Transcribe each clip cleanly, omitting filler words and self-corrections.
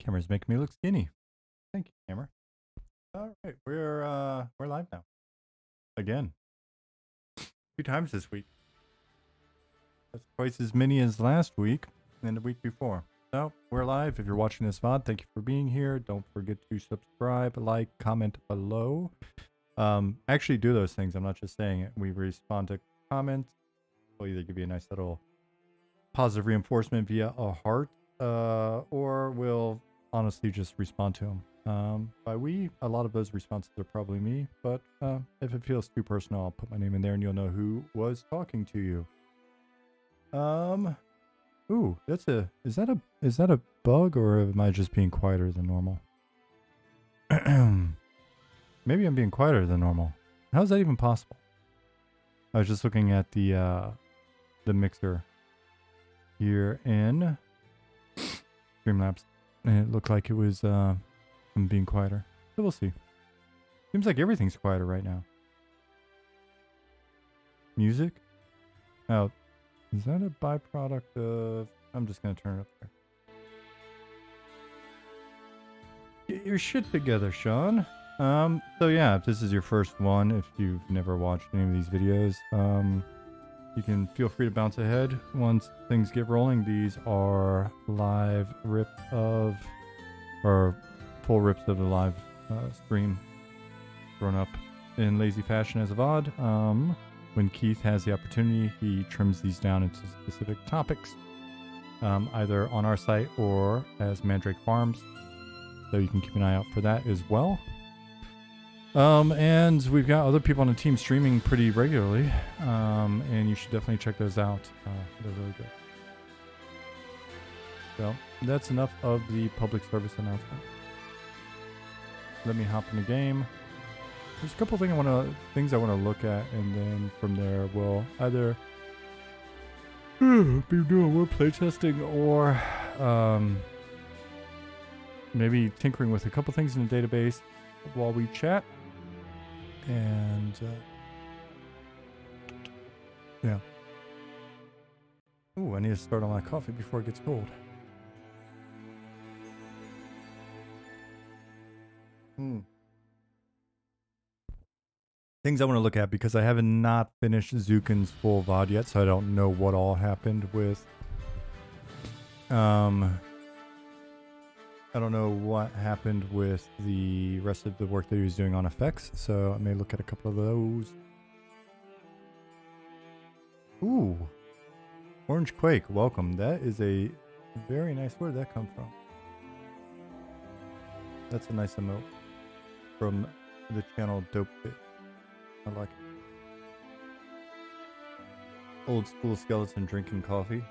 camera's making me look skinny. Thank you, camera. All right, we're live now. Again. 2 times this week. That's twice as many as last week and the week before. So we're live. If you're watching this VOD, thank you for being here. Don't forget to subscribe, like, comment below. Actually do those things. I'm not just saying it. We respond to comments. We'll either give you a nice little positive reinforcement via a heart, or we'll honestly just respond to them. By we, a lot of those responses are probably me, but if it feels too personal, I'll put my name in there and you'll know who was talking to you. Ooh, is that a bug, or am I just being quieter than normal? Maybe I'm being quieter than normal. How is that even possible? I was just looking at the mixer here in Streamlabs, and it looked like it was I'm being quieter. So we'll see. Seems like everything's quieter right now. Music? Oh, is that a byproduct of... I'm just going to turn it up there. Get your shit together, Sean. So yeah, if this is your first one, if you've never watched any of these videos, you can feel free to bounce ahead once things get rolling. These are live rip of, or full rips of the live stream, thrown up in lazy fashion as a VOD. When Keith has the opportunity, he trims these down into specific topics, either on our site or as Mandrake Farms. So you can keep an eye out for that as well. And we've got other people on the team streaming pretty regularly, and you should definitely check those out. They're really good. So that's enough of the public service announcement. Let me hop in the game. There's a couple things I want to look at, and then from there we'll either be doing more playtesting or maybe tinkering with a couple things in the database while we chat. And yeah. Ooh, I need to start on my coffee before it gets cold. Things I want to look at, because I haven't not finished Zukin's full VOD yet, so I don't know what all happened with I don't know what happened with the rest of the work that he was doing on effects, so I may look at a couple of those. Ooh. Orange Quake, welcome. That is a very nice... Where did that come from? That's a nice emote from the channel Dope Fit. I like it. Old school skeleton drinking coffee.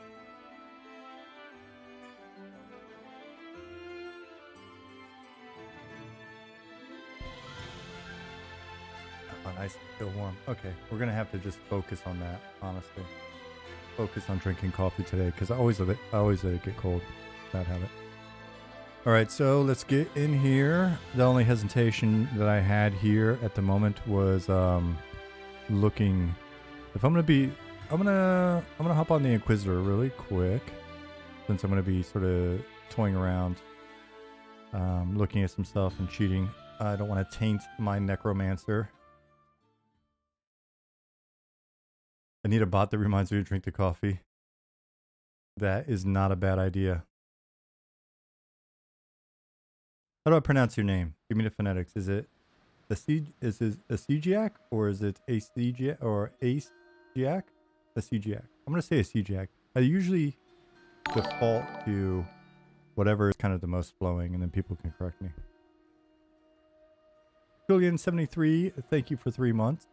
Oh, nice and still warm. Okay, we're gonna have to just focus on that, honestly. Focus on drinking coffee today, because I always let it get cold. Bad habit. Alright, so let's get in here. The only hesitation that I had here at the moment was looking... If I'm gonna hop on the Inquisitor really quick, since I'm gonna be sort of toying around, looking at some stuff and cheating. I don't want to taint my Necromancer. I need a bot that reminds me to drink the coffee. That is not a bad idea. How do I pronounce your name? Give me the phonetics. Is it Asigiac, or is it Asigiac, or Asigiac? Asigiac. I'm gonna say Asigiac. I usually default to whatever is kind of the most flowing, and then people can correct me. Julian73, thank you for 3 months.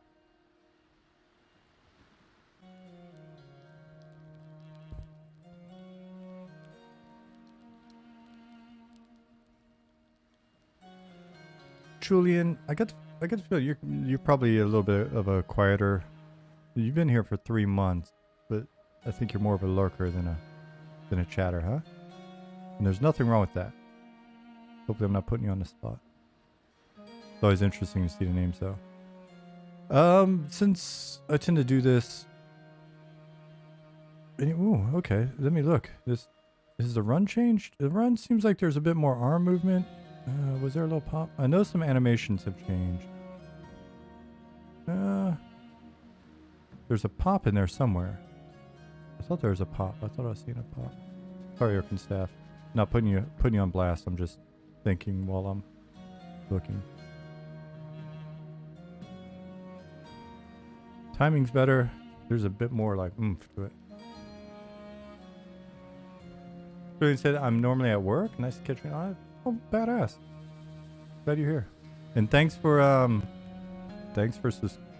Julian, I got to feel you're probably a little bit of a quieter. You've been here for 3 months, but I think you're more of a lurker than a chatter, huh? And there's nothing wrong with that. Hopefully I'm not putting you on the spot. It's always interesting to see the names though. Since I tend to do this... Ooh, okay, let me look. This Is the run changed? The run seems like there's a bit more arm movement. Was there a little pop? I know some animations have changed. There's a pop in there somewhere. I thought there was a pop. I thought I was seeing a pop. Sorry, Irkin staff. Not putting you on blast. I'm just thinking while I'm looking. Timing's better. There's a bit more like oomph to it. Julian said, I'm normally at work. Nice to catch me. Oh, badass. Glad you're here. And thanks for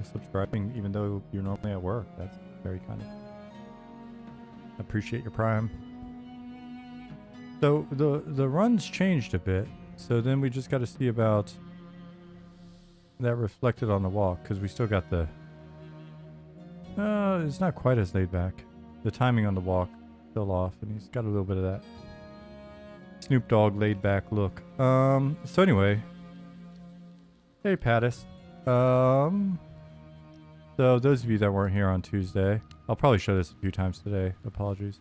subscribing, even though you're normally at work. That's very kind of you. I appreciate your prime. So the run's changed a bit. So then we just got to see about that reflected on the walk, because we still got the... it's not quite as laid back. The timing on the walk still off, and he's got a little bit of that Snoop Dogg laid back look. So anyway, hey Pattis. So those of you that weren't here on Tuesday, I'll probably show this a few times today. Apologies.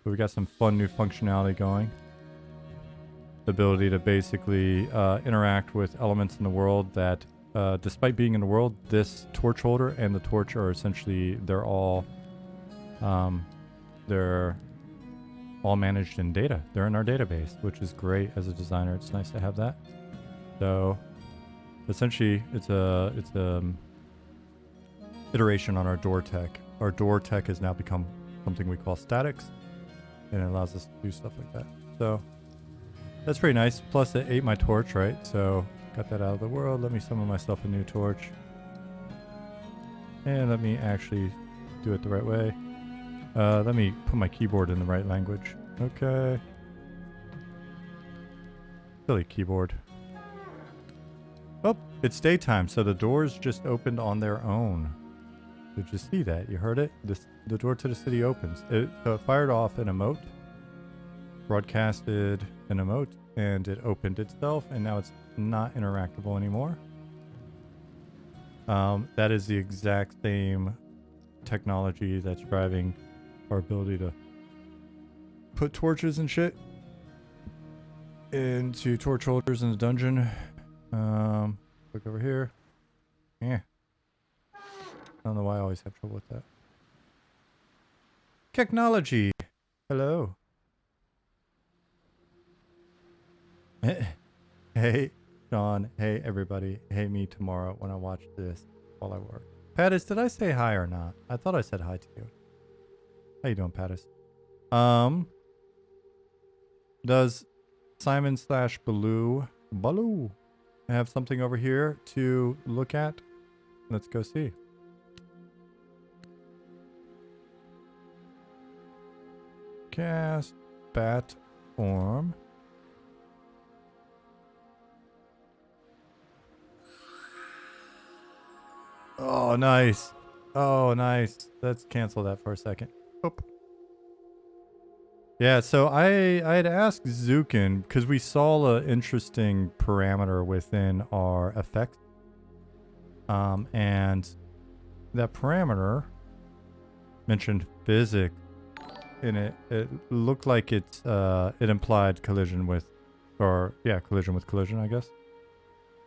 But we got some fun new functionality going. The ability to basically interact with elements in the world that, despite being in the world, this torch holder and the torch are essentially, they're all managed in data. They're in our database, which is great as a designer. It's nice to have that. So essentially, it's a iteration on our door tech. Our door tech has now become something we call statics, and it allows us to do stuff like that. So that's pretty nice. Plus, it ate my torch, right? So got that out of the world. Let me summon myself a new torch, and let me actually do it the right way. Let me put my keyboard in the right language. Okay. Silly keyboard. Oh, it's daytime, so the doors just opened on their own. Did you see that? You heard it? The door to the city opens. So it fired off an emote, broadcasted an emote, and it opened itself, and now it's not interactable anymore. That is the exact same technology that's driving our ability to put torches and shit into torch holders in the dungeon. Look over here. Yeah. I don't know why I always have trouble with that. Technology. Hello. Hey, Sean. Hey, everybody. Hey, me tomorrow when I watch this while I work. Pattis, did I say hi or not? I thought I said hi to you. How you doing, Pattis? Does Simon/Baloo have something over here to look at? Let's go see. Cast bat form. Oh, nice. Oh, nice. Let's cancel that for a second. Oop. Yeah, so I had asked Zukin, because we saw an interesting parameter within our effect. And that parameter mentioned physics in it. It looked like it implied collision with collision, I guess.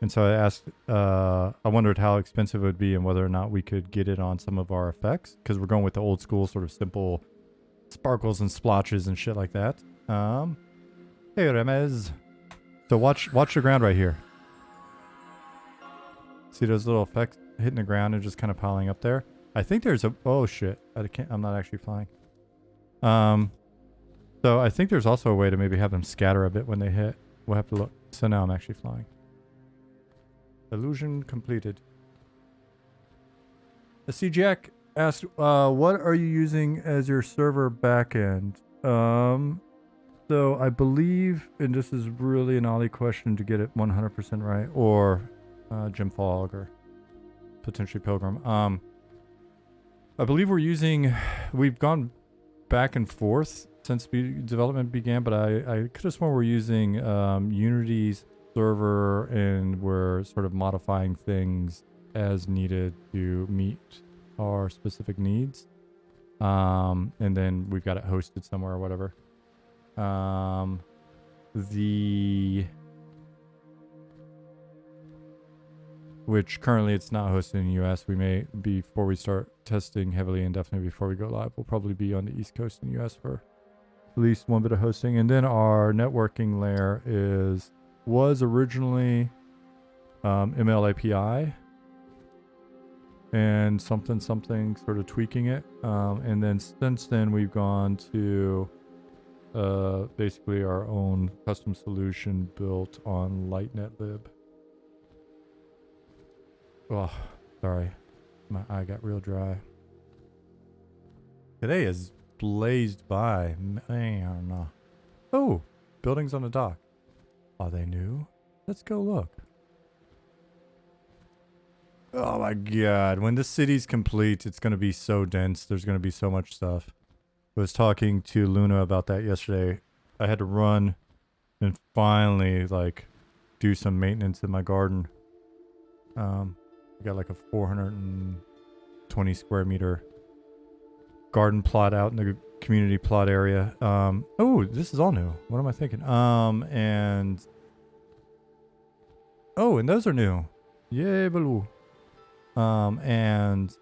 And so I asked, I wondered how expensive it would be and whether or not we could get it on some of our effects, because we're going with the old school sort of simple sparkles and splotches and shit like that. Hey Remez. So watch the ground right here. See those little effects hitting the ground and just kind of piling up there? I think there's a... Oh shit. I'm not actually flying. So I think there's also a way to maybe have them scatter a bit when they hit. We'll have to look. So now I'm actually flying. Illusion completed. C. Jack asked, what are you using as your server backend? So I believe, and this is really an ollie question to get it 100% right, or Jim Fogg or potentially Pilgrim. I believe we've gone back and forth since development began, but I could have sworn we're using Unity's server, and we're sort of modifying things as needed to meet our specific needs. And then we've got it hosted somewhere or whatever. Which currently it's not hosted in the US. We may, before we start testing heavily and definitely before we go live, we'll probably be on the East Coast in the US for at least one bit of hosting. And then our networking layer was originally ML API and something sort of tweaking it. And then since then we've gone to basically our own custom solution built on LightNetLib. Oh, sorry. My eye got real dry. Today is blazed by. Man. Oh, buildings on the dock. Are they new? Let's go look. Oh my god. When this city's complete, it's going to be so dense. There's going to be so much stuff. I was talking to Luna about that yesterday. I had to run and finally, like, do some maintenance in my garden. I got like a 420 square meter garden plot out in the community plot area. Oh, this is all new. What am I thinking? And those are new. Yay, baloo. And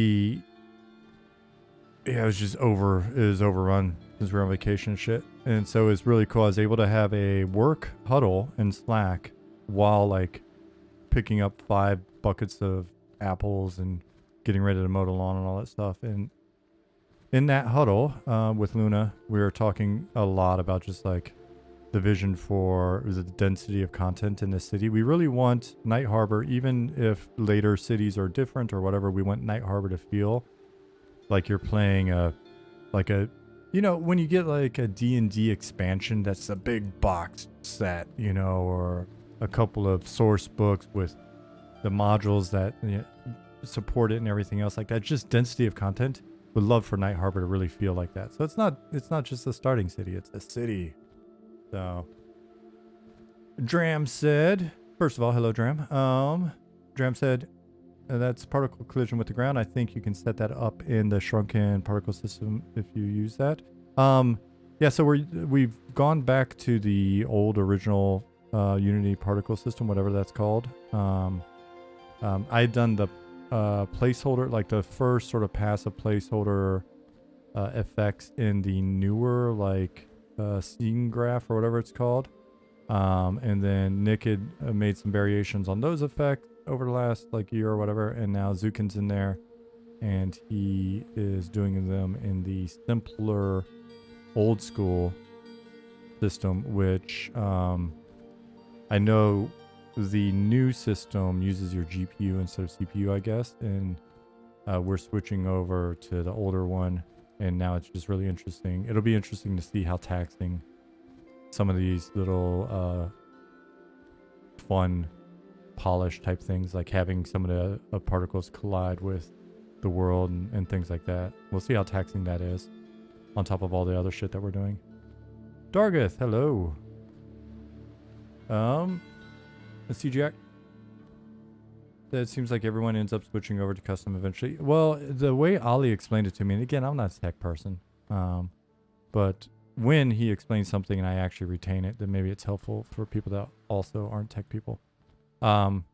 it was overrun. Since we're on vacation and shit. And so it's really cool. I was able to have a work huddle in Slack while like picking up 5 buckets of apples and getting ready to mow the lawn and all that stuff. And in that huddle with Luna, we were talking a lot about just like the vision for the density of content in this city. We really want Night Harbor, even if later cities are different or whatever, we want Night Harbor to feel like you're playing when you get like a D&D expansion that's a big box set, or a couple of source books with the modules that support it and everything else like that. Just density of content. Would love for Night Harbor to really feel like that. So it's not just a starting city, it's a city. So Dram said, first of all, hello Dram. Dram said that's particle collision with the ground. I think you can set that up in the shrunken particle system if you use that. Yeah, so we've gone back to the old original Unity particle system, whatever that's called. I had done the placeholder, like the first sort of passive placeholder effects in the newer scene graph or whatever it's called. And then Nick had made some variations on those effects over the last year or whatever, and now Zukin's in there and he is doing them in the simpler old school system, which I know the new system uses your GPU instead of CPU, I guess, and we're switching over to the older one, and now it's just really interesting. It'll be interesting to see how taxing some of these little fun polish type things, like having some of the particles collide with the world and things like that. We'll see how taxing that is on top of all the other shit that we're doing. Dargith, hello. Let's see, Jack. It seems like everyone ends up switching over to custom eventually. Well, the way Ollie explained it to me, and again, I'm not a tech person, but when he explains something and I actually retain it, then maybe it's helpful for people that also aren't tech people. The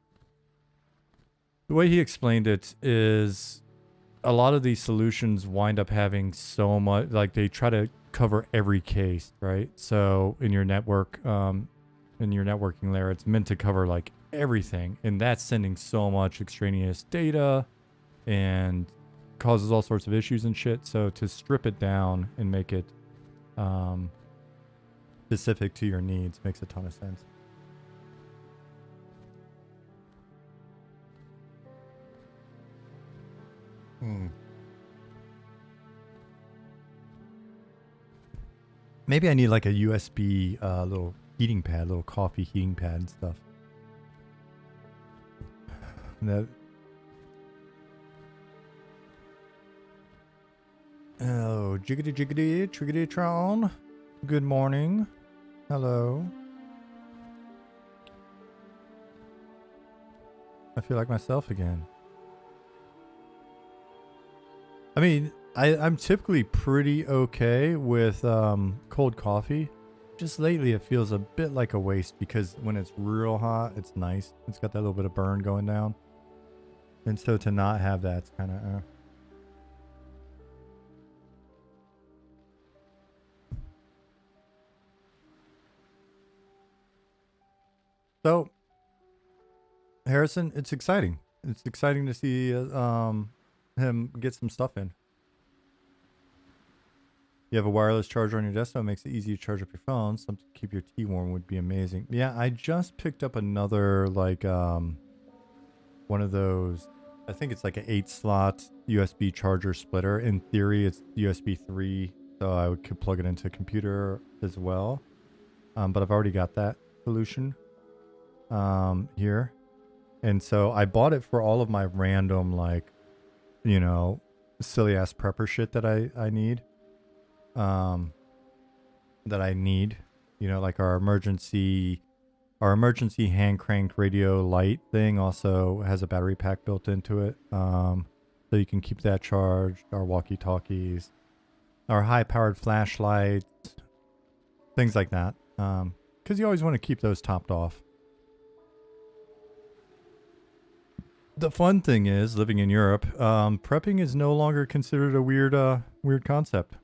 way he explained it is a lot of these solutions wind up having so much, they try to cover every case, right? So in your network, in your networking layer, it's meant to cover everything, and that's sending so much extraneous data and causes all sorts of issues and shit. So to strip it down and make it specific to your needs makes a ton of sense. Maybe I need a USB little heating pad, little coffee heating pad and stuff. Oh, jiggity triggity tron. Good morning. Hello. I feel like myself again. I mean, I'm typically pretty okay with cold coffee. Just lately, it feels a bit like a waste because when it's real hot, it's nice. It's got that little bit of burn going down. And so to not have that's kind of... So, Harrison, it's exciting. It's exciting to see him get some stuff in. You have a wireless charger on your desktop. It makes it easy to charge up your phone. Something to keep your tea warm would be amazing. Yeah, I just picked up another, like, one of those. I think it's like an 8-slot USB charger splitter. In theory, it's USB 3, so I could plug it into a computer as well. But I've already got that solution here. And so I bought it for all of my random, like, you know, silly ass prepper shit that I need. You know, like our emergency hand cranked radio light thing also has a battery pack built into it. So you can keep that charged. Our walkie talkies, our high powered flashlights, things like that. Because you always want to keep those topped off. The fun thing is, living in Europe, prepping is no longer considered a weird concept.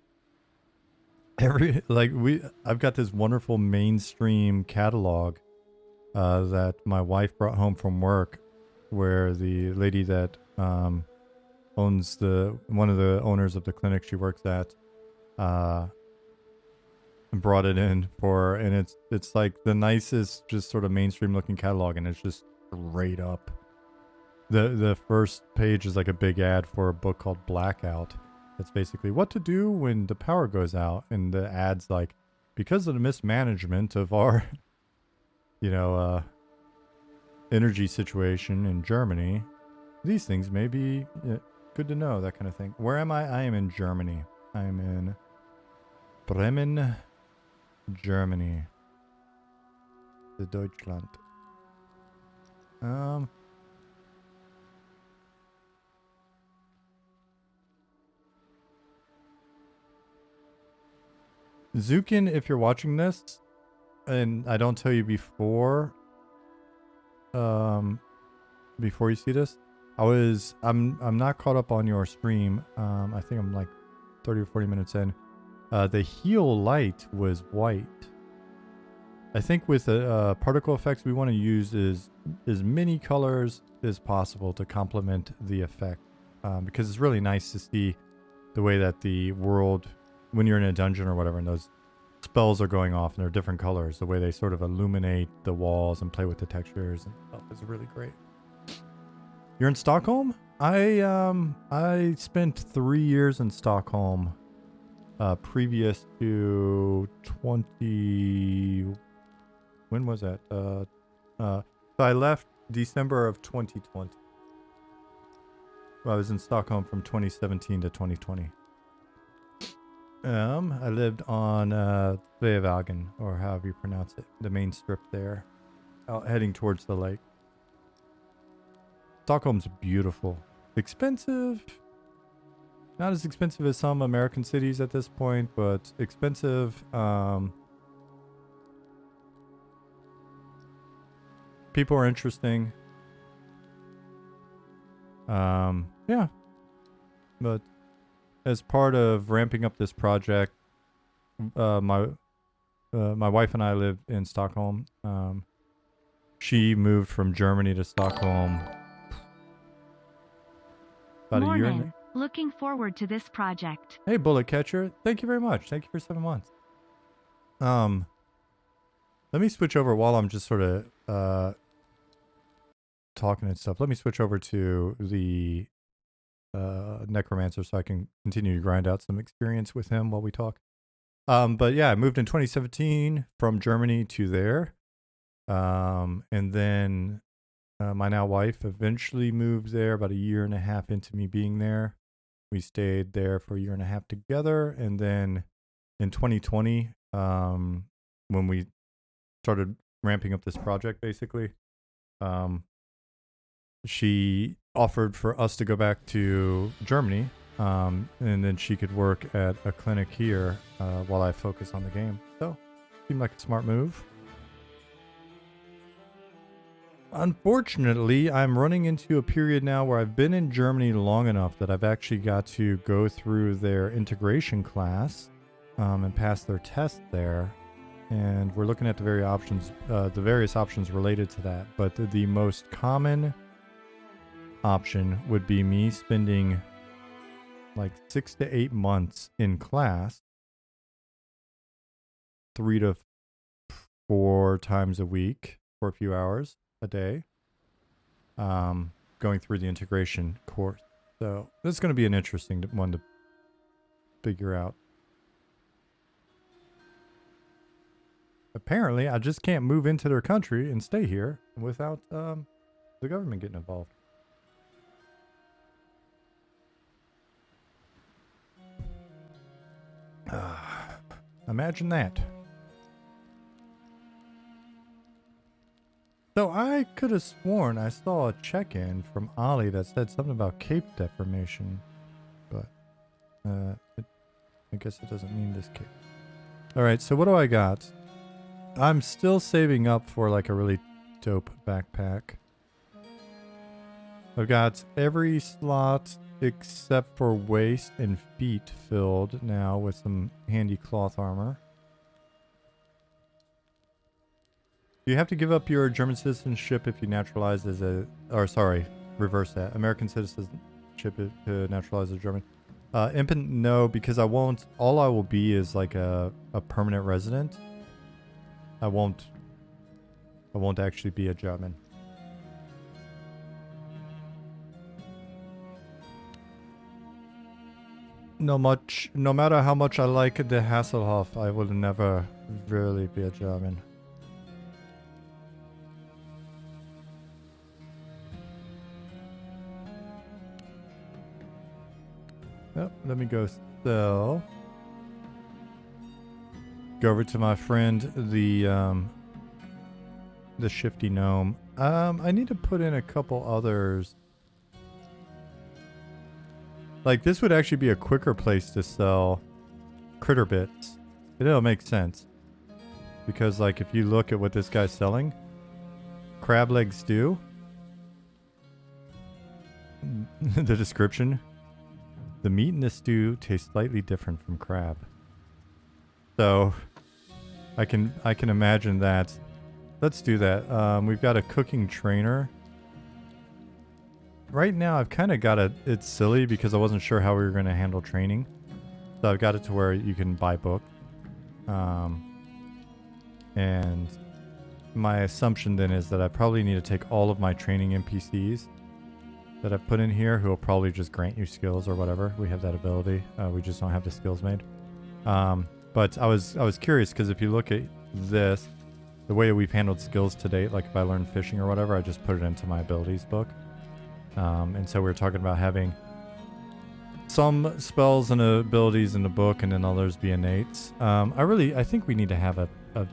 I've got this wonderful mainstream catalog that my wife brought home from work, where the lady that owns one of the owners of the clinic she works at brought it in for, and it's like the nicest, just sort of mainstream looking catalog, and it's just straight up. The first page is like a big ad for a book called Blackout. That's basically what to do when the power goes out, and the ad's like, because of the mismanagement of our, you know, energy situation in Germany, these things may be good to know, that kind of thing. Where am I? I am in Germany. I am in Bremen, Germany. The Deutschland. Zukin, if you're watching this, and I don't tell you before you see this, I'm not caught up on your stream. I think I'm like 30 or 40 minutes in. The heal light was white. I think with particle effects, we want to use as many colors as possible to complement the effect, because it's really nice to see the way that the world, when you're in a dungeon or whatever, and those spells are going off and they're different colors, the way they sort of illuminate the walls and play with the textures and stuff is really great. You're in Stockholm? I spent 3 years in Stockholm, previous to 20. When was that? So I left December of 2020. I was in Stockholm from 2017 to 2020. I lived on Sveavägen, or however you pronounce it, the main strip there, out heading towards the lake. Stockholm's beautiful. Expensive. Not as expensive as some American cities at this point, but expensive. People are interesting. Yeah. But as part of ramping up this project, my wife and I live in Stockholm. She moved from Germany to Stockholm about a year. Looking forward to this project. Hey, Bullet Catcher. Thank you very much. Thank you for 7 months. Let me switch over while I'm just sort of talking and stuff. Let me switch over to the Necromancer so I can continue to grind out some experience with him while we talk. But yeah, I moved in 2017 from Germany to there. And then my now wife eventually moved there about a year and a half into me being there. We stayed there for a year and a half together. And then in 2020, when we started ramping up this project, basically, she offered for us to go back to Germany And then she could work at a clinic here while I focus on the game. So, seemed like a smart move. Unfortunately, I'm running into a period now where I've been in Germany long enough that I've actually got to go through their integration class and pass their test there. And we're looking at the various options related to that. But the most common option would be me spending like 6 to 8 months in class, 3 to 4 times a week for a few hours a day, going through the integration course. So this is going to be an interesting one to figure out. Apparently, I just can't move into their country and stay here without the government getting involved. Imagine that. So I could have sworn I saw a check-in from Ollie that said something about cape deformation, but I guess it doesn't mean this cape. All right, so what do I got? I'm still saving up for like a really dope backpack. I've got every slot except for waist and feet filled now with some handy cloth armor. You have to give up your German citizenship if you naturalize as a, or sorry, reverse that. American citizenship to naturalize as German. Infant, no, because I won't. All I will be is like a permanent resident. I won't actually be a German. No matter how much I like the Hasselhoff, I will never really be a German. Yep, let me go sell. Go over to my friend, the shifty gnome. I need to put in a couple others. Like, this would actually be a quicker place to sell critter bits. It'll make sense. Because, like, if you look at what this guy's selling, crab leg stew, the description, the meat in the stew tastes slightly different from crab. So, I can imagine that. Let's do that. We've got a cooking trainer. Right now, I've kind of got it's silly because I wasn't sure how we were going to handle training. So I've got it to where you can buy book. And my assumption then is that I probably need to take all of my training NPCs that I've put in here, who will probably just grant you skills or whatever. We have that ability. We just don't have the skills made. But I was curious because if you look at this, the way we've handled skills to date, like if I learned fishing or whatever, I just put it into my abilities book. And so we were talking about having some spells and abilities in the book and then others be innates. I think we need to have a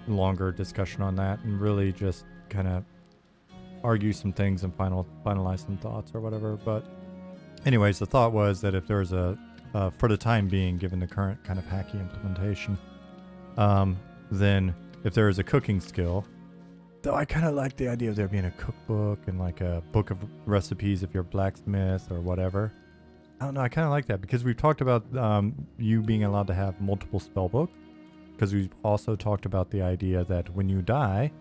longer discussion on that and really just kind of argue some things and finalize some thoughts or whatever. But anyways, the thought was that if there's for the time being, given the current kind of hacky implementation, then if there is a cooking skill, though I kind of like the idea of there being a cookbook and like a book of recipes if you're a blacksmith or whatever. I don't know, I kind of like that because we've talked about you being allowed to have multiple spell books, because we've also talked about the idea that when you die,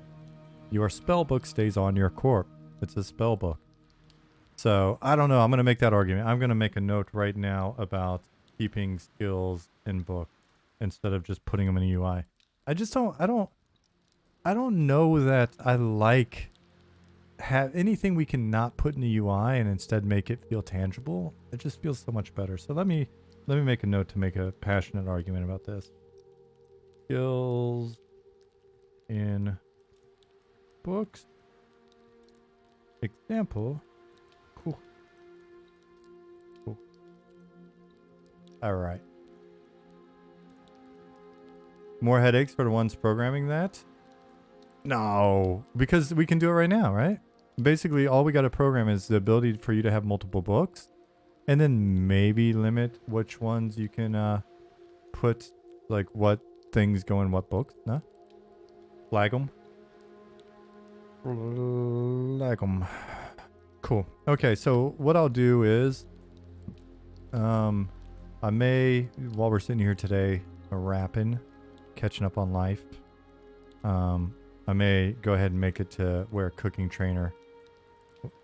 your spell book stays on your corpse. It's a spell book. So, I don't know, I'm going to make that argument. I'm going to make a note right now about keeping skills in book instead of just putting them in a UI. I don't know that I like anything we can not put in the UI and instead make it feel tangible. It just feels so much better. So let me make a note to make a passionate argument about this. Skills in books. Example. Cool. All right. More headaches for the ones programming that? No, because we can do it right now, right? Basically, all we got to program is the ability for you to have multiple books And then maybe limit which ones you can put, like what things go in what books. No? Flag them. Flag them. Cool. Okay, so what I'll do is, I may, while we're sitting here today, rapping, catching up on life, I may go ahead and make it to where cooking trainer.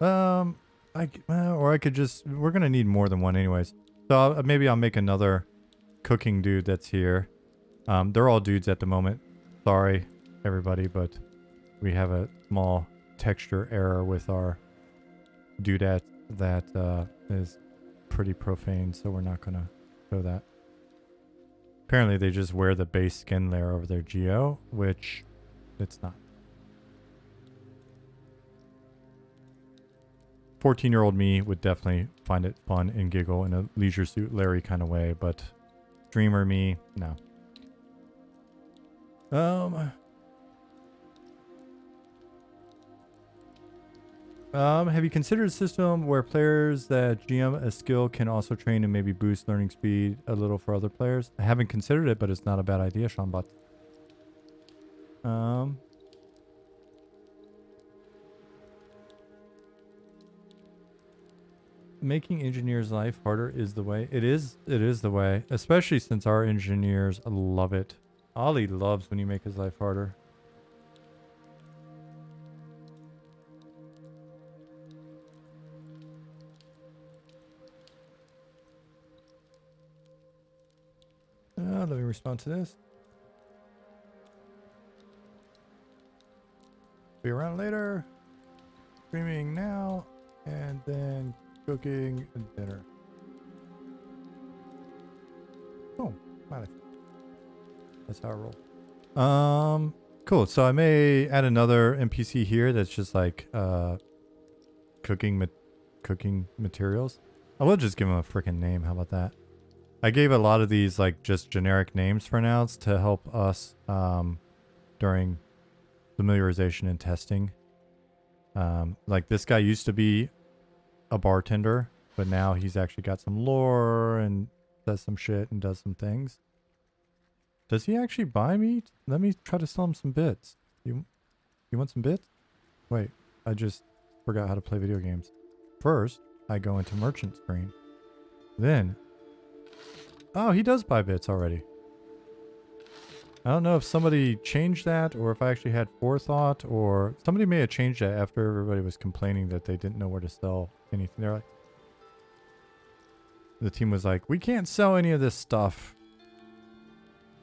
Or I could just, we're going to need more than one anyways. So maybe I'll make another cooking dude that's here. They're all dudes at the moment. Sorry, everybody, but we have a small texture error with our dudette that is pretty profane, so we're not going to show that. Apparently, they just wear the base skin layer over their geo, which it's not. 14-year-old me would definitely find it fun and giggle in a Leisure Suit Larry kind of way, but streamer me, no. Have you considered a system where players that GM a skill can also train and maybe boost learning speed a little for other players? I haven't considered it, but it's not a bad idea, Sean Butts. Making engineers' life harder is the way. It is the way, especially since our engineers love it. Ollie loves when you make his life harder. Let me respond to this. Be around later. Streaming now, and then cooking and dinner. Oh, nice. That's how I roll. Cool. So I may add another NPC here that's just like cooking materials. I will just give him a freaking name. How about that? I gave a lot of these like just generic names for now to help us during familiarization and testing. Like this guy used to be a bartender, but now he's actually got some lore and does some shit and does some things. Does he actually buy meat? Let me try to sell him some bits. You want some bits? Wait, I just forgot how to play video games. First, I go into merchant screen. Then, oh, he does buy bits already. I don't know if somebody changed that or if I actually had forethought, or somebody may have changed that after everybody was complaining that they didn't know where to sell anything. They're like, the team was like, we can't sell any of this stuff.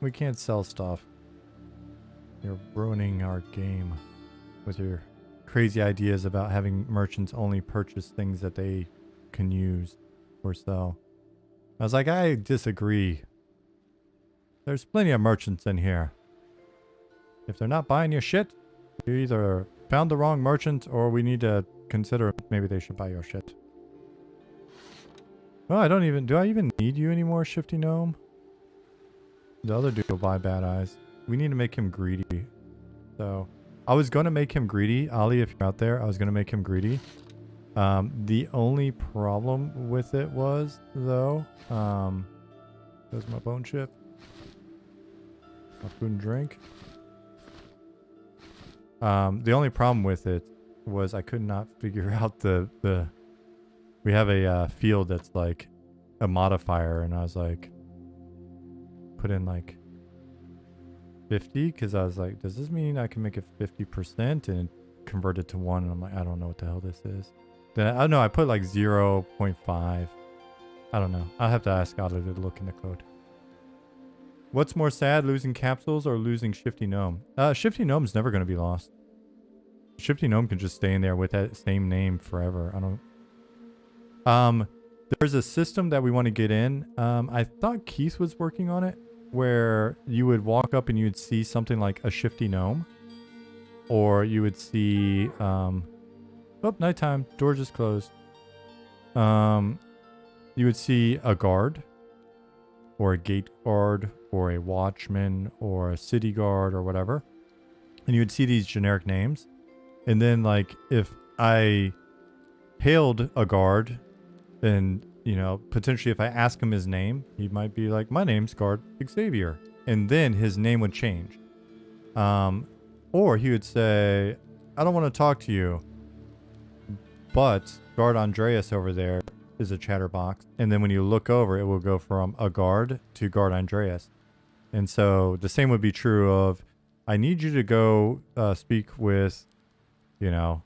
We can't sell stuff. You're ruining our game with your crazy ideas about having merchants only purchase things that they can use or sell. I was like, I disagree. There's plenty of merchants in here. If they're not buying your shit, you either found the wrong merchant or we need to consider maybe they should buy your shit. Well, do I even need you anymore, Shifty Gnome? The other dude will buy Bad Eyes. We need to make him greedy. So, I was going to make him greedy. Ali, if you're out there, I was going to make him greedy. The only problem with it was, though, there's my bone chip. My food and drink. The only problem with it was I could not figure out we have a field that's like a modifier, and I was like, put in like 50 because I was like, does this mean I can make it 50% and convert it to 1? And I'm like, I don't know what the hell this is. Then I don't know, I put like 0.5. I don't know. I'll have to ask Otter to look in the code. What's more sad, losing capsules or losing Shifty Gnome? Shifty Gnome's never going to be lost. Shifty Gnome can just stay in there with that same name forever. I don't... There's a system that we want to get in. I thought Keith was working on it, where you would walk up and you'd see something like a Shifty Gnome. Or you would see... oh, nighttime. Door just closed. You would see a guard. Or a gate guard. Or a watchman. Or a city guard. Or whatever. And you would see these generic names. And then, like, if I hailed a guard and you know, potentially if I ask him his name, he might be like, my name's Guard Xavier. And then his name would change. Or he would say, I don't want to talk to you, but Guard Andreas over there is a chatterbox. And then when you look over, it will go from a guard to Guard Andreas. And so the same would be true of, I need you to go speak with, you know,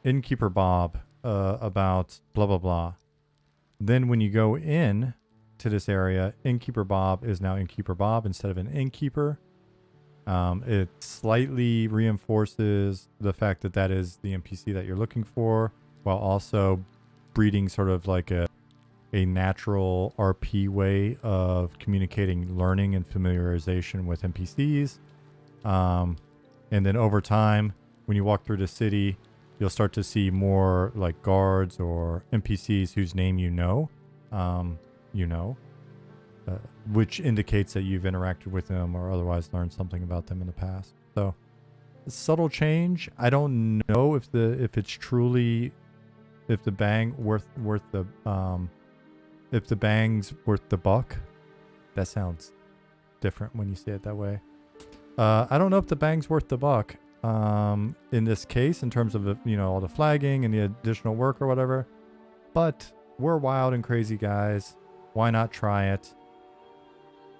Innkeeper Bob about blah, blah, blah. Then when you go in to this area, Innkeeper Bob is now Innkeeper Bob instead of an innkeeper. It slightly reinforces the fact that that is the NPC that you're looking for, while also breeding sort of like a natural RP way of communicating learning and familiarization with NPCs. And then over time, when you walk through the city, you'll start to see more like guards or NPCs whose name you know, which indicates that you've interacted with them or otherwise learned something about them in the past. So, a subtle change. I don't know if it's truly, if the bang's worth the buck. That sounds different when you say it that way. I don't know if the bang's worth the buck. In this case, in terms of all the flagging and the additional work or whatever, but we're wild and crazy guys. Why not try it?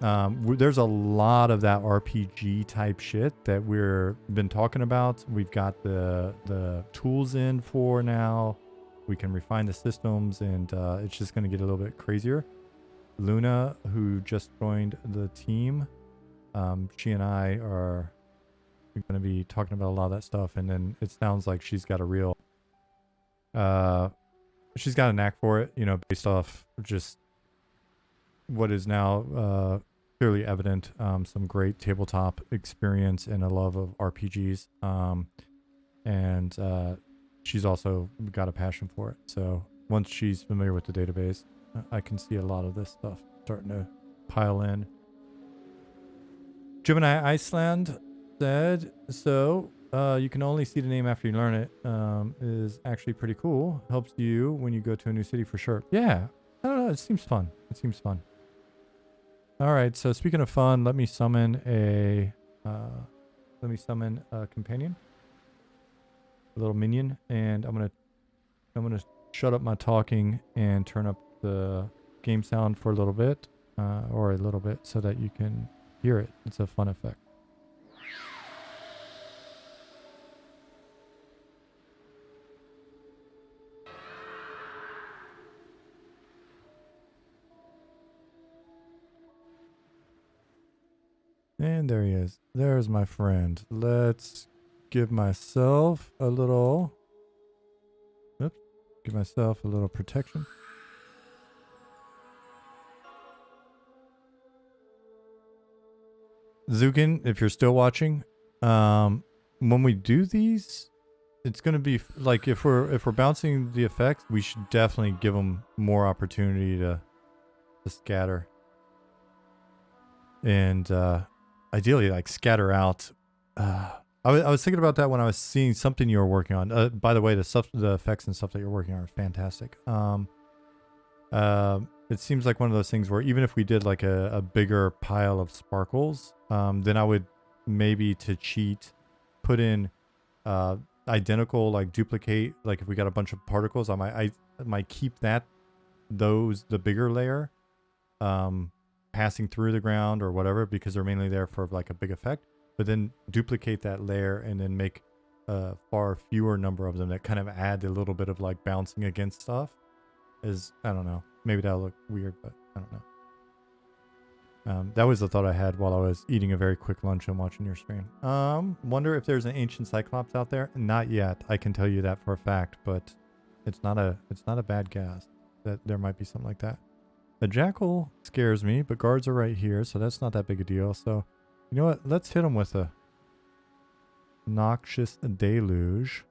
There's a lot of that RPG type shit that we've been talking about. We've got the tools in for now. We can refine the systems, and it's just going to get a little bit crazier. Luna, who just joined the team, she and I are going to be talking about a lot of that stuff, and then it sounds like she's got a real she's got a knack for it, based off just what is now clearly evident, some great tabletop experience and a love of RPGs, and she's also got a passion for it. So once she's familiar with the database, I can see a lot of this stuff starting to pile in. Gemini Iceland said, so you can only see the name after you learn it. Is actually pretty cool. Helps you when you go to a new city for sure. Yeah, I don't know. It seems fun. All right. So speaking of fun, let me summon a companion, a little minion, and I'm gonna shut up my talking and turn up the game sound for a little bit, so that you can hear it. It's a fun effect. And there he is. There's my friend. Let's give myself a little... Oops. Give myself a little protection. Zukin, if you're still watching, when we do these, it's going to be like if we're bouncing the effects, we should definitely give them more opportunity to scatter. And ideally, like scatter out. I was thinking about that when I was seeing something you were working on. By the way, the effects and stuff that you're working on are fantastic. It seems like one of those things where even if we did like a bigger pile of sparkles, then I would maybe, to cheat, put in identical, like duplicate, like if we got a bunch of particles, I might keep the bigger layer passing through the ground or whatever, because they're mainly there for like a big effect, but then duplicate that layer and then make far fewer number of them that kind of add a little bit of like bouncing against stuff. I don't know, maybe that'll look weird, but I don't know. That was the thought I had while I was eating a very quick lunch and watching your stream. Wonder if there's an ancient Cyclops out there. Not yet, I can tell you that for a fact, but it's not a bad guess that there might be something like that. The jackal scares me, but guards are right here, so that's not that big a deal. So, you know what? Let's hit him with a noxious deluge.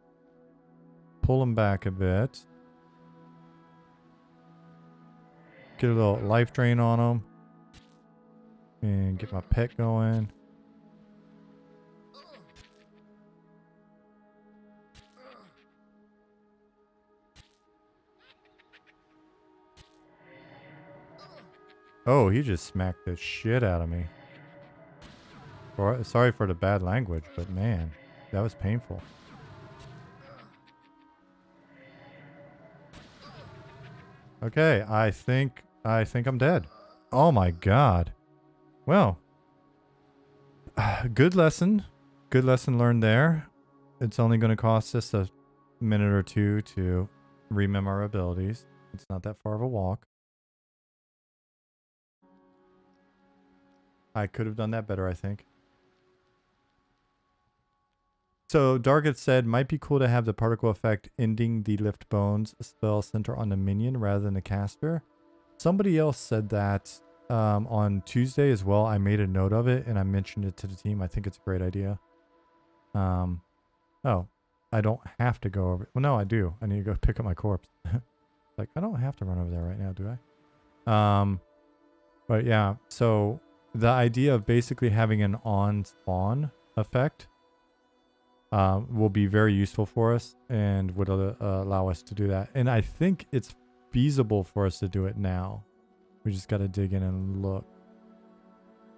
Pull him back a bit. Get a little life drain on him. And get my pet going. Oh, he just smacked the shit out of me. Sorry for the bad language, but man, that was painful. Okay, I think I'm dead. Oh my god. Well, good lesson. Good lesson learned there. It's only going to cost us a minute or two to remember our abilities. It's not that far of a walk. I could have done that better, I think. So Dargeth said, might be cool to have the particle effect ending the lift bones spell center on the minion rather than the caster. Somebody else said that on Tuesday as well. I made a note of it and I mentioned it to the team. I think it's a great idea. Oh, I don't have to go over. Well, no, I do. I need to go pick up my corpse. Like, I don't have to run over there right now, do I? But yeah, so the idea of basically having an on spawn effect will be very useful for us and would allow us to do that. And I think it's feasible for us to do it now. We just got to dig in and look.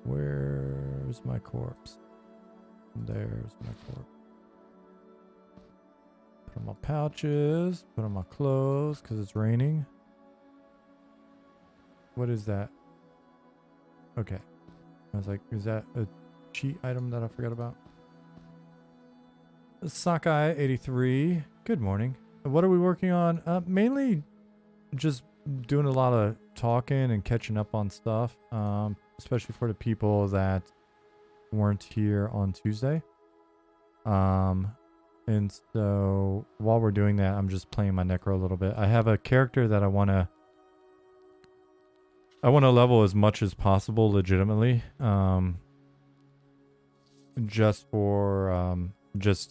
Where's my corpse? There's my corpse. Put on my pouches, put on my clothes because it's raining. What is that? Okay. I was like, is that a cheat item that I forgot about? Sakai 83. Good morning. What are we working on? Mainly just doing a lot of talking and catching up on stuff, especially for the people that weren't here on Tuesday. And so while we're doing that, I'm just playing my Necro a little bit. I have a character that I want to level as much as possible legitimately, just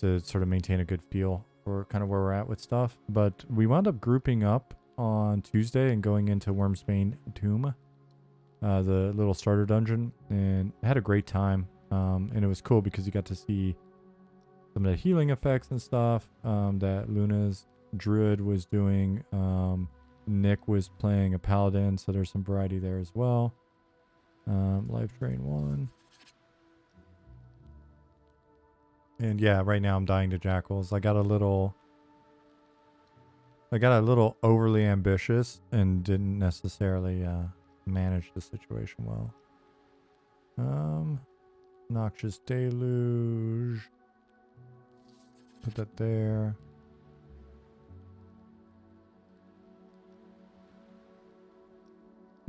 to sort of maintain a good feel for kind of where we're at with stuff. But we wound up grouping up on Tuesday and going into Wormsbane Tomb, the little starter dungeon, and had a great time. And it was cool because you got to see some of the healing effects and stuff that Luna's druid was doing. Nick was playing a paladin, so there's some variety there as well. Life drain 1. And yeah, right now I'm dying to jackals. I got a little overly ambitious and didn't necessarily manage the situation well. Noxious deluge. Put that there.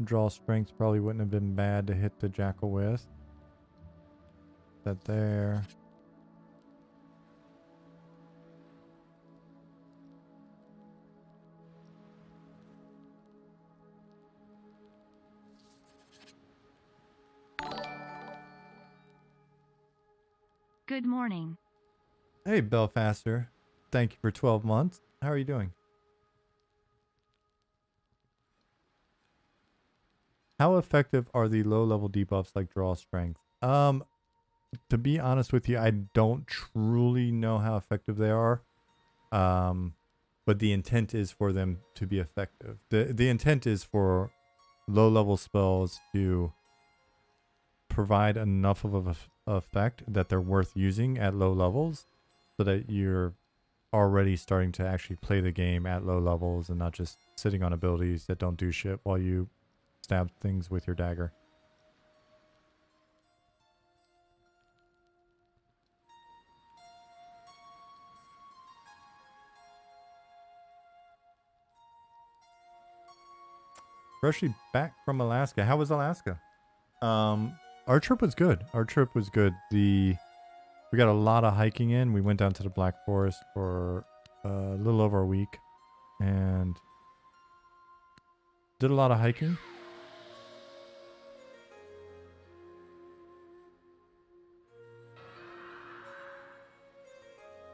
Draw strength probably wouldn't have been bad to hit the jackal with. Put that there. Good morning. Hey, Belfaster. Thank you for 12 months. How are you doing? How effective are the low-level debuffs like draw strength? To be honest with you, I don't truly know how effective they are. But the intent is for them to be effective. The intent is for low-level spells to provide enough of an effect that they're worth using at low levels, so that you're already starting to actually play the game at low levels and not just sitting on abilities that don't do shit while you stab things with your dagger. Freshly back from Alaska. How was Alaska? Our trip was good. We got a lot of hiking in. We went down to the Black Forest for a little over a week and did a lot of hiking.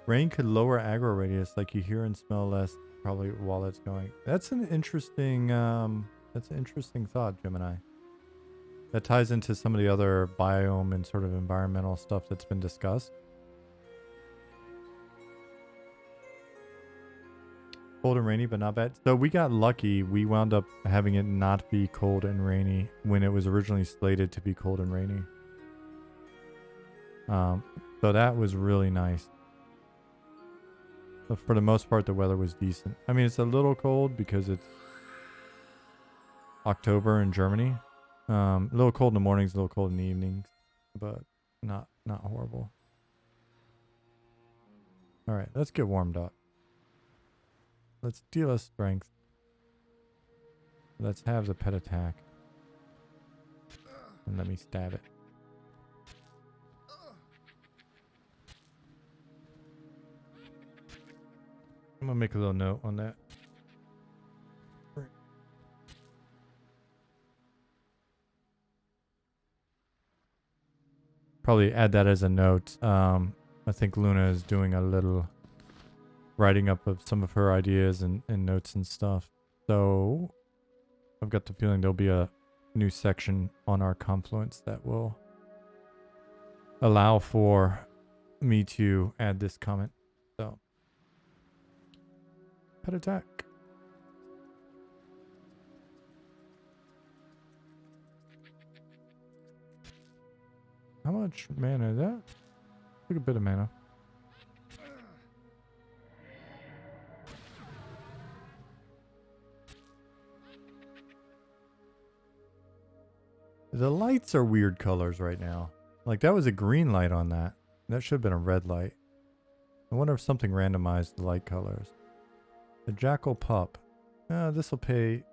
Rain could lower aggro radius, like you hear and smell less probably while it's going. That's an interesting thought, Gemini. That ties into some of the other biome and sort of environmental stuff that's been discussed. Cold and rainy, but not bad. So we got lucky. We wound up having it not be cold and rainy when it was originally slated to be cold and rainy. So that was really nice. But for the most part, the weather was decent. I mean, it's a little cold because it's October in Germany. A little cold in the mornings, a little cold in the evenings, but not horrible. All right, let's get warmed up. Let's deal us strength. Let's have the pet attack. And let me stab it. I'm gonna make a little note on that. Probably add that as a note. I think Luna is doing a little writing up of some of her ideas and notes and stuff. So I've got the feeling there'll be a new section on our Confluence that will allow for me to add this comment. So pet attack. How much mana is that? Took a bit of mana. The lights are weird colors right now. Like that was a green light on that. That should have been a red light. I wonder if something randomized the light colors. The jackal pup. This will pay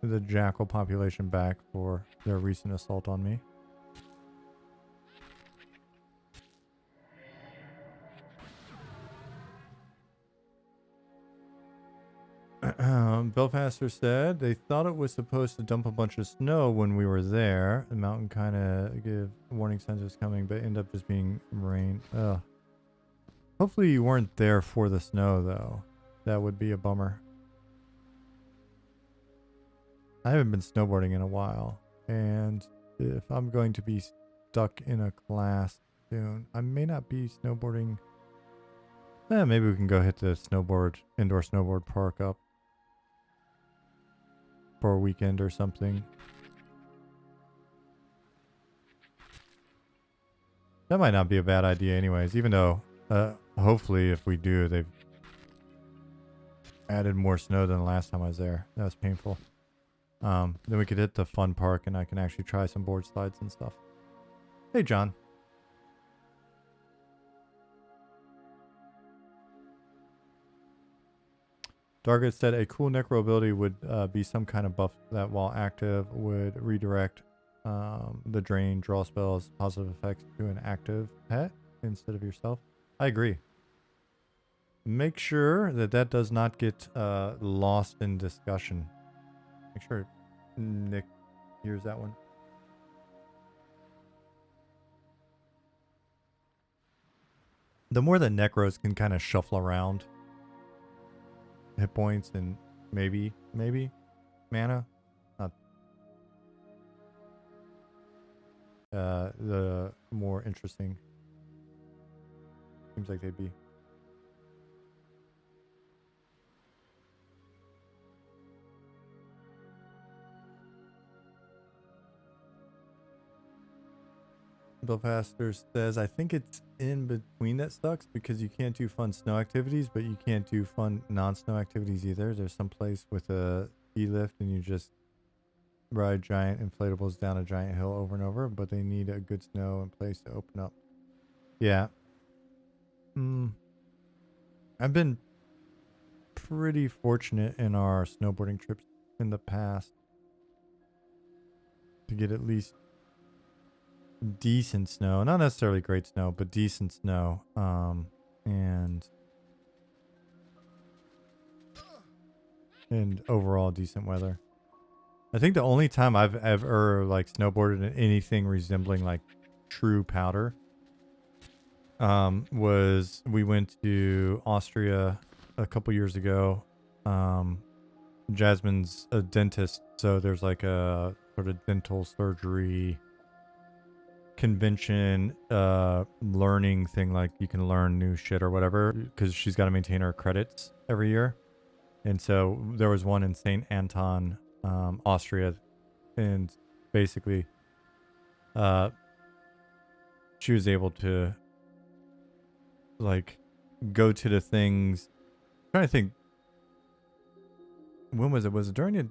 the jackal population back for their recent assault on me. Belfaster said they thought it was supposed to dump a bunch of snow when we were there. The mountain kind of gave warning signs it was coming, but ended up just being rain. Ugh. Hopefully you weren't there for the snow, though. That would be a bummer. I haven't been snowboarding in a while, and if I'm going to be stuck in a class soon, I may not be snowboarding. Maybe we can go hit the indoor snowboard park up for a weekend or something. That might not be a bad idea anyways, even though hopefully if we do, they've added more snow than the last time I was there. That was painful. Then we could hit the fun park and I can actually try some board slides and stuff. Hey, John. Dargit said a cool necro ability would be some kind of buff that while active would redirect the drain draw spells positive effects to an active pet instead of yourself. I agree. Make sure that does not get lost in discussion. Make sure Nick hears that one. The more that necros can kind of shuffle around hit points and maybe mana, not the more interesting seems like they'd be. Belfaster says, I think it's in between that sucks because you can't do fun snow activities, but you can't do fun non-snow activities either. There's some place with a ski lift and you just ride giant inflatables down a giant hill over and over, but they need a good snow and place to open up. Yeah. I've been pretty fortunate in our snowboarding trips in the past to get at least decent snow, not necessarily great snow, but decent snow, and overall decent weather. I think the only time I've ever like snowboarded in anything resembling like true powder was we went to Austria a couple years ago. Jasmine's a dentist, so there's like a sort of dental surgery convention learning thing, like you can learn new shit or whatever, because she's got to maintain her credits every year. And so there was one in St. Anton, Austria, and basically she was able to like go to the things. I'm trying to think, when was it? Was it during the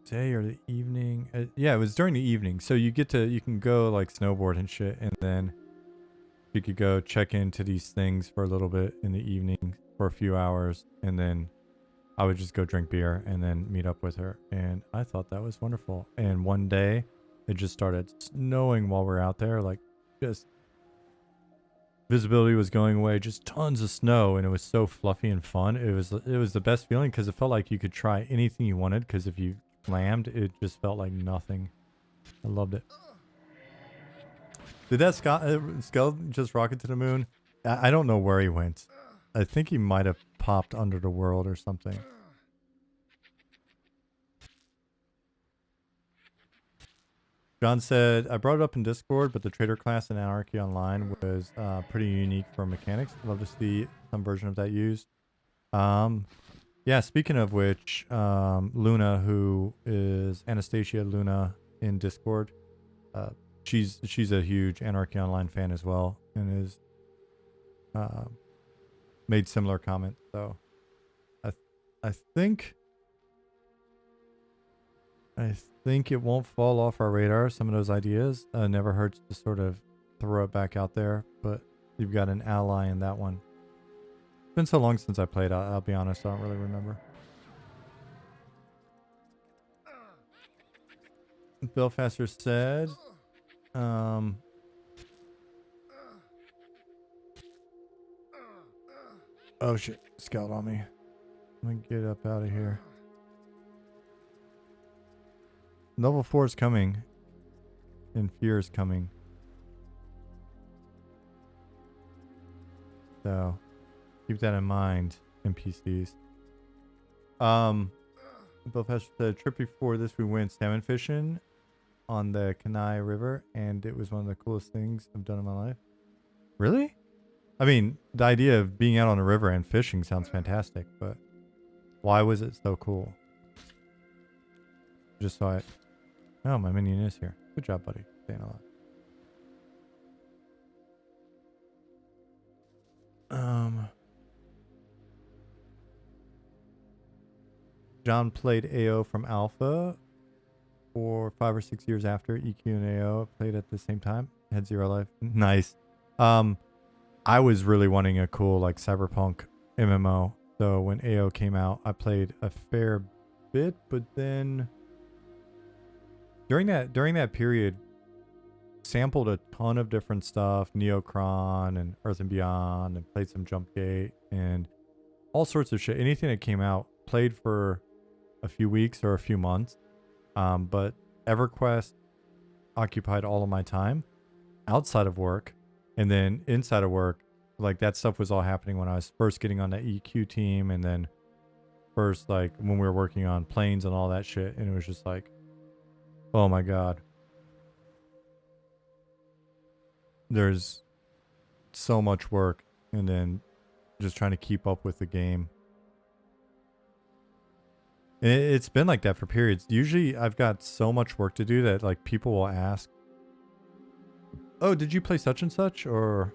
day or the evening? Yeah, it was during the evening. So you can go like snowboard and shit, and then you could go check into these things for a little bit in the evening for a few hours, and then I would just go drink beer and then meet up with her. And I thought that was wonderful. And one day it just started snowing while we are out there, like just visibility was going away, just tons of snow, and it was so fluffy and fun. It was the best feeling because it felt like you could try anything you wanted, because if you slammed, it just felt like nothing. I loved it. Did that skeleton just rocket to the moon? I don't know where he went. I think he might have popped under the world or something. John said, I brought it up in Discord, but the trader class in Anarchy Online was pretty unique for mechanics. I'd love to see some version of that used. Yeah, speaking of which, Luna, who is Anastasia Luna in Discord, she's a huge Anarchy Online fan as well, and is made similar comments. So I think it won't fall off our radar. Some of those ideas never hurts to sort of throw it back out there, but you've got an ally in that one. It's been so long since I played, I'll be honest, I don't really remember. Belfaster said, oh shit, scout on me. Let me get up out of here. Level 4 is coming, and Fear is coming. So keep that in mind, NPCs. Belfast said, trip before this we went salmon fishing on the Kenai River, and it was one of the coolest things I've done in my life. Really? I mean, the idea of being out on the river and fishing sounds fantastic, but why was it so cool? Just saw it. Oh, my minion is here. Good job, buddy. Staying alive. John played AO from Alpha for 5 or 6 years after EQ and AO played at the same time. Had 0 life. Nice. I was really wanting a cool like cyberpunk MMO. So when AO came out, I played a fair bit, but then during that period, sampled a ton of different stuff, Neocron and Earth and Beyond, and played some Jumpgate and all sorts of shit. Anything that came out, played for a few weeks or a few months. But EverQuest occupied all of my time outside of work, and then inside of work, like that stuff was all happening when I was first getting on the EQ team, and then first like when we were working on planes and all that shit, and it was just like, oh my god, there's so much work, and then just trying to keep up with the game. And it's been like that for periods. Usually I've got so much work to do that like people will ask, oh, did you play such and such? Or,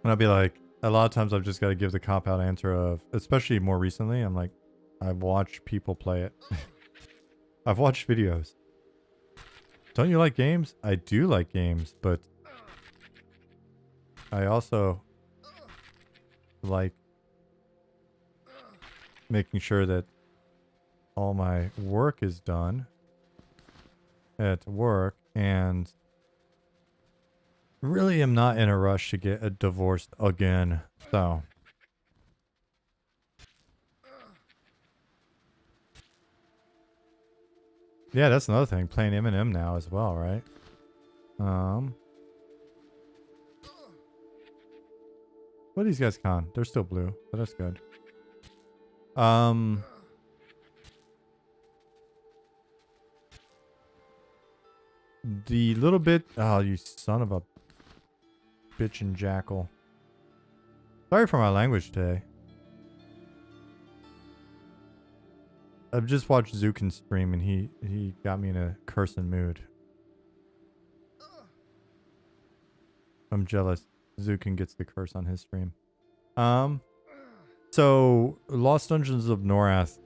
and I'll be like, a lot of times I've just got to give the cop out answer of, especially more recently, I'm like, I've watched people play it. I've watched videos. Don't you like games? I do like games, but I also like making sure that all my work is done at work, and really am not in a rush to get a divorced again. So yeah, that's another thing. Playing M&M now as well, right? What are these guys con? They're still blue, but that's good. The the little bit... Oh, you son of a bitch and jackal. Sorry for my language today. I've just watched Zukin stream and he got me in a cursing mood. I'm jealous. Zukin gets the curse on his stream. So Lost Dungeons of Norath,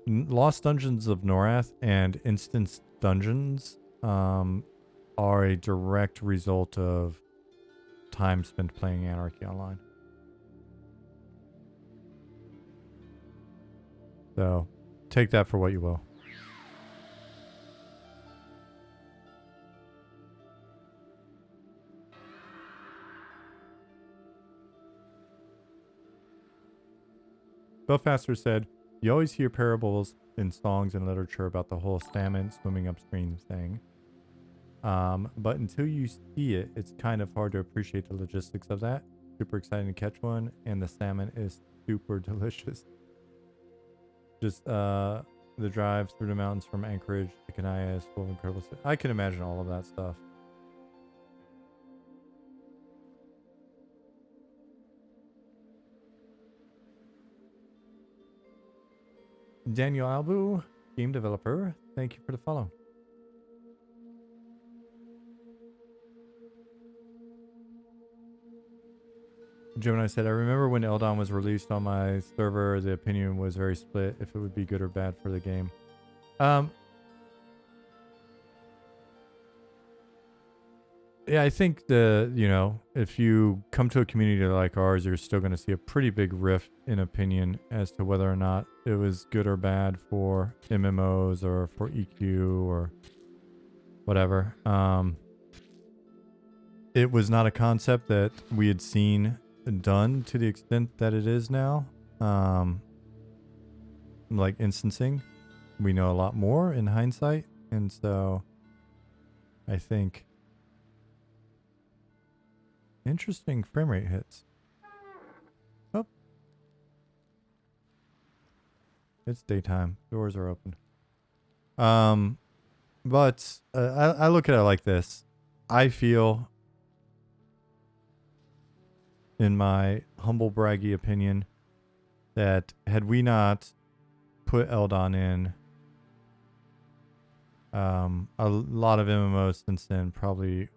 Lost Dungeons of Norath and Instance Dungeons, are a direct result of time spent playing Anarchy Online. So take that for what you will. Belfaster said, you always hear parables in songs and literature about the whole salmon swimming upstream thing. But until you see it, it's kind of hard to appreciate the logistics of that. Super exciting to catch one, and the salmon is super delicious. Just the drive through the mountains from Anchorage to Kanaya is full of incredible stuff. I can imagine all of that stuff. Daniel Albu, game developer, thank you for the follow. Gemini said, I remember when Eldon was released on my server, the opinion was very split if it would be good or bad for the game. Yeah, I think if you come to a community like ours, you're still going to see a pretty big rift in opinion as to whether or not it was good or bad for MMOs or for EQ or whatever. It was not a concept that we had seen done to the extent that it is now. Like instancing, we know a lot more in hindsight, and so I think interesting frame rate hits. Oh, it's daytime. Doors are open. But I look at it like this. I feel, in my humble braggy opinion, that had we not put Eldon in, a lot of MMOs since then probably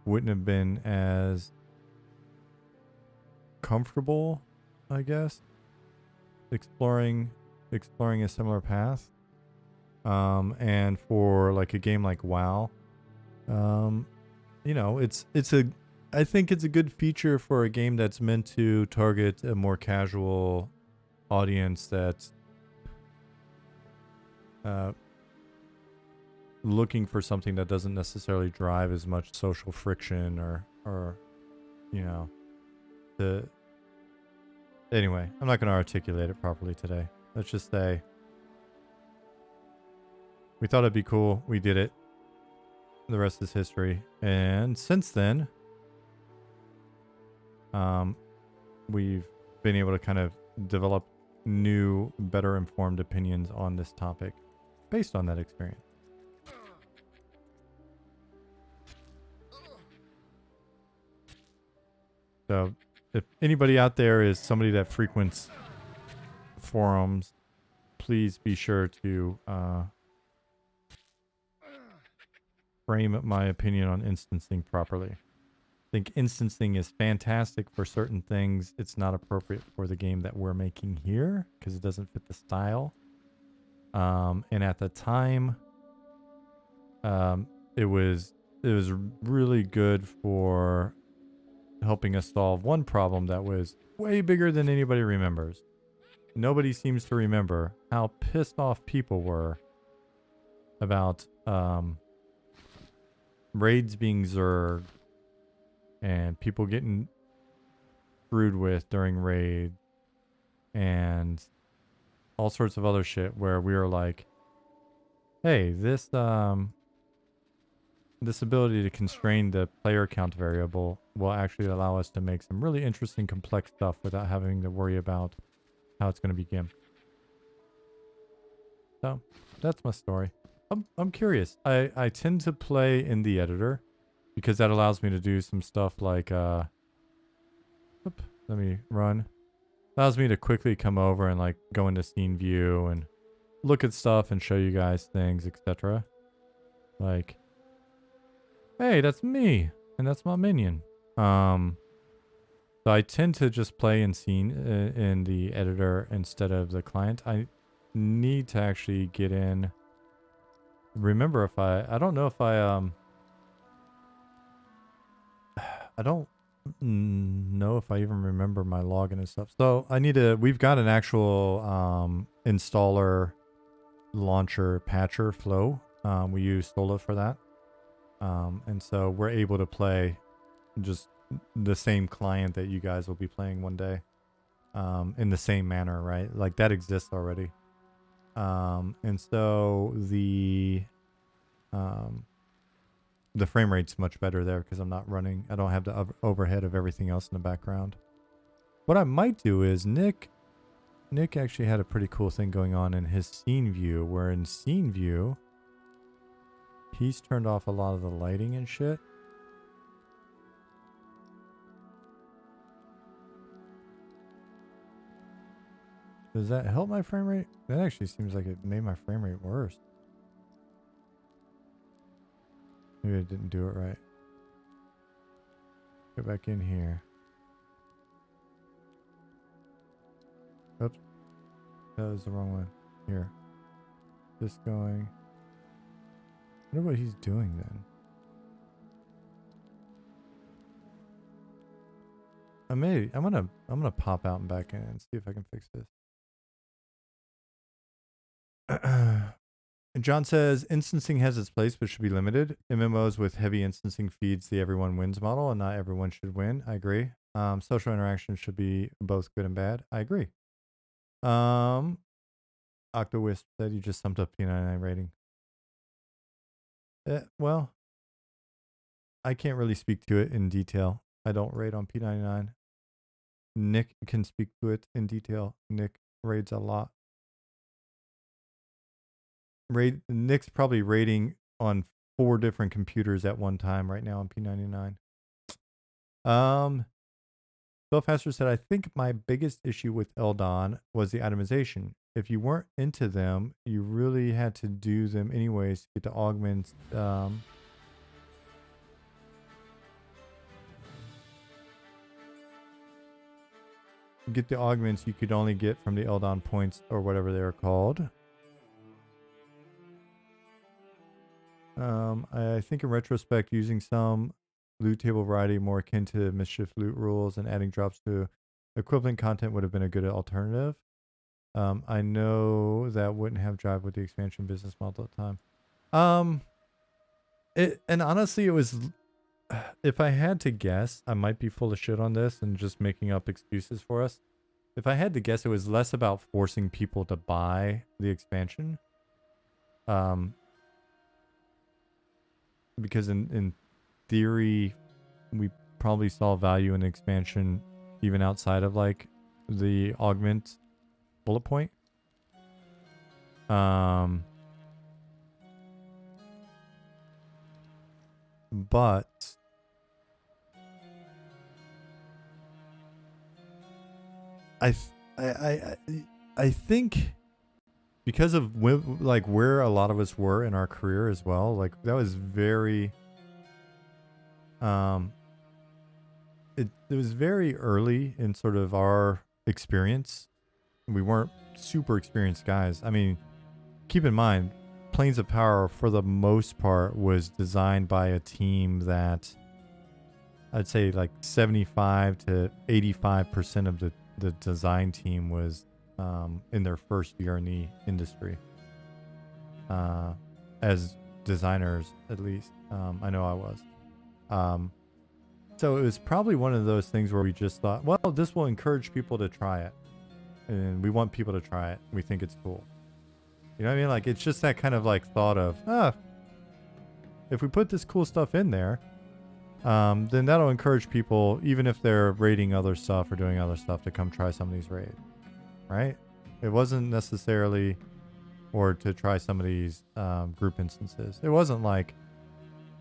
wouldn't have been as comfortable, I guess, exploring a similar path. And for like a game like WoW, I think it's a good feature for a game that's meant to target a more casual audience that's looking for something that doesn't necessarily drive as much social friction or anyway, I'm not going to articulate it properly today. Let's just say we thought it'd be cool. We did it. The rest is history. And since then, we've been able to kind of develop new, better informed opinions on this topic based on that experience. So if anybody out there is somebody that frequents forums, please be sure to frame my opinion on instancing properly. I think instancing is fantastic for certain things. It's not appropriate for the game that we're making here because it doesn't fit the style. And at the time, it was really good for helping us solve one problem that was way bigger than anybody remembers. Nobody seems to remember how pissed off people were about raids being zerged and people getting screwed with during raid and all sorts of other shit where we were like, hey, this ability to constrain the player count variable will actually allow us to make some really interesting complex stuff without having to worry about how it's going to be gimped. So that's my story. I'm curious. I tend to play in the editor because that allows me to do some stuff like let me run. Allows me to quickly come over and like go into scene view and look at stuff and show you guys things, etc. Like, hey, that's me and that's my minion. So I tend to just play in scene in the editor instead of the client. I need to actually get in. Remember if I don't know if I don't know if I even remember my login and stuff. So I need to, we've got an actual installer launcher patcher flow. We use Sola for that. And so we're able to play just the same client that you guys will be playing one day in the same manner, right? Like that exists already. And so the frame rate's much better there because I'm not running. I don't have the overhead of everything else in the background. What I might do is Nick actually had a pretty cool thing going on in his scene view, where in scene view, he's turned off a lot of the lighting and shit. Does that help my frame rate? That actually seems like it made my frame rate worse. Maybe I didn't do it right. Go back in here. Oops. That was the wrong one. Here. This going. I wonder what he's doing then. I'm gonna pop out and back in and see if I can fix this. John says instancing has its place but should be limited. MMOs with heavy instancing feeds the everyone wins model, and not everyone should win. I agree. Social interaction should be both good and bad. I agree. Octowisp said you just summed up P99 rating. Well, I can't really speak to it in detail. I don't rate on P99. Nick can speak to it in detail. Nick raids a lot. Nick's probably rating on 4 different computers at one time right now on P99. Spellfaster said, I think my biggest issue with Eldon was the itemization. If you weren't into them, you really had to do them anyways to get the augments. Get the augments you could only get from the Eldon points or whatever they are called. I think in retrospect, using some loot table variety more akin to mischief loot rules and adding drops to equivalent content would have been a good alternative. I know that wouldn't have jive with the expansion business model at the time. And honestly, it was, if I had to guess, I might be full of shit on this and just making up excuses for us. If I had to guess, it was less about forcing people to buy the expansion. Because in theory, we probably saw value in the expansion even outside of like the augment bullet point. But I think because of like where a lot of us were in our career as well, like that was very it was very early in sort of our experience. We weren't super experienced guys. I mean, keep in mind, Planes of Power for the most part was designed by a team that I'd say like 75 to 85% of the design team was in their first year in the industry. As designers, at least. I know I was. So it was probably one of those things where we just thought, well, this will encourage people to try it. And we want people to try it. We think it's cool. You know what I mean? Like, it's just that kind of like thought of, if we put this cool stuff in there, then that'll encourage people, even if they're raiding other stuff or doing other stuff, to come try some of these raids. Right? It wasn't necessarily, or to try some of these group instances. It wasn't like,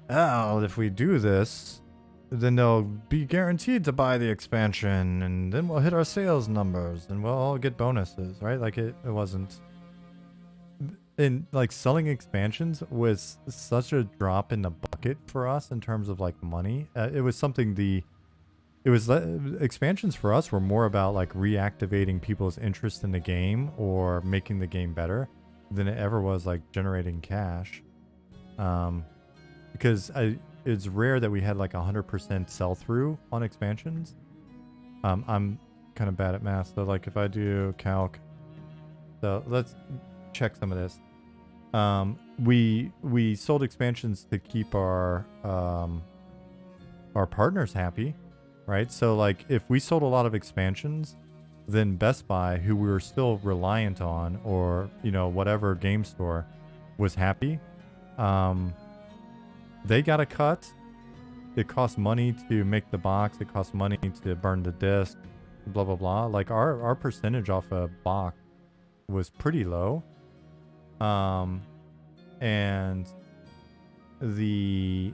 oh, if we do this, then they'll be guaranteed to buy the expansion, and then we'll hit our sales numbers, and we'll all get bonuses, right? Like it wasn't. And like selling expansions was such a drop in the bucket for us in terms of like money. It was something expansions for us were more about like reactivating people's interest in the game or making the game better than it ever was like generating cash. Because it's rare that we had like 100% sell through on expansions. I'm kind of bad at math, so like if I do calc, so let's check some of this. We sold expansions to keep our partners happy, right? So like if we sold a lot of expansions, then Best Buy, who we were still reliant on, or whatever game store was happy, they got a cut. It costs money to make the box. It costs money to burn the disc, blah blah blah. Like our percentage off a box was pretty low. And the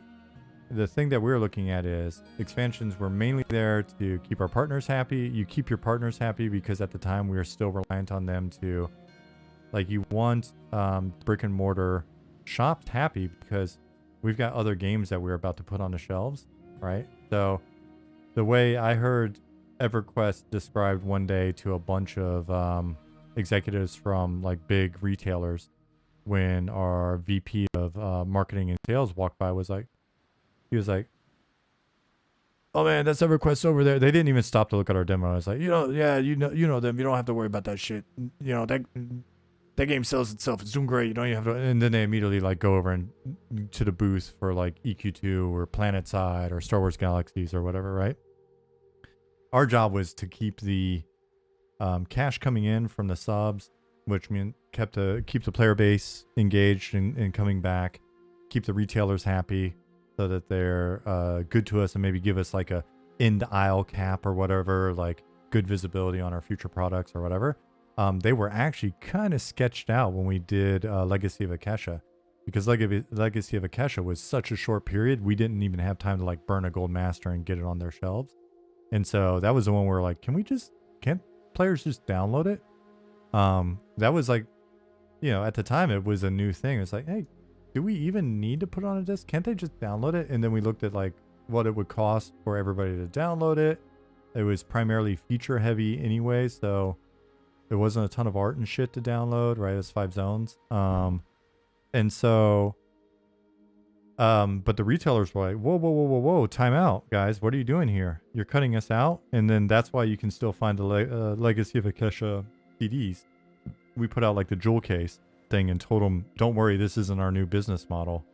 thing that we're looking at is expansions were mainly there to keep our partners happy. You keep your partners happy because at the time we were still reliant on them to, like, you want brick and mortar shops happy because we've got other games that we're about to put on the shelves, right? So the way I heard EverQuest described one day to a bunch of executives from like big retailers, when our VP of marketing and sales walked by, he was like, "Oh man, that's EverQuest over there." They didn't even stop to look at our demo. I was like, yeah, you know them. You don't have to worry about that shit. That game sells itself. It's doing great. You don't even have to. And then they immediately like go over and to the booth for like EQ2 or PlanetSide or Star Wars Galaxies or whatever, right? Our job was to keep the cash coming in from the subs, which meant keep the player base engaged and coming back, keep the retailers happy so that they're good to us and maybe give us like a end aisle cap or whatever, like good visibility on our future products or whatever. They were actually kind of sketched out when we did Legacy of Akesha, because Legacy of Akesha was such a short period, we didn't even have time to like burn a gold master and get it on their shelves. And so that was the one where we're like, can't players just download it? That was like, at the time it was a new thing. It's like, hey, do we even need to put it on a disc? Can't they just download it? And then we looked at like what it would cost for everybody to download it. It was primarily feature heavy anyway, so there wasn't a ton of art and shit to download, right? It's 5 zones. And so, but the retailers were like, whoa, time out, guys. What are you doing here? You're cutting us out. And then that's why you can still find the Legacy of Akesha CDs. We put out like the jewel case thing and told them, don't worry, this isn't our new business model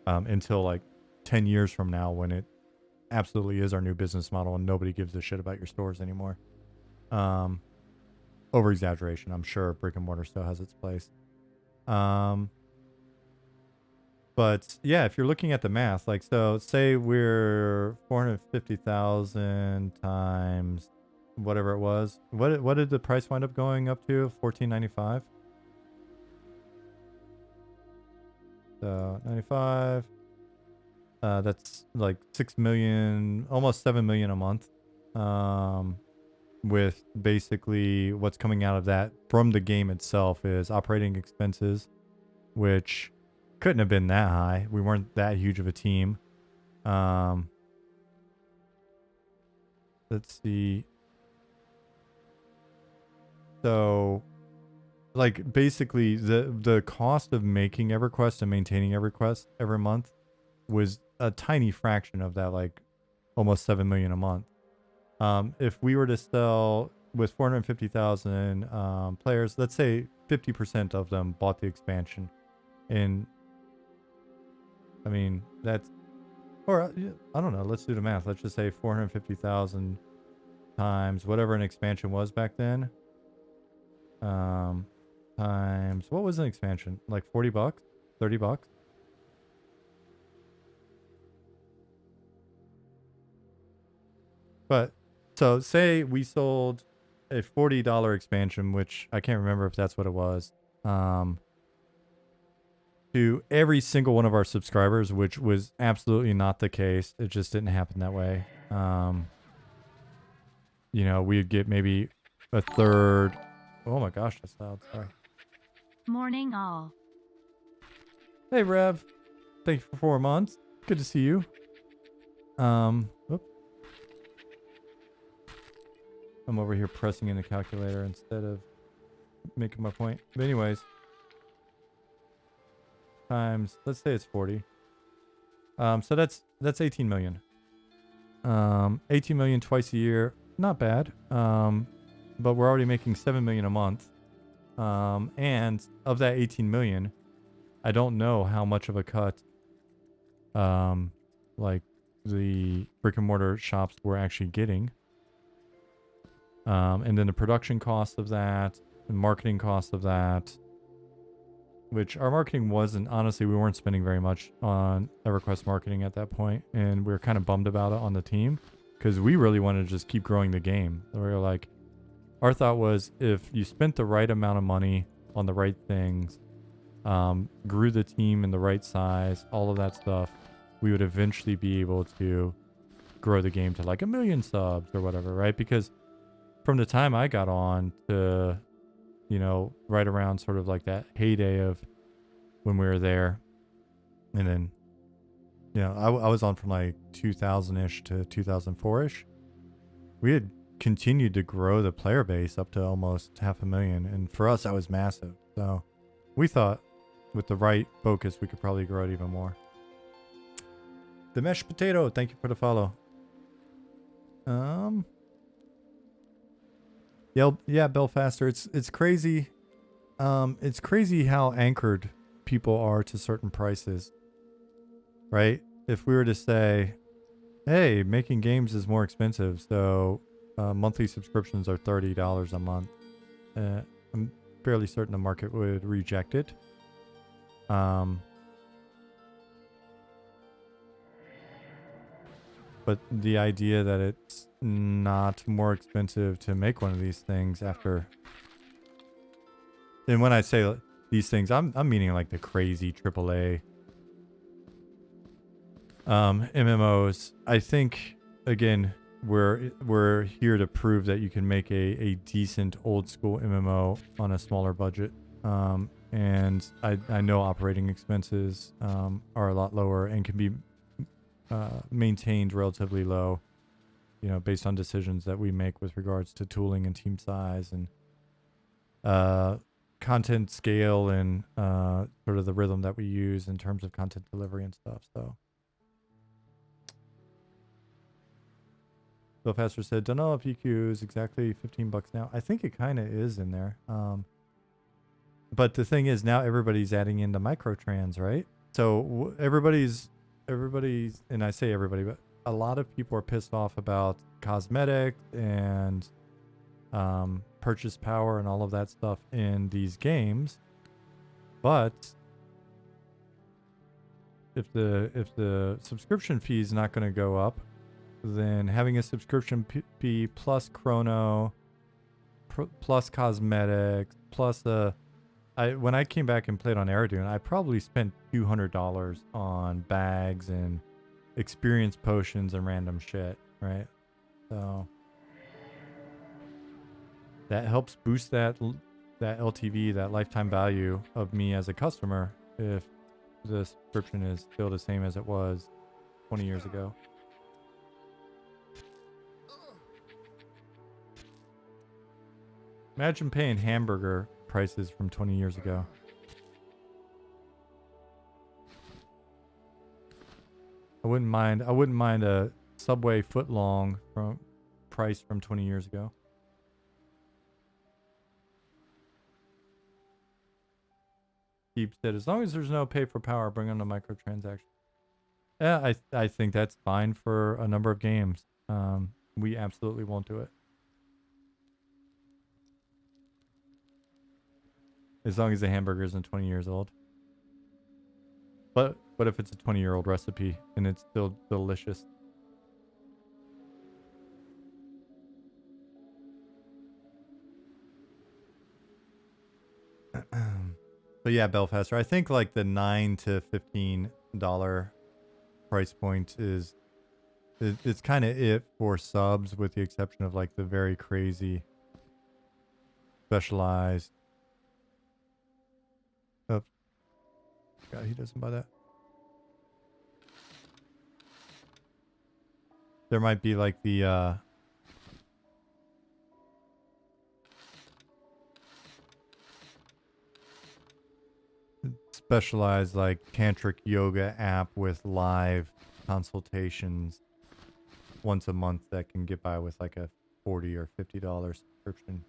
until like 10 years from now, when it absolutely is our new business model and nobody gives a shit about your stores anymore. Over exaggeration, I'm sure brick and mortar still has its place. But yeah, if you're looking at the math, like, so say we're 450,000 times whatever it was. What did the price wind up going up to? $14.95. So 95. That's like 6 million, almost 7 million a month. With basically what's coming out of that from the game itself is operating expenses, which couldn't have been that high. We weren't that huge of a team. Let's see. So, like, basically the cost of making EverQuest and maintaining EverQuest every month was a tiny fraction of that, like almost 7 million a month. If we were to sell with 450,000 players, let's say 50% of them bought the expansion, and I mean that's, or I don't know, let's do the math. Let's just say 450,000 times whatever an expansion was back then. Times, what was an expansion? Like $40, $30? But so say we sold a $40 expansion, which I can't remember if that's what it was. to every single one of our subscribers, which was absolutely not the case. It just didn't happen that way. You know, we'd get maybe a third. Oh my gosh, that's loud. Sorry. Morning all. Hey, Rev. Thank you for 4 months. Good to see you. Whoop. I'm over here pressing in the calculator instead of making my point. But anyways, times, let's say it's 40. So that's 18 million. 18 million twice a year, not bad. But we're already making 7 million a month. And of that 18 million, I don't know how much of a cut, like the brick and mortar shops were actually getting. And then the production cost of that, the marketing cost of that, which our marketing wasn't, honestly, we weren't spending very much on EverQuest marketing at that point, and we were kind of bummed about it on the team because we really wanted to just keep growing the game. We were like, our thought was if you spent the right amount of money on the right things, grew the team in the right size, all of that stuff, we would eventually be able to grow the game to like 1 million subs or whatever, right? Because from the time I got on to, you know, right around sort of like that heyday of when we were there, and then, you know, I was on from like 2000-ish to 2004-ish. We had continued to grow the player base up to almost 500,000, and for us that was massive. So we thought with the right focus we could probably grow it even more. The Mesh Potato, thank you for the follow. Yeah, Belfaster, it's crazy. It's crazy how anchored people are to certain prices, right? If we were to say, hey, making games is more expensive, so monthly subscriptions are $30 a month, I'm fairly certain the market would reject it. But the idea that it's not more expensive to make one of these things after, and when I say these things, I'm meaning like the crazy AAA MMOs. I think again we're here to prove that you can make a decent old school MMO on a smaller budget. And I know operating expenses are a lot lower and can be maintained relatively low, you know, based on decisions that we make with regards to tooling and team size and content scale and sort of the rhythm that we use in terms of content delivery and stuff. So Bill Faster said, don't know if EQ is exactly $15 now. I think it kind of is in there. But the thing is, now everybody's adding in the microtrans, right? So everybody's, and I say everybody, but a lot of people are pissed off about cosmetics and purchase power and all of that stuff in these games. But if the subscription fee is not going to go up, then having a subscription fee plus chrono, plus cosmetics, plus when I came back and played on Aerodune, I probably spent $200 on bags and experience potions and random shit, right? So that helps boost that LTV, that lifetime value of me as a customer, if the subscription is still the same as it was 20 years ago. Imagine paying hamburger prices from 20 years ago. I wouldn't mind a Subway footlong from price from 20 years ago. Keep said, as long as there's no pay for power, bring on the microtransaction. Yeah, I think that's fine for a number of games. We absolutely won't do it. As long as the hamburger isn't 20 years old. But what if it's a 20-year-old recipe and it's still delicious? But But yeah, Belfaster. I think like the $9 to $15 price point is it's kind of it for subs, with the exception of like the very crazy specialized. Oh, God, he doesn't buy that. There might be like the specialized like tantric yoga app with live consultations once a month that can get by with like a $40 or $50 subscription.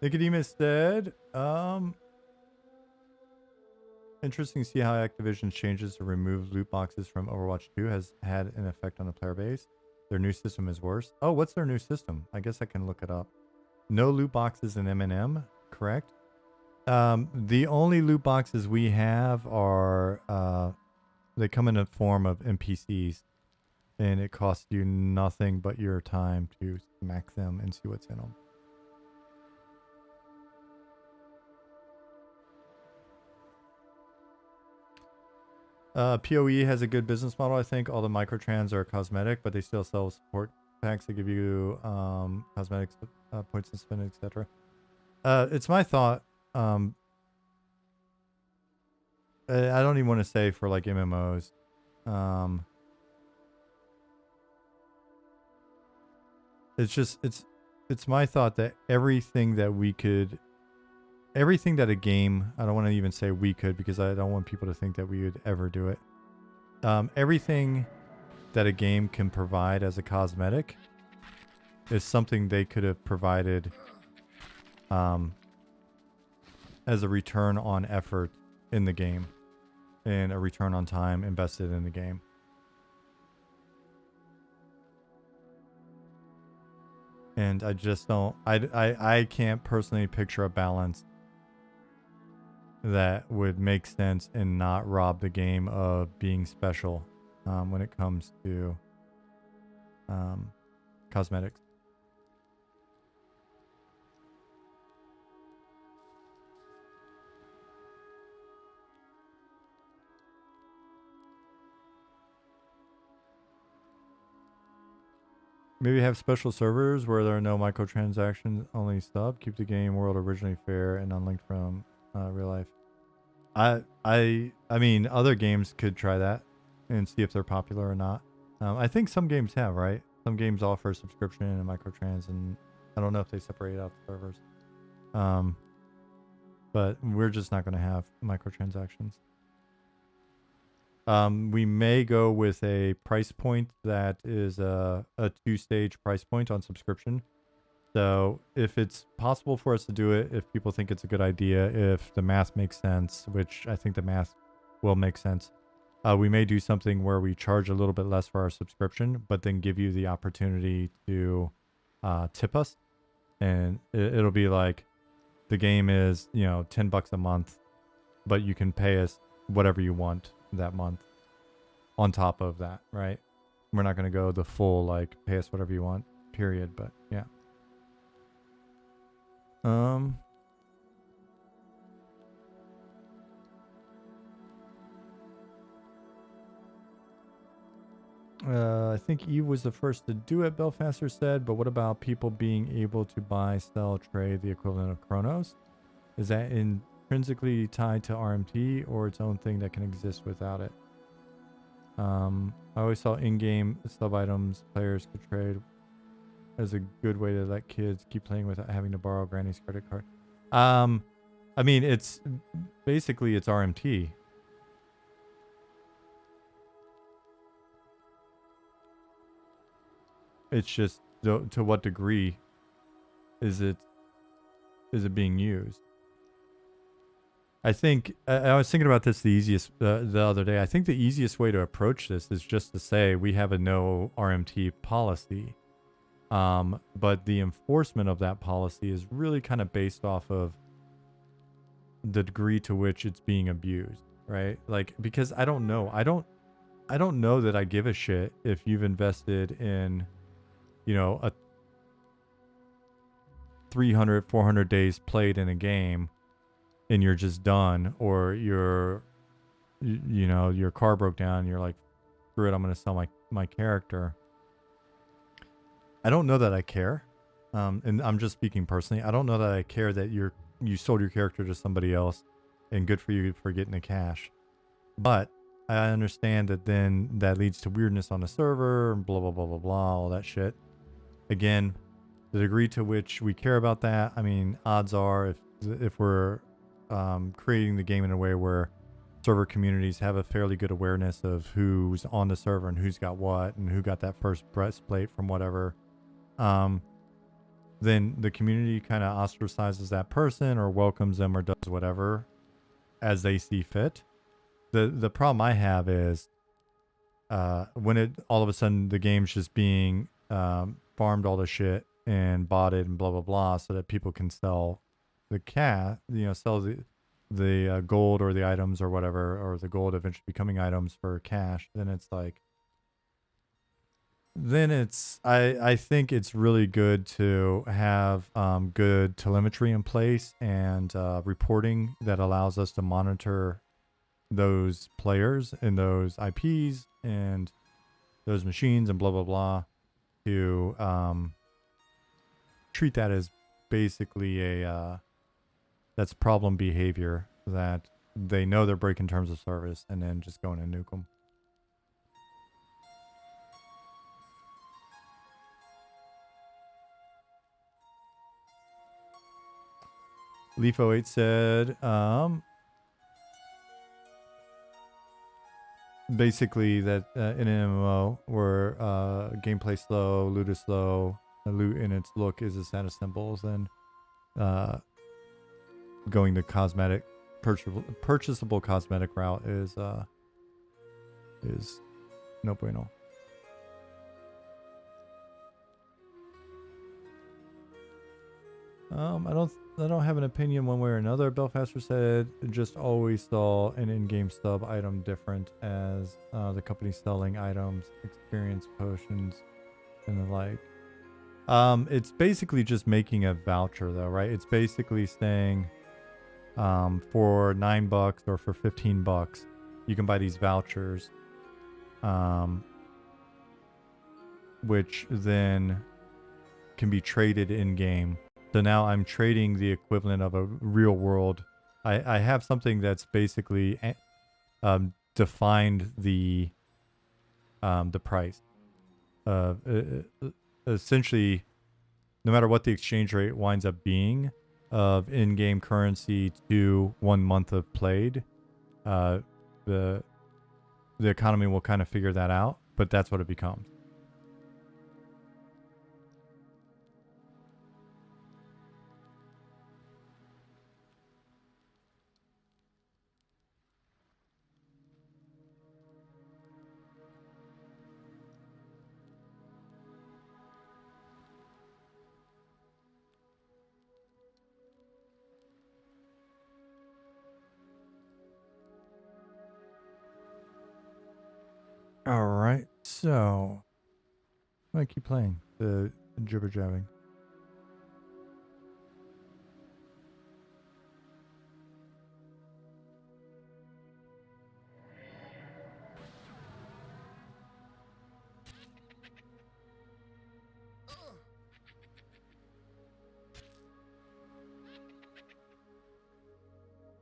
Nicodemus said, interesting to see how Activision's changes to remove loot boxes from Overwatch 2 has had an effect on the player base. Their new system is worse. Oh, what's their new system? I guess I can look it up. No loot boxes in M&M, correct? The only loot boxes we have are, they come in a form of NPCs, and it costs you nothing but your time to smack them and see what's in them. PoE has a good business model, I think. All the microtrans are cosmetic, but they still sell support packs that give you cosmetics, points and spin, etc. It's my thought. I don't even want to say for like MMOs. It's my thought that everything that a game, I don't want to even say we could, because I don't want people to think that we would ever do it. Everything that a game can provide as a cosmetic is something they could have provided as a return on effort in the game, and a return on time invested in the game. And I just don't, I can't personally picture a balance that would make sense and not rob the game of being special when it comes to cosmetics. Maybe have special servers where there are no microtransactions, only sub. Keep the game world originally fair and unlinked from real life. I mean, other games could try that and see if they're popular or not. I think some games have, right? Some games offer subscription and microtrans, and I don't know if they separate out the servers. But we're just not going to have microtransactions. We may go with a price point that is a 2-stage price point on subscription. So if it's possible for us to do it, if people think it's a good idea, if the math makes sense, which I think the math will make sense, we may do something where we charge a little bit less for our subscription, but then give you the opportunity to tip us. And it'll be like, the game is, $10 a month, but you can pay us whatever you want that month on top of that, right? We're not going to go the full, like, pay us whatever you want, period, but yeah. I think Eve was the first to do it, Belfaster said, but what about people being able to buy, sell, trade the equivalent of Chronos? Is that intrinsically tied to RMT or its own thing that can exist without it? I always saw in-game sub-items players could trade as a good way to let kids keep playing without having to borrow Granny's credit card. I mean, it's basically it's RMT. It's just to what degree is it being used? I think I was thinking about this the other day. I think the easiest way to approach this is just to say we have a no RMT policy, but the enforcement of that policy is really kind of based off of the degree to which it's being abused, right? Like, because I don't know that I give a shit if you've invested in, 300, 400 days played in a game and you're just done, or you know, your car broke down and you're like, screw it, I'm going to sell my character. I don't know that I care. And I'm just speaking personally. I don't know that I care that you sold your character to somebody else, and good for you for getting the cash. But I understand that then that leads to weirdness on the server, and blah, blah, blah, blah, blah, all that shit. Again, the degree to which we care about that, I mean, odds are if we're creating the game in a way where server communities have a fairly good awareness of who's on the server and who's got what and who got that first breastplate from whatever, then the community kind of ostracizes that person or welcomes them or does whatever as they see fit. The problem I have is when it all of a sudden the game's just being farmed all the shit and botted and blah blah blah so that people can sell sell the gold or the items or whatever, or the gold eventually becoming items for cash. Then it's like, I think it's really good to have good telemetry in place and reporting that allows us to monitor those players and those IPs and those machines and blah blah blah, to treat that as basically that's problem behavior, that they know they're breaking terms of service and then just going to nuke them. Leaf08 said, basically that in an MMO where gameplay slow, loot is slow, the loot in its look is a set of symbols, and going the cosmetic purchasable cosmetic route is no bueno. I don't have an opinion one way or another. Belfaster said, just always saw an in-game sub item different as the company selling items, experience potions, and the like. It's basically just making a voucher though, right? It's basically saying for $9 or for $15, you can buy these vouchers, which then can be traded in-game. So now I'm trading the equivalent of a real world. I have something that's basically defined the price. Essentially, no matter what the exchange rate winds up being of in-game currency to 1 month of played, the economy will kind of figure that out, but that's what it becomes. All right, so I'm gonna keep playing the jibber jabbing.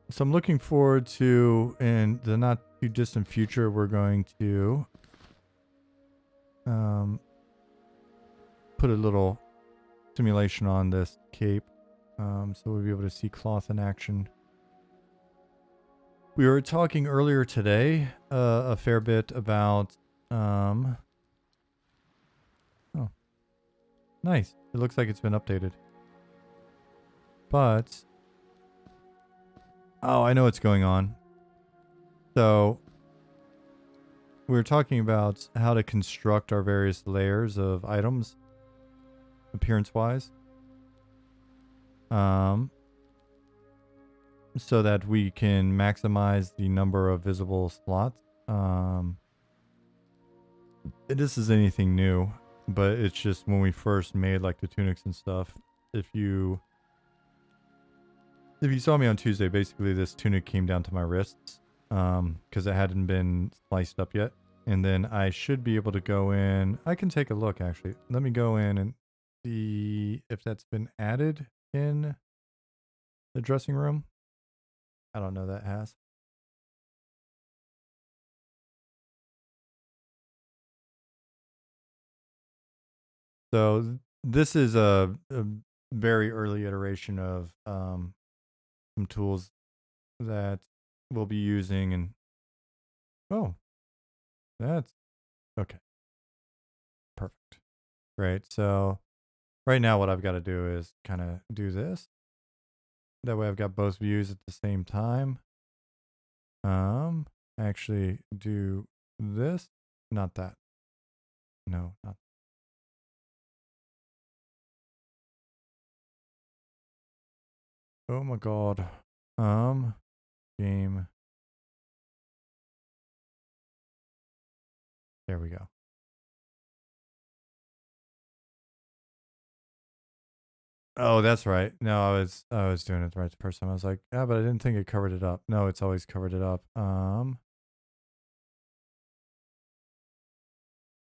So I'm looking forward to, in the not too distant future, we're going to put a little simulation on this cape, so we'll be able to see cloth in action. We were talking earlier today a fair bit about oh, nice, it looks like it's been updated, but oh, I know what's going on. So we were talking about how to construct our various layers of items appearance-wise, so that we can maximize the number of visible slots. This is anything new, but it's just when we first made like the tunics and stuff, if you saw me on Tuesday, basically this tunic came down to my wrists because it hadn't been sliced up yet. And then I should be able to go in. I can take a look, actually. Let me go in and see if that's been added in the dressing room. I don't know that has. So this is a very early iteration of some tools that we'll be using. And oh, that's okay. Perfect. Great. So right now what I've got to do is kind of do this. That way I've got both views at the same time. Actually do this, not that. No, not. Oh my God. Game. There we go. Oh, that's right. No, I was doing it the right the first time. I was like, yeah, but I didn't think it covered it up. No, it's always covered it up. We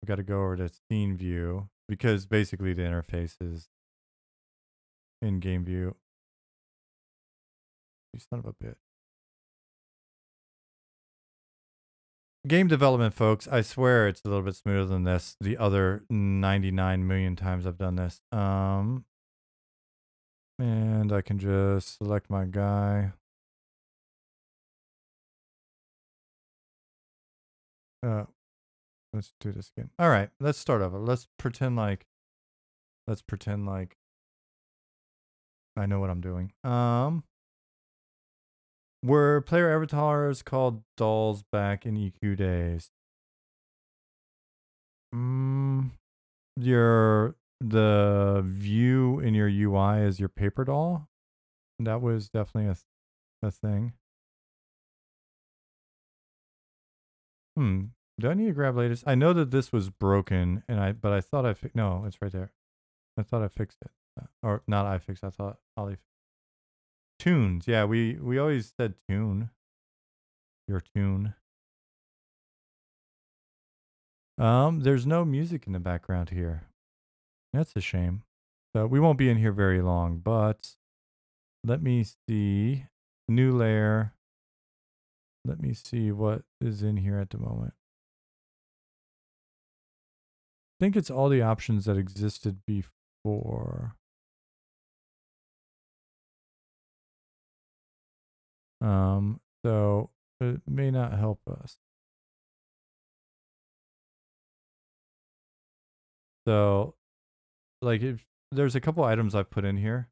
got to go over to scene view because basically the interface is in game view. You son of a bitch. Game development, folks. I swear it's a little bit smoother than this. The other 99 million times I've done this. And I can just select my guy. Let's do this again. All right, let's start over. Let's pretend like I know what I'm doing. Were player avatars called dolls back in EQ days? The view in your UI is your paper doll. That was definitely a thing. Do I need to grab latest? I know that this was broken, but I thought no, it's right there. I thought I fixed it, or not. I fixed. I thought Ollie. Tunes, yeah. We always said tune. Your tune. There's no music in the background here. That's a shame. So we won't be in here very long, but let me see. New layer. Let me see what is in here at the moment. I think it's all the options that existed before. So it may not help us. So, like, if there's a couple items I've put in here.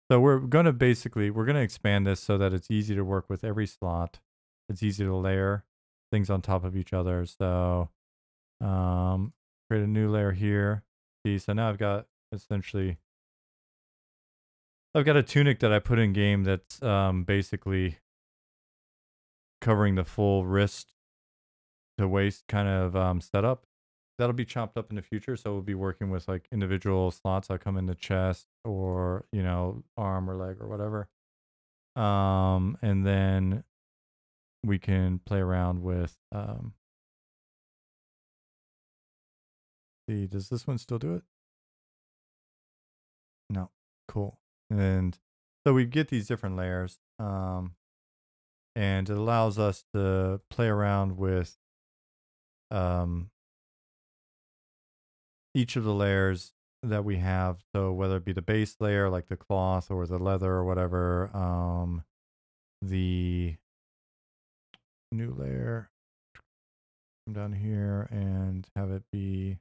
So we're going to expand this so that it's easy to work with every slot. It's easy to layer things on top of each other. So, create a new layer here. See, so now I've got a tunic that I put in game that's basically covering the full wrist to waist kind of setup. That'll be chopped up in the future, so we'll be working with like individual slots that come in the chest or arm or leg or whatever. And then we can play around with. See, does this one still do it? No, cool. And so we get these different layers, and it allows us to play around with each of the layers that we have. So whether it be the base layer, like the cloth or the leather or whatever, the new layer, come down here and have it be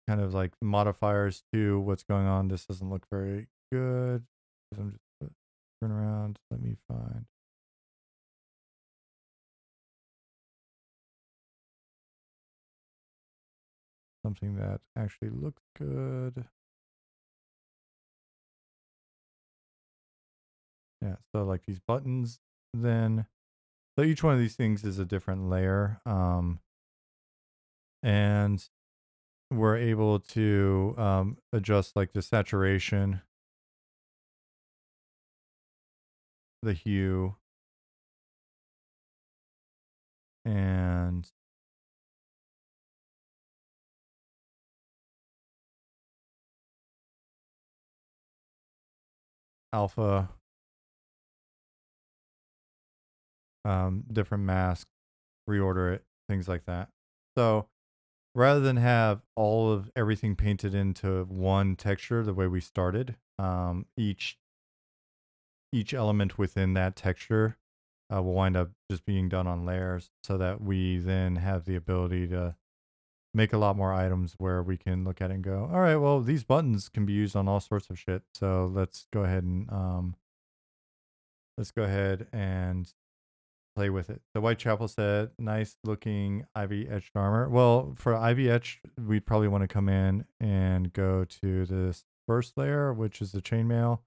kind of like modifiers to what's going on. This doesn't look very good. I'm just turn around. Let me find. Something that actually looks good. Yeah, so like these buttons, then so each one of these things is a different layer. And we're able to adjust like the saturation, the hue, and alpha, different masks, reorder it, things like that. So rather than have all of everything painted into one texture the way we started, each element within that texture will wind up just being done on layers, so that we then have the ability to make a lot more items where we can look at it and go, all right, well, these buttons can be used on all sorts of shit. So let's go ahead and play with it. So Whitechapel said, nice looking ivy etched armor. Well, for ivy etched, we'd probably want to come in and go to this first layer, which is the chainmail,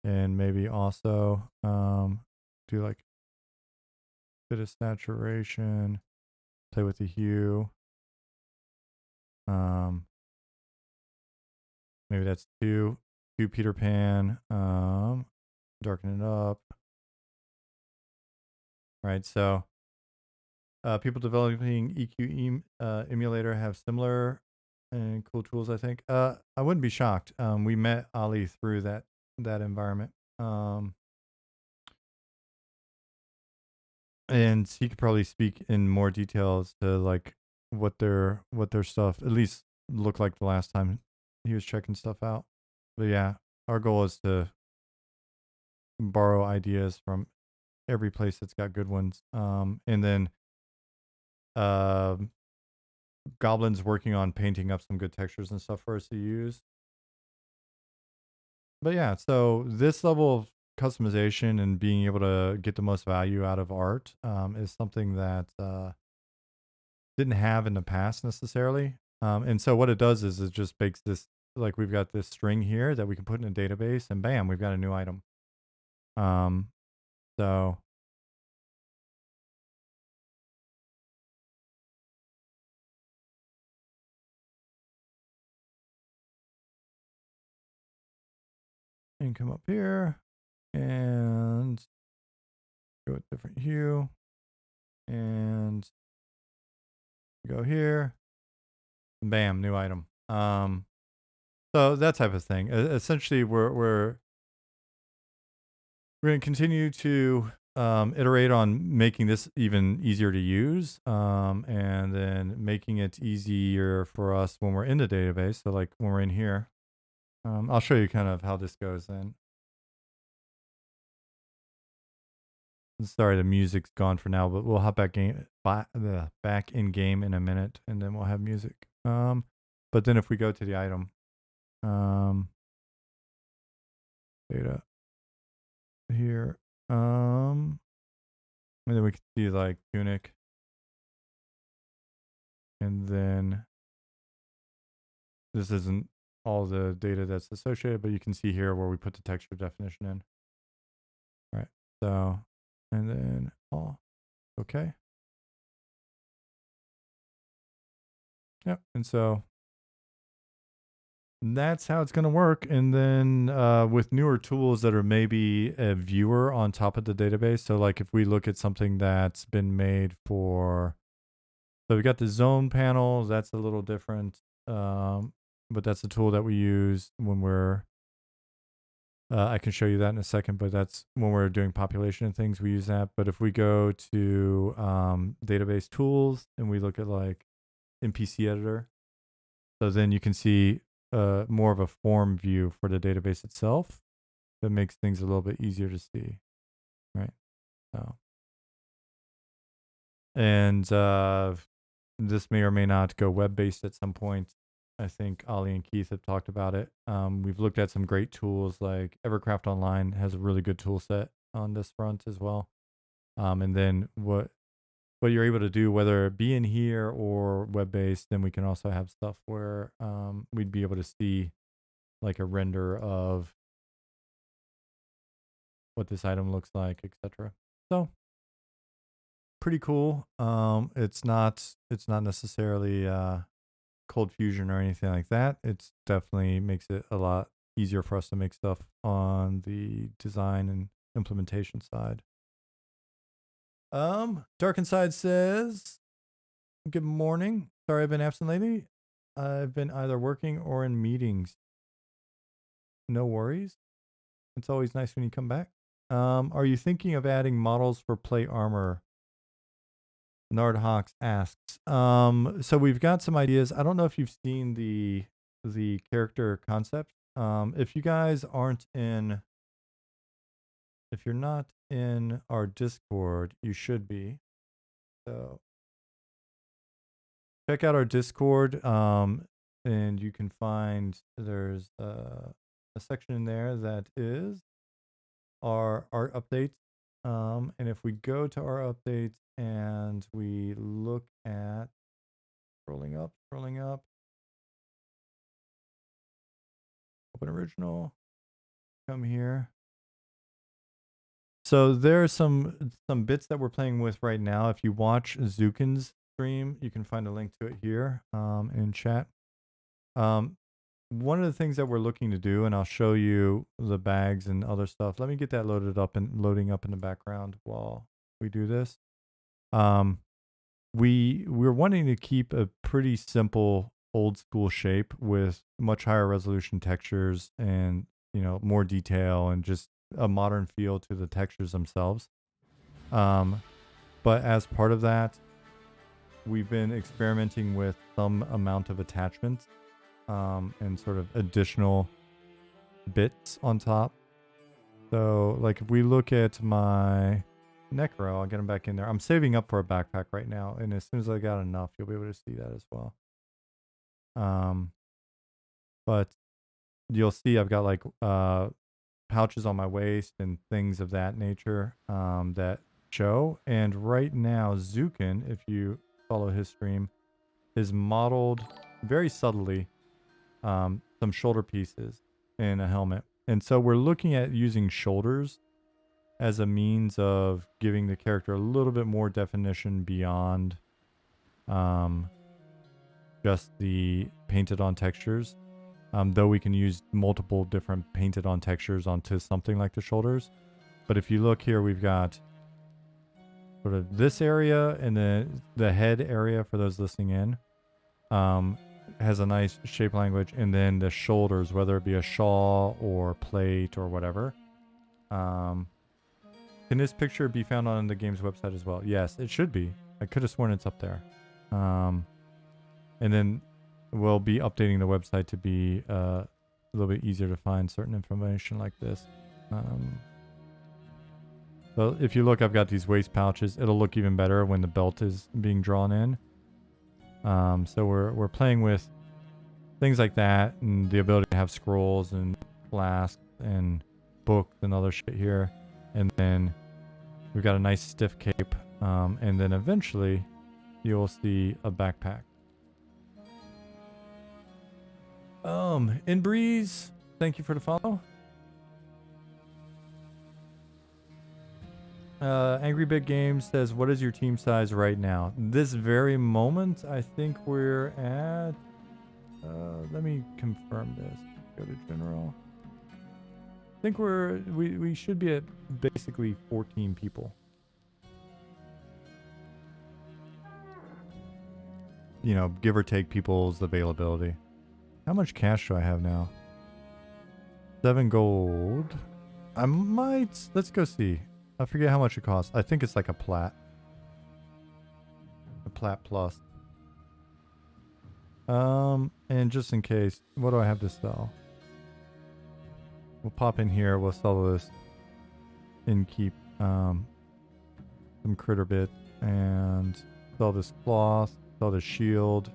and maybe also do like a bit of saturation, play with the hue. Maybe that's two Peter Pan. Darken it up. Right. So people developing EQ emulator have similar and cool tools, I think. I wouldn't be shocked. We met Ali through that environment. And he could probably speak in more details to like what their stuff at least looked like the last time he was checking stuff out. But yeah, our goal is to borrow ideas from every place that's got good ones. And then uh, Goblin's working on painting up some good textures and stuff for us to use. But yeah, so this level of customization and being able to get the most value out of art is something that didn't have in the past necessarily. And so what it does is it just makes this, like we've got this string here that we can put in a database, and bam, we've got a new item. So and come up here and go with different hue and go here. Bam, new item. So that type of thing. Essentially, we're going to continue to iterate on making this even easier to use, and then making it easier for us when we're in the database. So, like when we're in here, I'll show you kind of how this goes. Then, sorry, the music's gone for now, but we'll hop back back in game in a minute, and then we'll have music. But then if we go to the item, data here, and then we can see like tunic, and then this isn't all the data that's associated, but you can see here where we put the texture definition in. All right. So, and then okay. Yep. And so that's how it's going to work. And then with newer tools that are maybe a viewer on top of the database. So like if we look at something that's been made for, so we got the zone panel, that's a little different. But that's the tool that we use when we're, I can show you that in a second, but that's when we're doing population and things, we use that. But if we go to database tools and we look at like NPC editor, so then you can see more of a form view for the database itself. That makes things a little bit easier to see, right? So, and this may or may not go web-based at some point. I think Ollie and Keith have talked about it. We've looked at some great tools, like Evercraft Online has a really good tool set on this front as well. And then what you're able to do, whether it be in here or web-based, then we can also have stuff where we'd be able to see like a render of what this item looks like, etc. So pretty cool. It's not necessarily Cold Fusion or anything like that. It's definitely makes it a lot easier for us to make stuff on the design and implementation side. Dark Inside says, good morning. Sorry I've been absent lately. I've been either working or in meetings. No worries. It's always nice when you come back. Are you thinking of adding models for plate armor? Nardhawks asks. So we've got some ideas. I don't know if you've seen the character concept. If you guys aren't in, if you're not in our Discord, you should be. So check out our Discord. And you can find there's a section in there that is our art updates. And if we go to our updates and we look at scrolling up, open original, come here. So there are some bits that we're playing with right now. If you watch Zukin's stream, you can find a link to it here in chat. One of the things that we're looking to do, and I'll show you the bags and other stuff. Let me get that loading up in the background while we do this. We're wanting to keep a pretty simple old school shape with much higher resolution textures and, you know, more detail and just a modern feel to the textures themselves. But as part of that, we've been experimenting with some amount of attachments and sort of additional bits on top. So like if we look at my Necro, I'll get him back in there. I'm saving up for a backpack right now, and as soon as I got enough, you'll be able to see that as well. But you'll see I've got like pouches on my waist and things of that nature that show. And right now, Zukin, if you follow his stream, is modeled very subtly some shoulder pieces in a helmet. And so we're looking at using shoulders as a means of giving the character a little bit more definition beyond just the painted on textures. Though we can use multiple different painted on textures onto something like the shoulders. But if you look here, we've got sort of this area, and then the head area for those listening in has a nice shape language, and then the shoulders, whether it be a shawl or plate or whatever. Can this picture be found on the game's website as well? Yes, it should be. I could have sworn it's up there. And then we'll be updating the website to be a little bit easier to find certain information like this. So if you look, I've got these waist pouches. It'll look even better when the belt is being drawn in. So we're playing with things like that, and the ability to have scrolls and flasks and books and other shit here. And then we've got a nice stiff cape. And then eventually you'll see a backpack. In Breeze, thank you for the follow. Angry Big Games says, what is your team size right now? This very moment, I think we're at, let me confirm this. Go to general. I think we should be at basically 14 people. You know, give or take people's availability. How much cash do I have now? 7 gold. I might, let's go see. I forget how much it costs. I think it's like a plat. A plat plus. And just in case, what do I have to sell? We'll pop in here. We'll sell this and keep some critter bit and sell this cloth, sell this shield.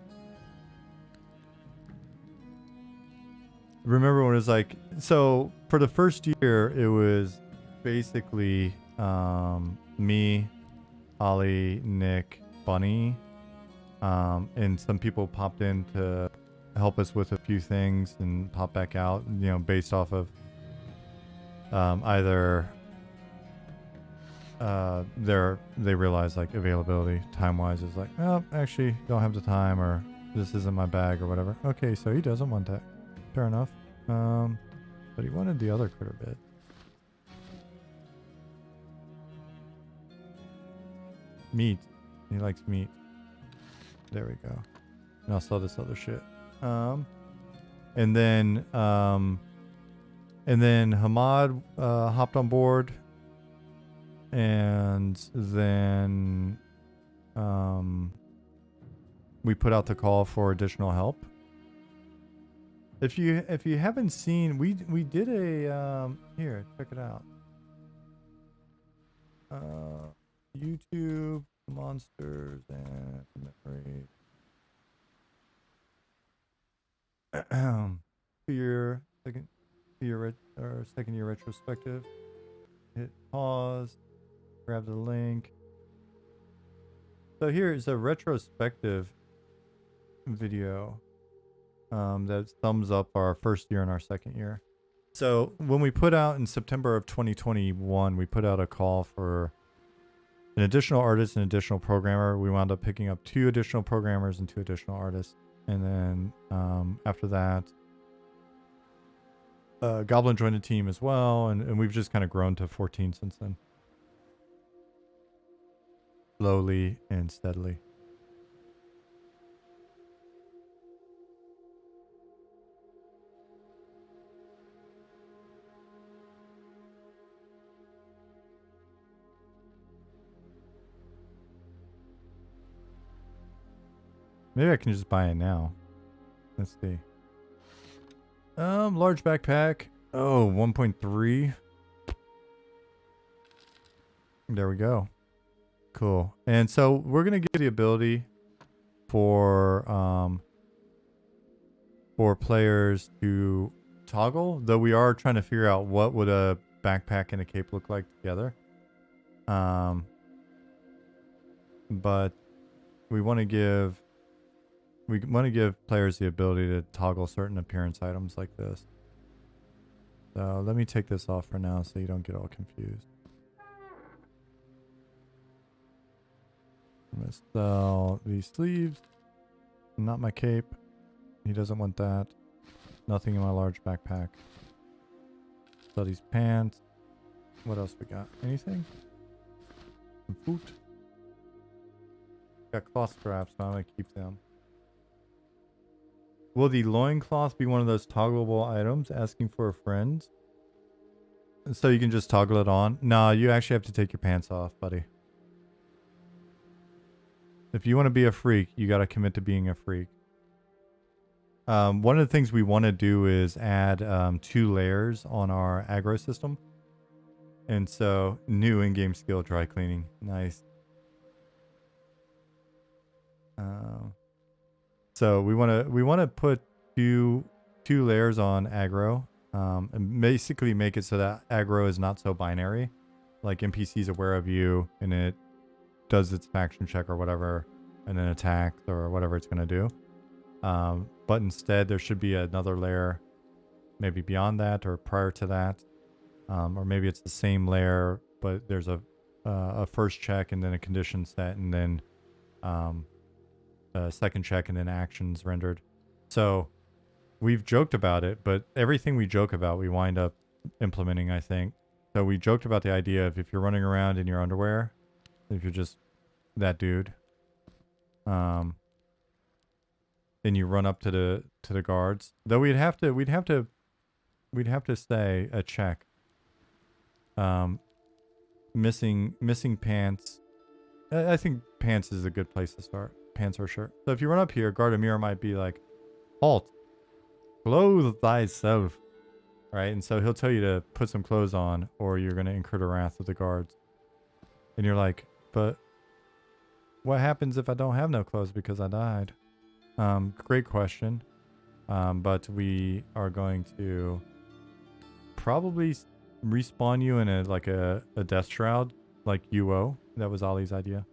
Remember when it was like, so for the first year, it was basically me, Ollie, Nick, Bunny, and some people popped in to help us with a few things and pop back out, you know, based off of either they realize like availability time-wise is like, oh, actually don't have the time, or this isn't my bag or whatever. Okay, so he doesn't want that. Fair enough. But he wanted the other critter bit. Meat. He likes meat. There we go. And I'll sell this other shit. And then Hamad hopped on board, and then we put out the call for additional help. If you haven't seen, we did a here, check it out. YouTube monsters and memory. Second year retrospective. Hit pause. Grab the link. So here is a retrospective video that thumbs up our first year and our second year. So when we put out in September of 2021, we put out a call for an additional artist and additional programmer. We wound up picking up 2 additional programmers and 2 additional artists. And then after that, Goblin joined the team as well. And we've just kind of grown to 14 since then. Slowly and steadily. Maybe I can just buy it now. Let's see. Large backpack. Oh, 1.3. There we go. Cool. And so we're gonna give the ability for players to toggle, though we are trying to figure out what would a backpack and a cape look like together. But we want to give players the ability to toggle certain appearance items like this. So let me take this off for now so you don't get all confused. I'm going to sell these sleeves. Not my cape. He doesn't want that. Nothing in my large backpack. Sell these pants. What else we got? Anything? Some food. Got cloth straps, so I'm going to keep them. Will the loincloth be one of those toggleable items? Asking for a friend. So you can just toggle it on? No, you actually have to take your pants off, buddy. If you want to be a freak, you got to commit to being a freak. One of the things we want to do is add 2 layers on our aggro system. And so, new in-game skill, dry cleaning. Nice. So we want to put two layers on aggro, and basically make it so that aggro is not so binary. Like NPC's aware of you and it does its faction check or whatever, and then attacks or whatever it's going to do. But instead there should be another layer, maybe beyond that or prior to that, or maybe it's the same layer but there's a first check and then a condition set and then a second check and then actions rendered. So we've joked about it, but everything we joke about we wind up implementing, I think. So we joked about the idea of if you're running around in your underwear, if you're just that dude, and you run up to the guards, though we'd have to say a check. Missing pants. I think pants is a good place to start. Pants or shirt. So if you run up here, Gardamir might be like, halt, clothe thyself, right? And so he'll tell you to put some clothes on or you're going to incur the wrath of the guards. And you're like, but what happens if I don't have no clothes because I died? Great question. But we are going to probably respawn you in a death shroud like UO. That was Ollie's idea.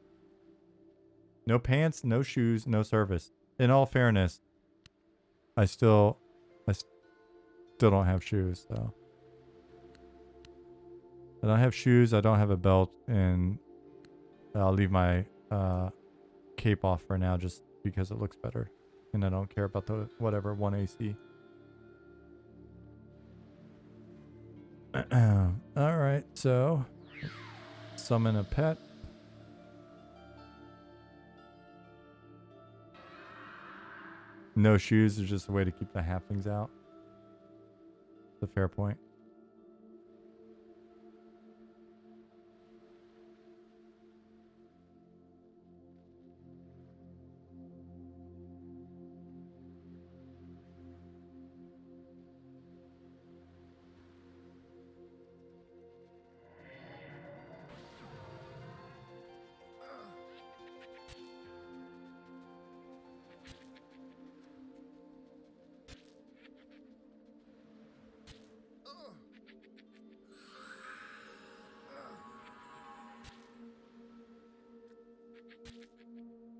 No pants, no shoes, no service. In all fairness, I still don't have shoes, so. I don't have shoes, I don't have a belt, and I'll leave my cape off for now just because it looks better And I don't care about the whatever 1 AC. Alright, so summon a pet. No shoes is just a way to keep the halflings out. It's a fair point.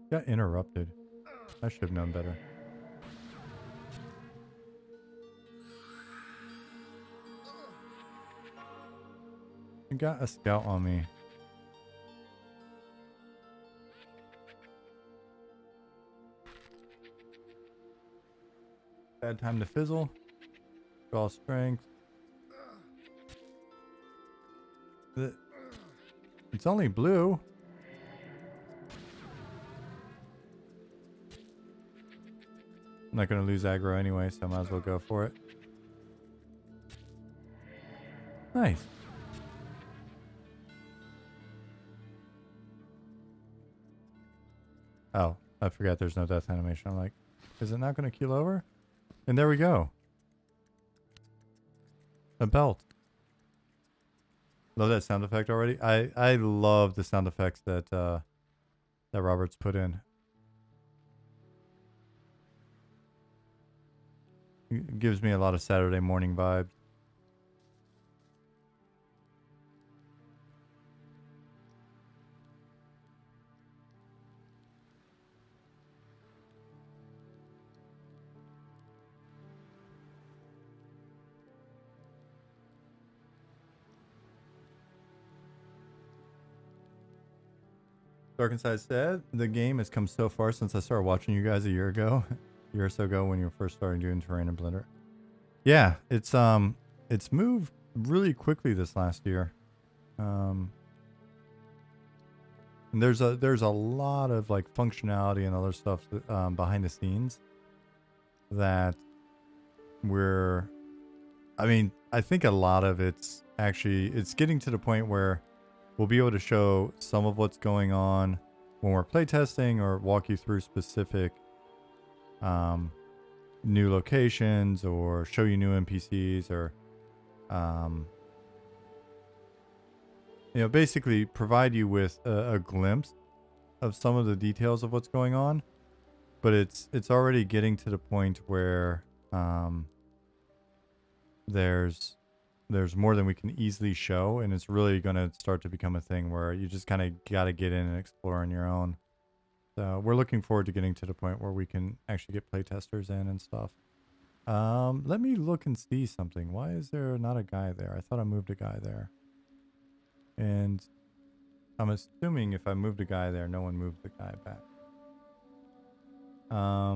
Got interrupted. I should have known better. I got a scout on me. Bad time to fizzle. Draw strength. It's only blue. I'm not going to lose aggro anyway, so I might as well go for it. Nice. Oh, I forgot there's no death animation. I'm like, is it not going to keel over? And there we go. A belt. Love that sound effect already. I love the sound effects that that Robert's put in. It gives me a lot of Saturday morning vibes. Dark Inside said, the game has come so far since I started watching you guys a year ago. A year or so ago when you were first starting doing terrain and Blender. Yeah, it's moved really quickly this last year. And there's a lot of like functionality and other stuff that, behind the scenes that I think a lot of it's getting to the point where we'll be able to show some of what's going on when we're playtesting or walk you through specific new locations or show you new NPCs or basically provide you with a glimpse of some of the details of what's going on. But it's already getting to the point where there's more than we can easily show, and it's really going to start to become a thing where you just kind of got to get in and explore on your own. So we're looking forward to getting to the point where we can actually get playtesters in and stuff. Let me look and see something. Why is there not a guy there? I thought I moved a guy there. And I'm assuming if I moved a guy there, no one moved the guy back. I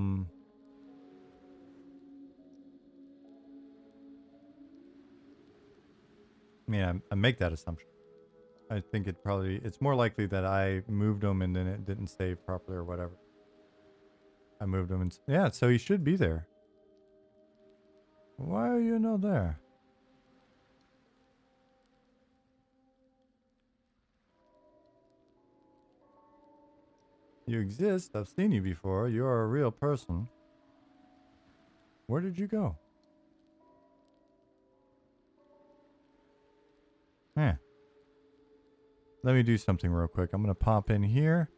mean, I make that assumption. I think it's more likely that I moved him and then it didn't save properly or whatever. I moved him and yeah, so he should be there. Why are you not there? You exist. I've seen you before. You're a real person. Where did you go? Eh. Let me do something real quick. I'm going to pop in here.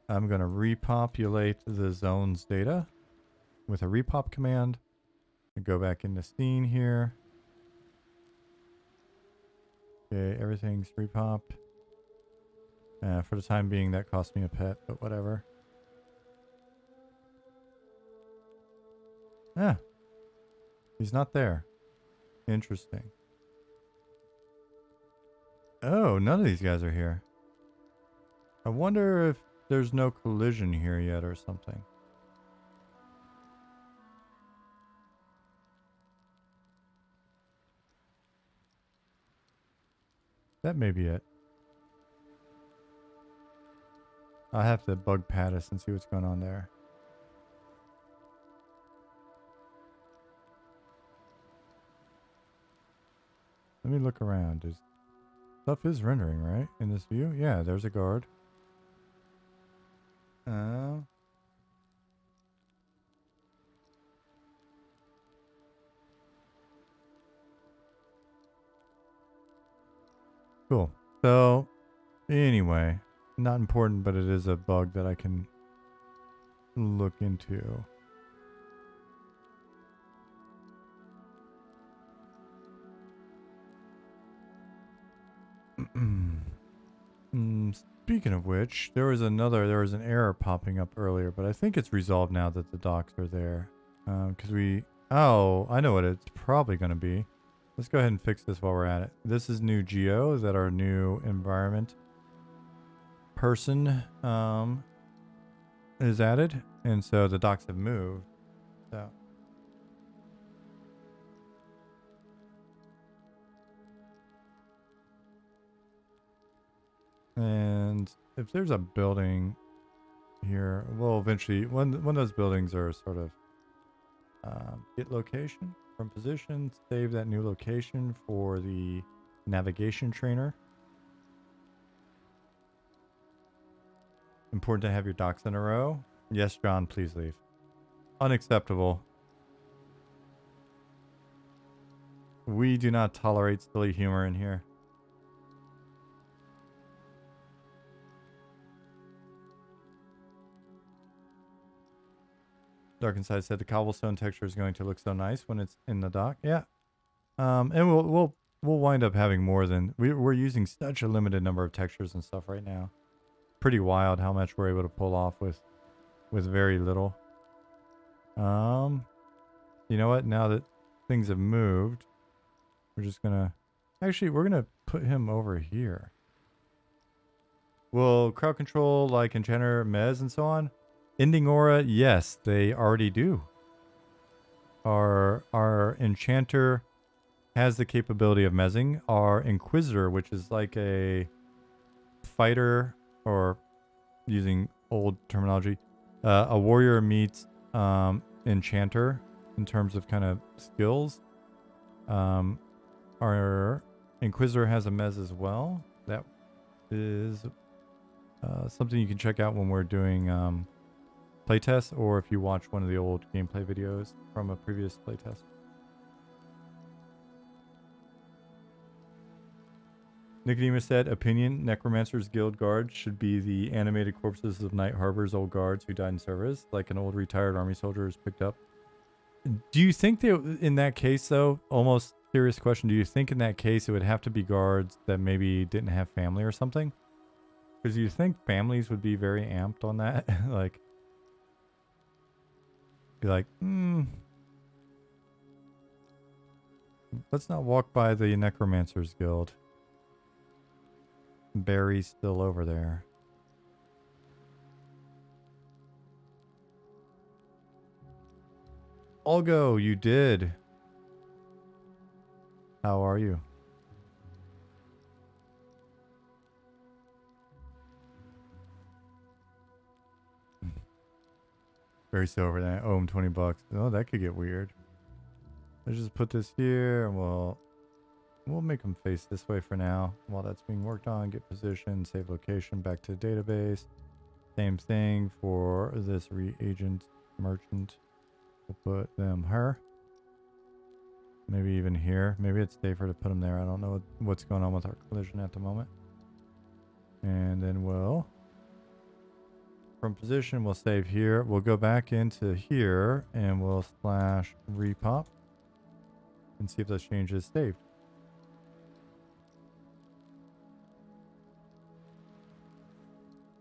I'm going to repopulate the zone's data with a repop command. Go back into scene here. Okay, everything's repopped. For the time being, that cost me a pet, but whatever. Yeah. He's not there. Interesting. Oh, none of these guys are here. I wonder if there's no collision here yet or something. That may be it. I'll have to bug Pattis and see what's going on there. Let me look around. Stuff is rendering, right? In this view? Yeah, there's a guard. Cool. So, anyway, not important, but it is a bug that I can look into. Speaking of which, there was an error popping up earlier, but I think it's resolved now that the docs are there. I know what it's probably going to be. Let's go ahead and fix this while we're at it. This is new geo. Is that our new environment person is added? And so the docs have moved. So. And if there's a building here, well, eventually, when those buildings are sort of get location from position, save that new location for the navigation trainer. Important to have your docs in a row. Yes, John, please leave. Unacceptable. We do not tolerate silly humor in here. Dark Inside said the cobblestone texture is going to look so nice when it's in the dock. Yeah. And we'll wind up having more than we're using such a limited number of textures and stuff right now. Pretty wild how much we're able to pull off with very little. You know what? Now that things have moved, we're just gonna we're gonna put him over here. Will crowd control like Enchanter, Mez, and so on? Ending aura, yes, they already do. Our Enchanter has the capability of mezzing. Our Inquisitor, which is like a fighter, or using old terminology, a warrior meets Enchanter in terms of kind of skills. Our Inquisitor has a mez as well. That is something you can check out when we're doing playtests, or if you watch one of the old gameplay videos from a previous playtest. Nicodemus said, opinion, Necromancer's guild guards should be the animated corpses of Night Harbor's old guards who died in service, like an old retired army soldier is picked up. Do you think that in that case, though, almost serious question, do you think in that case it would have to be guards that maybe didn't have family or something? Because you think families would be very amped on that? Like, be like, let's not walk by the Necromancer's guild. Barry's still over there. Olgo, you did. How are you? Barry's still over there. Owe him $20. Oh, that could get weird. Let's just put this here, and we'll make them face this way for now while that's being worked on. Get position, save location, back to the database. Same thing for this reagent merchant. We'll put them her. Maybe even here. Maybe it's safer to put them there. I don't know what's going on with our collision at the moment. And then we'll, from position, we'll save here. We'll go back into here and we'll slash repop and see if those changes saved.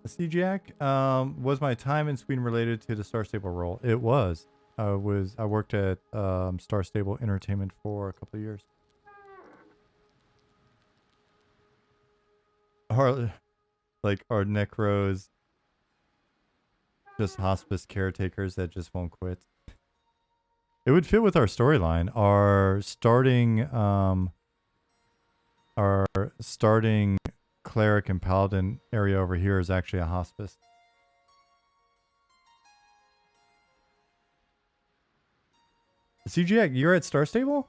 CJack, was my time in Sweden related to the Star Stable role? It was. I worked at Star Stable Entertainment for a couple of years. Are necros just hospice caretakers that just won't quit? It would fit with our storyline. Our starting our starting cleric and paladin area over here is actually a hospice. CGX, you're at Star Stable?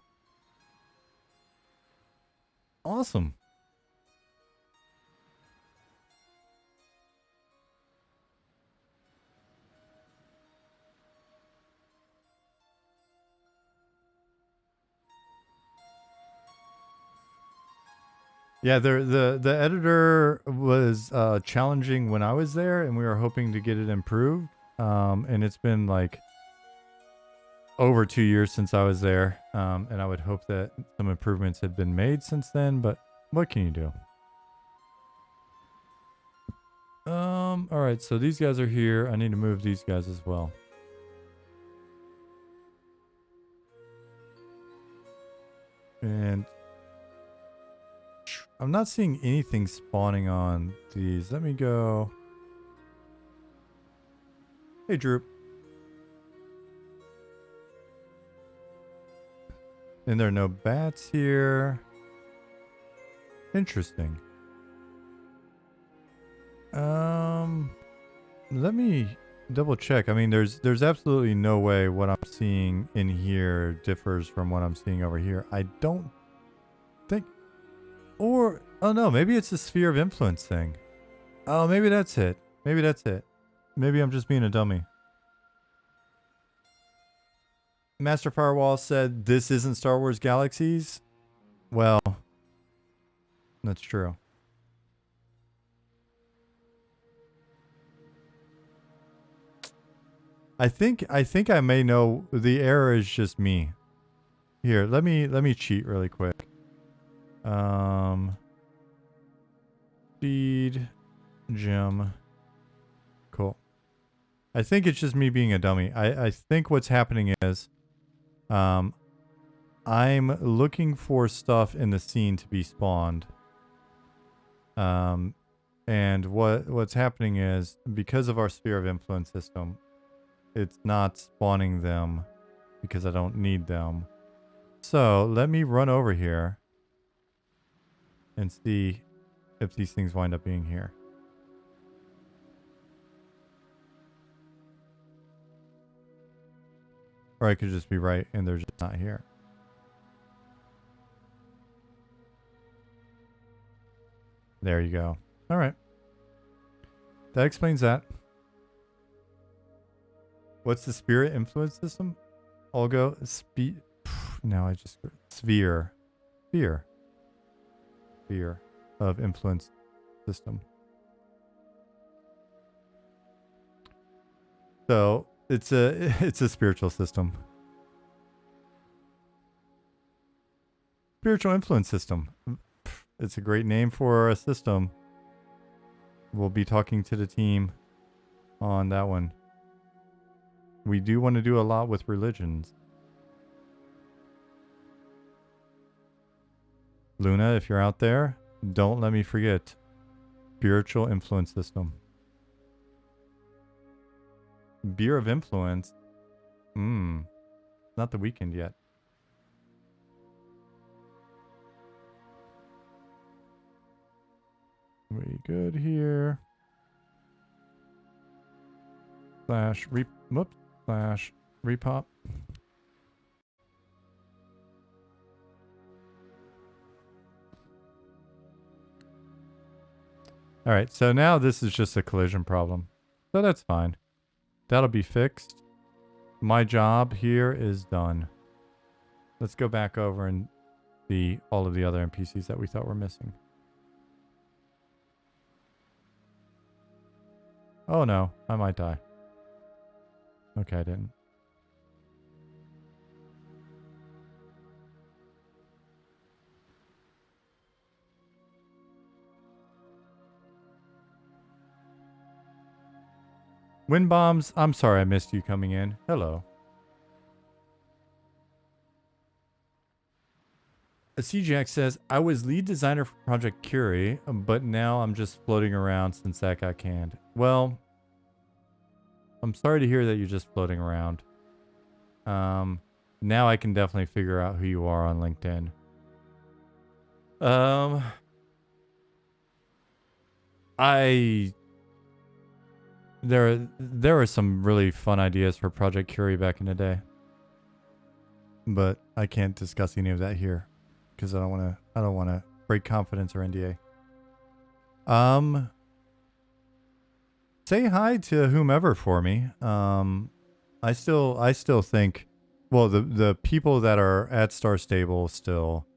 Awesome. Yeah, the editor was challenging when I was there, and we were hoping to get it improved. And it's been like over 2 years since I was there, and I would hope that some improvements had been made since then. But what can you do? All right, so these guys are here. I need to move these guys as well. And I'm not seeing anything spawning on these. Let me go. Hey, Droop. And there are no bats here. Interesting. Let me double check. I mean, there's absolutely no way what I'm seeing in here differs from what I'm seeing over here. I don't think, or, oh no, maybe it's a sphere of influence thing. Oh, maybe that's it. Maybe that's it. Maybe I'm just being a dummy. Master Firewall said this isn't Star Wars Galaxies. Well, that's true. I think I may know the error is just me. Here, let me cheat really quick. Speed gem. Cool. I think it's just me being a dummy. I think what's happening is I'm looking for stuff in the scene to be spawned. And what's happening is because of our sphere of influence system, it's not spawning them because I don't need them. So let me run over here and see if these things wind up being here. Or I could just be right and they're just not here. There you go. All right. That explains that. What's the spirit influence system? I'll go speed. Now I just sphere of influence system. So it's a spiritual system. Spiritual influence system. It's a great name for a system. We'll be talking to the team on that one. We do want to do a lot with religions. Luna, if you're out there, don't let me forget. Spiritual influence system. Beer of influence. Not the weekend yet. We good here. Slash repop. All right, so now this is just a collision problem. So that's fine. That'll be fixed. My job here is done. Let's go back over and see all of the other NPCs that we thought were missing. Oh no, I might die. Okay, I didn't. Wind bombs, I'm sorry I missed you coming in. Hello. CJX says, I was lead designer for Project Curie, but now I'm just floating around since that got canned. Well, I'm sorry to hear that you're just floating around. Now I can definitely figure out who you are on LinkedIn. I there were some really fun ideas for Project Curie back in the day, but I can't discuss any of that here because I don't want to break confidence or NDA. Say hi to whomever for me. I still think, well, the people that are at Star Stable still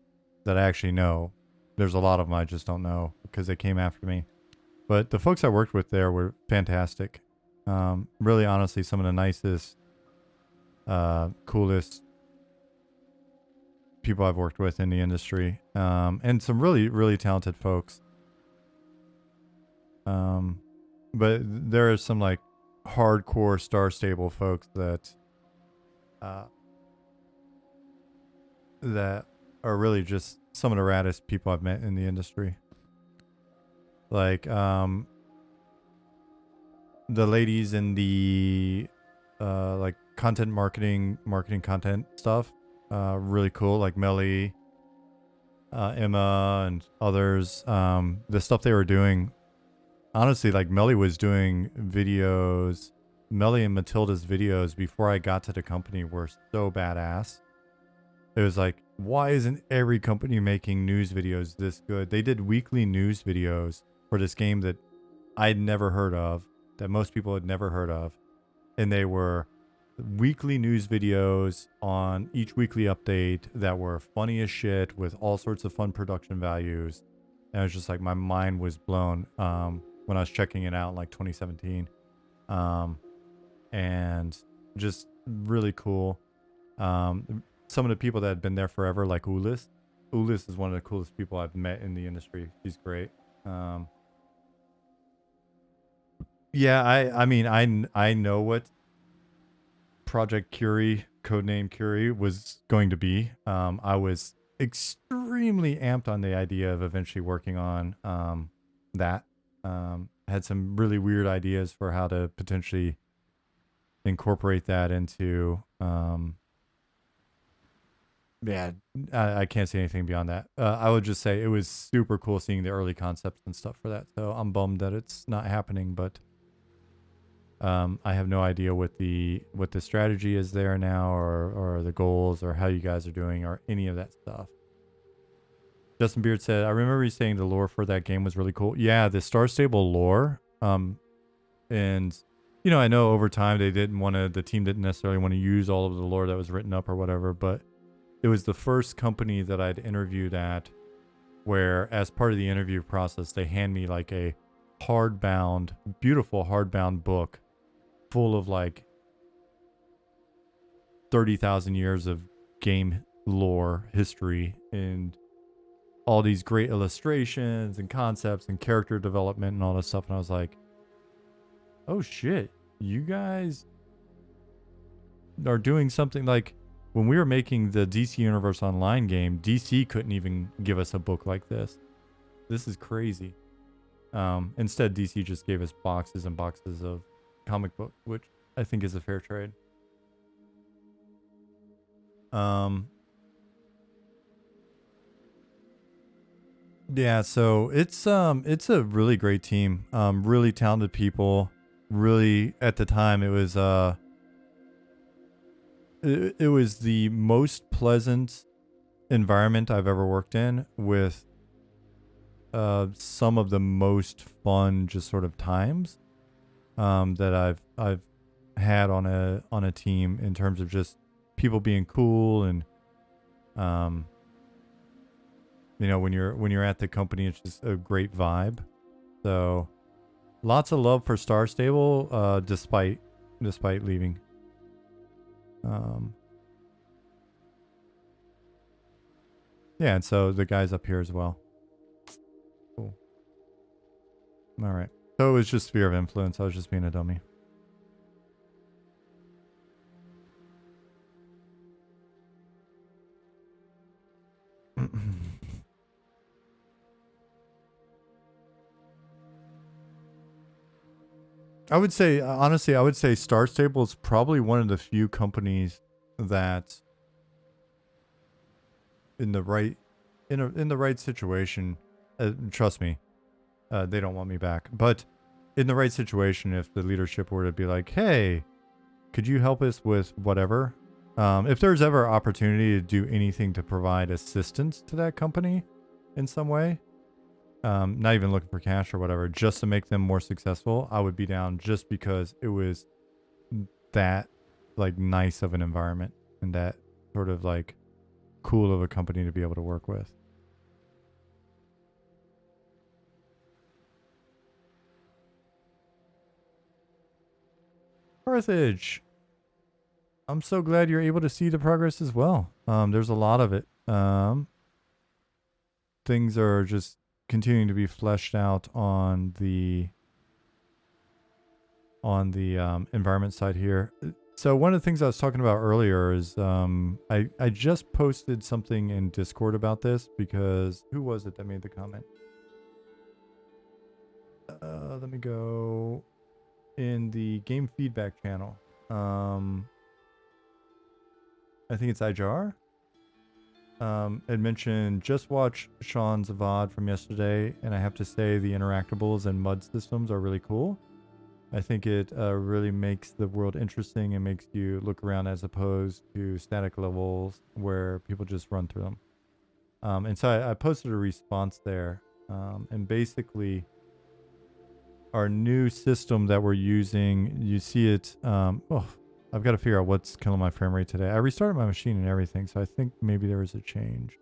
that I actually know, there's a lot of them I just don't know because they came after me. But the folks I worked with there were fantastic. Really, honestly, some of the nicest, coolest people I've worked with in the industry, and some really, really talented folks. But there are some like hardcore Star Stable folks that that are really just some of the raddest people I've met in the industry. Like the ladies in the like content marketing content stuff, really cool, like Melly, Emma, and others. The stuff they were doing, honestly, like Melly was doing videos. Melly and Matilda's videos before I got to the company were so badass. It was like, why isn't every company making news videos this good? They did weekly news videos for this game that I'd never heard of, that most people had never heard of. And they were weekly news videos on each weekly update that were funny as shit with all sorts of fun production values. And it was just like, my mind was blown when I was checking it out in like 2017. And just really cool. Some of the people that had been there forever, like Ulis. Ulis is one of the coolest people I've met in the industry. She's great. Yeah, I mean, I know what Project Curie, codename Curie, was going to be. I was extremely amped on the idea of eventually working on that. Had some really weird ideas for how to potentially incorporate that into yeah, I can't say anything beyond that. I would just say it was super cool seeing the early concepts and stuff for that. So I'm bummed that it's not happening, but I have no idea what the strategy is there now, or the goals, or how you guys are doing, or any of that stuff. Justin Beard said, "I remember you saying the lore for that game was really cool." Yeah, the Star Stable lore. And you know, I know over time they didn't want to. The team didn't necessarily want to use all of the lore that was written up or whatever, but it was the first company that I'd interviewed at where, as part of the interview process, they hand me like a hardbound, beautiful hardbound book full of like 30,000 years of game lore history and all these great illustrations and concepts and character development and all this stuff. And I was like, oh shit, you guys are doing something. Like, when we were making the DC Universe Online game, DC couldn't even give us a book like this. This is crazy. Instead, DC just gave us boxes and boxes of comic books, which I think is a fair trade. Yeah, so it's a really great team. Really talented people. Really, at the time, it was it was the most pleasant environment I've ever worked in, with some of the most fun just sort of times that I've had on a team, in terms of just people being cool, and you know, when you're at the company, it's just a great vibe. So lots of love for Star Stable, despite leaving. Yeah, and so the guys up here as well. Cool. All right. So it was just sphere of influence. I was just being a dummy. I would say, honestly, I would say Star Stable is probably one of the few companies that, in the right in the right situation, trust me, they don't want me back. But in the right situation, if the leadership were to be like, "Hey, could you help us with whatever?" If there's ever opportunity to do anything to provide assistance to that company in some way, not even looking for cash or whatever, just to make them more successful, I would be down just because it was that like nice of an environment and that sort of like cool of a company to be able to work with. Carthage, I'm so glad you're able to see the progress as well. There's a lot of it. Things are just continuing to be fleshed out on the environment side here. So one of the things I was talking about earlier is I just posted something in Discord about this because who was it that made the comment? Let me go in the game feedback channel. I think it's IJR. It mentioned just watch Sean's VOD from yesterday, and I have to say the interactables and mud systems are really cool. I think it really makes the world interesting and makes you look around as opposed to static levels where people just run through them. And so I posted a response there. And basically, our new system that we're using, you see it. I've got to figure out what's killing my frame rate today. I restarted my machine and everything, so I think maybe there was a change.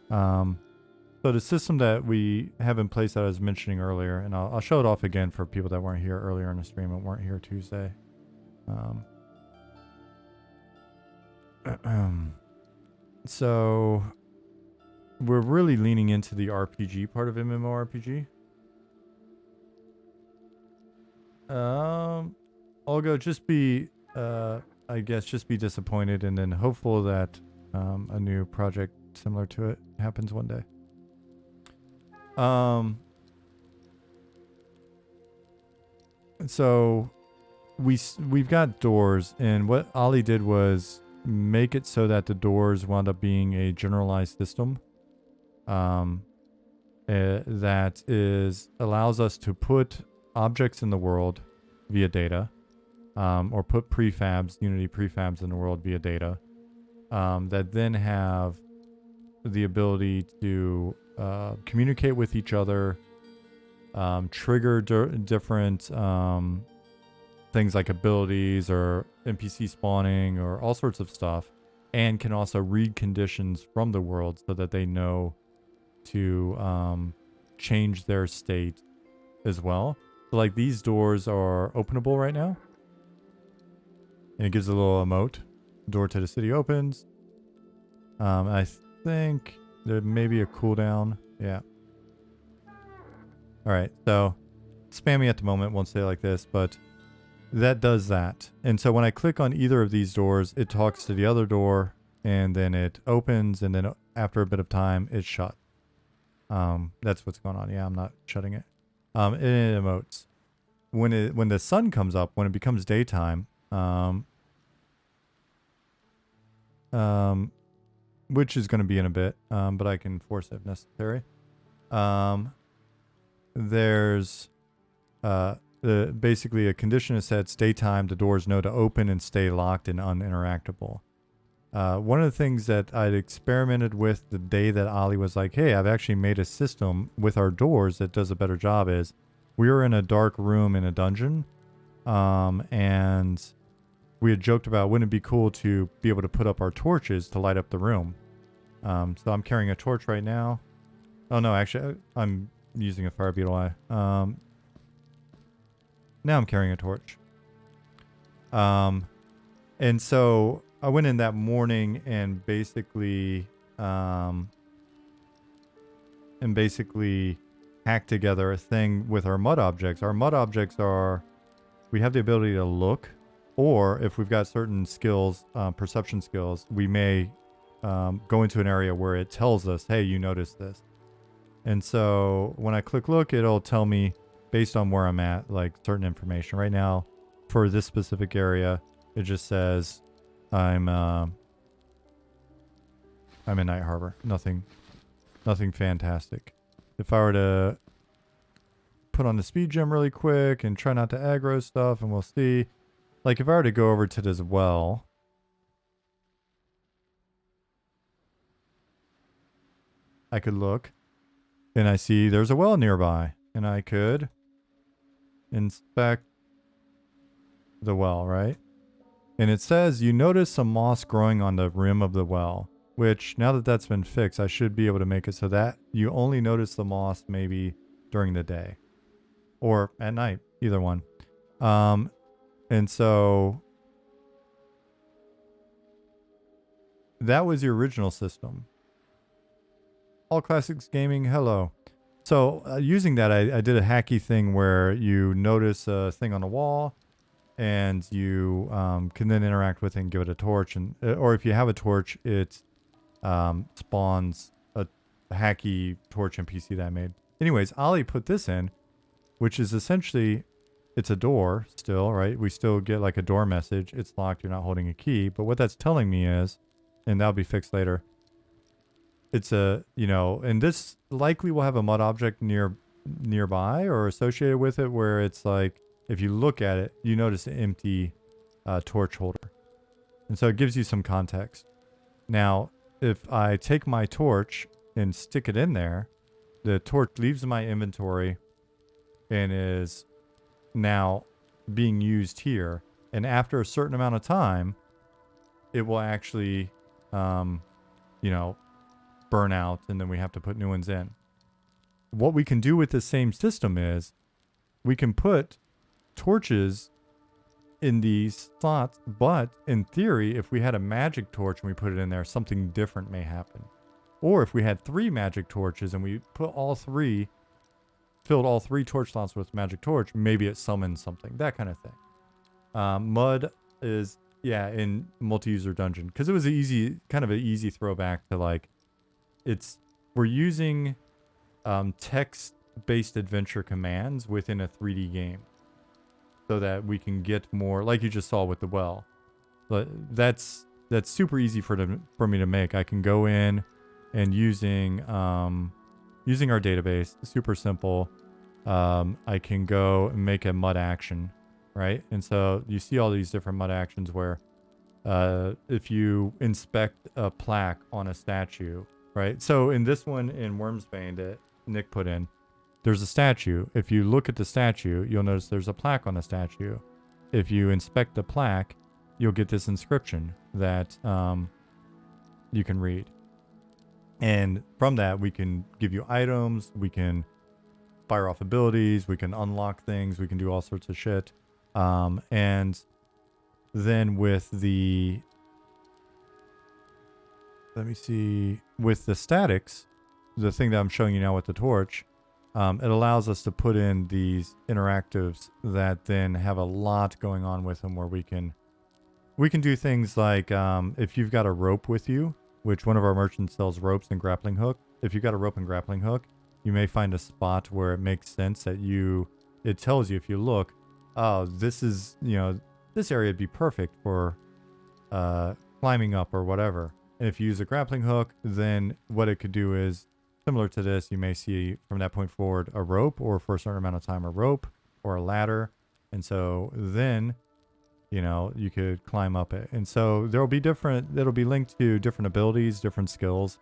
So the system that we have in place that I was mentioning earlier, and I'll show it off again for people that weren't here earlier in the stream and weren't here Tuesday. So we're really leaning into the RPG part of MMORPG. Olga, just be, I guess, just be disappointed and then hopeful that a new project similar to it happens one day. So we've got doors, and what Ollie did was make it so that the doors wound up being a generalized system. That allows us to put objects in the world via data, or put prefabs, Unity prefabs in the world via data, that then have the ability to communicate with each other, trigger different things like abilities or NPC spawning or all sorts of stuff, and can also read conditions from the world so that they know to change their state as well. So like these doors are openable right now, and it gives a little emote. Door to the city opens. I think there may be a cooldown. Yeah. All right. So spammy at the moment. Won't say it like this, but that does that. And so when I click on either of these doors, it talks to the other door, and then it opens, and then after a bit of time, it shuts. That's what's going on. Yeah, I'm not shutting it. It emotes. When the sun comes up, when it becomes daytime, which is going to be in a bit, but I can force it if necessary. There's basically a condition is set, it's daytime, the doors know to open and stay locked and uninteractable. One of the things that I'd experimented with the day that Ollie was like, hey, I've actually made a system with our doors that does a better job, is we were in a dark room in a dungeon, and we had joked about wouldn't it be cool to be able to put up our torches to light up the room. So I'm carrying a torch right now. Oh no, actually I'm using a fire beetle eye. Now I'm carrying a torch. And so I went in that morning and basically hacked together a thing with our mud objects. Our mud objects are, we have the ability to look, or if we've got certain skills, perception skills, we may go into an area where it tells us, hey, you noticed this. And so when I click look, it'll tell me based on where I'm at, like certain information. Right now, for this specific area, it just says I'm I'm in Night Harbor. Nothing fantastic. If I were to put on the speed gem really quick and try not to aggro stuff, and we'll see. Like if I were to go over to this well, I could look and I see there's a well nearby, and I could inspect the well, right? And it says you notice some moss growing on the rim of the well, which now that that's been fixed, I should be able to make it so that you only notice the moss maybe during the day or at night, either one. And so that was the original system. All Classics Gaming, hello. So using that, I did a hacky thing where you notice a thing on the wall, and you can then interact with it and give it a torch, and or if you have a torch, it spawns a hacky torch NPC that I made. Anyways, Ollie put this in, which is essentially, it's a door still, right? We still get like a door message. It's locked. You're not holding a key. But what that's telling me is, and that'll be fixed later, it's a, and this likely will have a mud object nearby or associated with it where it's like, if you look at it, you notice an empty torch holder. And so it gives you some context. Now, if I take my torch and stick it in there, the torch leaves my inventory and is now being used here. And after a certain amount of time, it will actually, burn out, and then we have to put new ones in. What we can do with the same system is we can put torches in these slots, but in theory, if we had a magic torch and we put it in there, something different may happen. Or if we had 3 magic torches and we put filled all 3 torch slots with magic torch, maybe it summons something, that kind of thing. Mud is, in multi-user dungeon, because it was kind of an easy throwback to like, we're using text-based adventure commands within a 3D game, so that we can get more, like you just saw with the well. But that's super easy for me to make. I can go in and using our database, super simple. I can go and make a mud action, right? And so you see all these different mud actions where if you inspect a plaque on a statue, right? So in this one in Wormsbane that Nick put in, there's a statue. If you look at the statue, you'll notice there's a plaque on the statue. If you inspect the plaque, you'll get this inscription that you can read. And from that, we can give you items, we can fire off abilities, we can unlock things, we can do all sorts of shit. And then with the, with the statics, the thing that I'm showing you now with the torch, it allows us to put in these interactives that then have a lot going on with them, where we can do things like, if you've got a rope with you, which one of our merchants sells ropes and grappling hook. If you've got a rope and grappling hook, you may find a spot where it makes sense that it tells you, if you look, oh, this is, this area would be perfect for climbing up or whatever. And if you use a grappling hook, then what it could do is, similar to this, you may see from that point forward a rope, or for a certain amount of time a rope or a ladder. And so then, you could climb up it. And so it'll be linked to different abilities, different skills.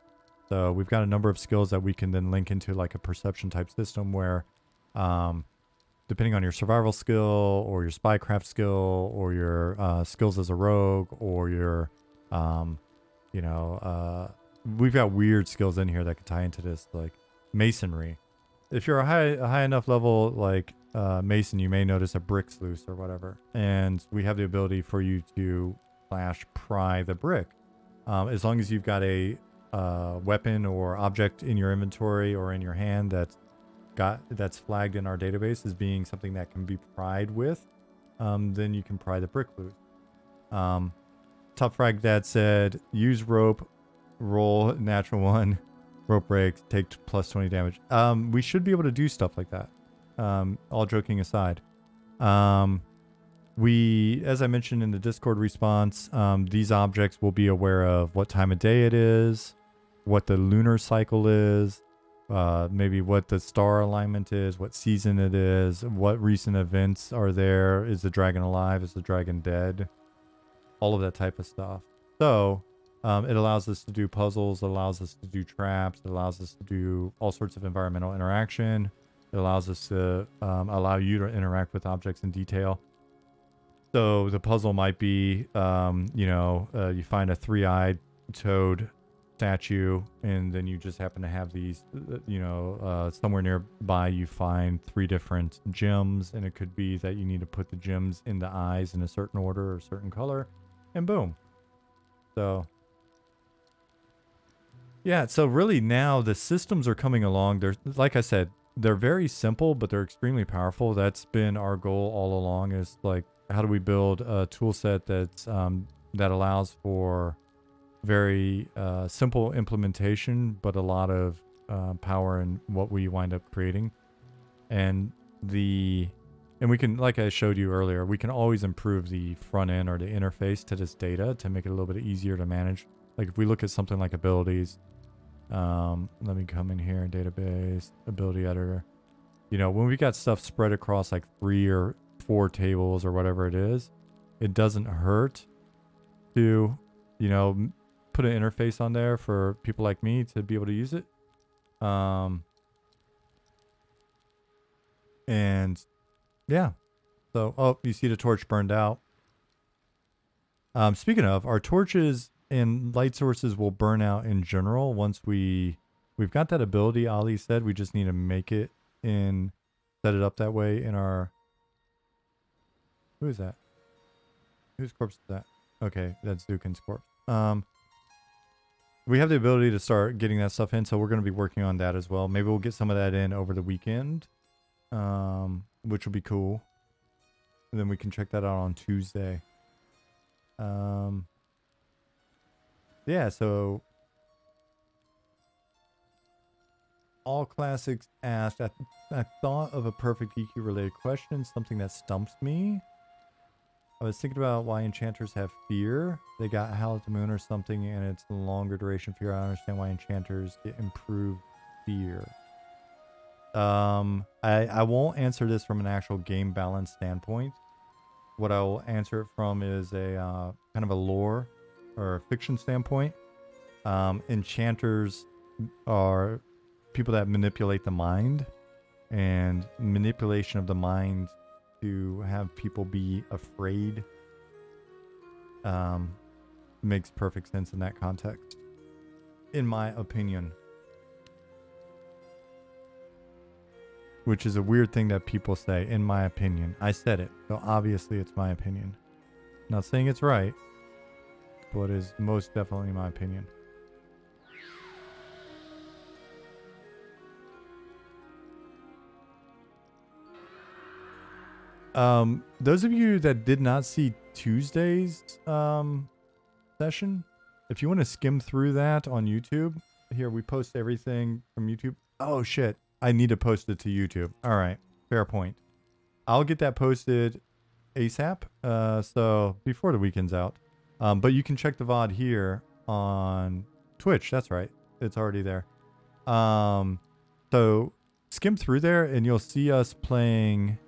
So we've got a number of skills that we can then link into like a perception type system where, depending on your survival skill or your spycraft skill or your skills as a rogue or your, we've got weird skills in here that could tie into this, like masonry. If you're a high enough level, like mason, you may notice a brick's loose or whatever, and we have the ability for you to pry the brick, as long as you've got a weapon or object in your inventory or in your hand that's flagged in our database as being something that can be pried with, then you can pry the brick loose. Top Frag Dad said, use rope, roll natural 1, rope breaks, take plus 20 damage. We should be able to do stuff like that. All joking aside. We, as I mentioned in the Discord response, these objects will be aware of what time of day it is. what the lunar cycle is, maybe what the star alignment is, what season it is, what recent events are there, is the dragon alive, is the dragon dead, all of that type of stuff. So it allows us to do puzzles, it allows us to do traps, it allows us to do all sorts of environmental interaction. It allows us to allow you to interact with objects in detail. So the puzzle might be, you find a three-eyed toad statue, and then you just happen to have these, somewhere nearby you find 3 different gems, and it could be that you need to put the gems in the eyes in a certain order or a certain color, and boom. So yeah, so really now the systems are coming along. They're, like I said, they're very simple, but they're extremely powerful. That's been our goal all along, is like, how do we build a tool set that's that allows for very simple implementation, but a lot of power in what we wind up creating. And we can, like I showed you earlier, we can always improve the front end or the interface to this data to make it a little bit easier to manage. Like if we look at something like abilities, let me come in here in database, ability editor. When we got stuff spread across like 3 or 4 tables or whatever it is, it doesn't hurt to, put an interface on there for people like me to be able to use it. And yeah, so, you see the torch burned out. Speaking of, our torches and light sources will burn out in general once we've got that ability. Ali said we just need to make it set it up that way in our, who is that? Whose corpse is that? Okay, that's Zukin's corpse. We have the ability to start getting that stuff in, so we're going to be working on that as well. Maybe we'll get some of that in over the weekend, which will be cool. And then we can check that out on Tuesday. Yeah, so All Classics asked, I thought of a perfect EQ related question, something that stumps me. I was thinking about why enchanters have fear. They got Howl at the Moon or something, and it's longer duration fear. I don't understand why enchanters get improved fear. I won't answer this from an actual game balance standpoint. What I will answer it from is a kind of a lore or a fiction standpoint. Enchanters are people that manipulate the mind, and manipulation of the mind to have people be afraid makes perfect sense in that context, in my opinion. Which is a weird thing that people say, in my opinion. I said it, so obviously it's my opinion. Not saying it's right, but it is most definitely my opinion. Those of you that did not see Tuesday's session, if you want to skim through that on YouTube, here we post everything from YouTube. Oh shit, I need to post it to YouTube. All right, fair point. I'll get that posted ASAP, so before the weekend's out. But you can check the VOD here on Twitch. That's right, it's already there. So skim through there and you'll see us playing.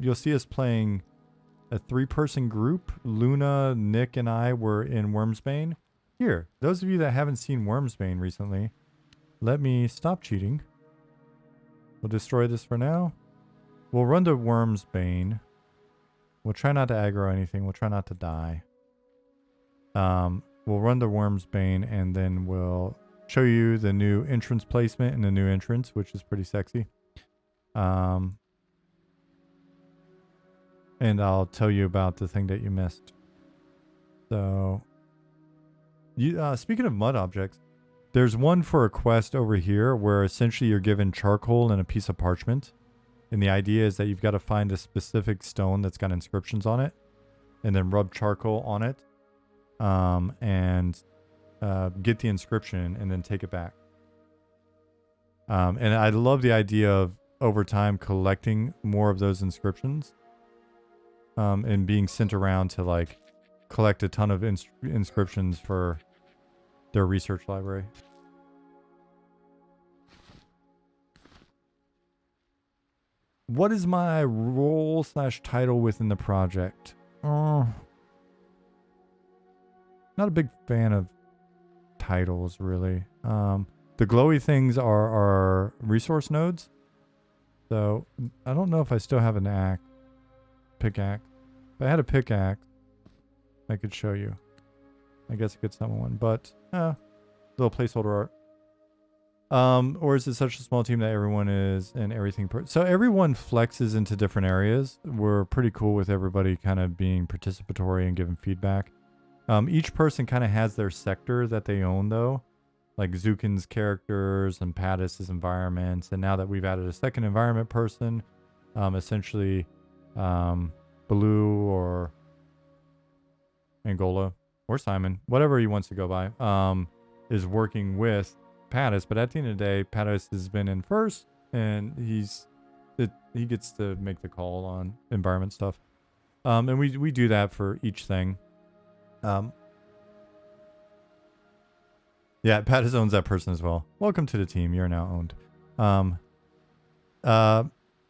You'll see us playing a 3-person group. Luna, Nick, and I were in Wormsbane. Here, those of you that haven't seen Wormsbane recently, let me stop cheating. We'll destroy this for now. We'll run to Wormsbane. We'll try not to aggro anything. We'll try not to die. We'll run to Wormsbane, and then we'll show you the new entrance placement and the new entrance, which is pretty sexy. And I'll tell you about the thing that you missed. So, speaking of mud objects, there's one for a quest over here where essentially you're given charcoal and a piece of parchment. And the idea is that you've got to find a specific stone that's got inscriptions on it, and then rub charcoal on it, and get the inscription and then take it back. And I love the idea of over time collecting more of those inscriptions. And being sent around to like collect a ton of inscriptions for their research library. What is my role / title within the project? Not a big fan of titles, really. The glowy things are resource nodes. So I don't know if I still have an pickaxe. If I had a pickaxe, I could show you. I guess I could summon one, but little placeholder art. Or is it such a small team that everyone is in everything? So everyone flexes into different areas. We're pretty cool with everybody kind of being participatory and giving feedback. Each person kind of has their sector that they own, though, like Zukin's characters and Pattis's environments. And now that we've added a second environment person, essentially Baloo or Angola or Simon, whatever he wants to go by, is working with Pattis. But at the end of the day, Pattis has been in first, and he gets to make the call on environment stuff. And we do that for each thing. Yeah, Pattis owns that person as well. Welcome to the team. You're now owned.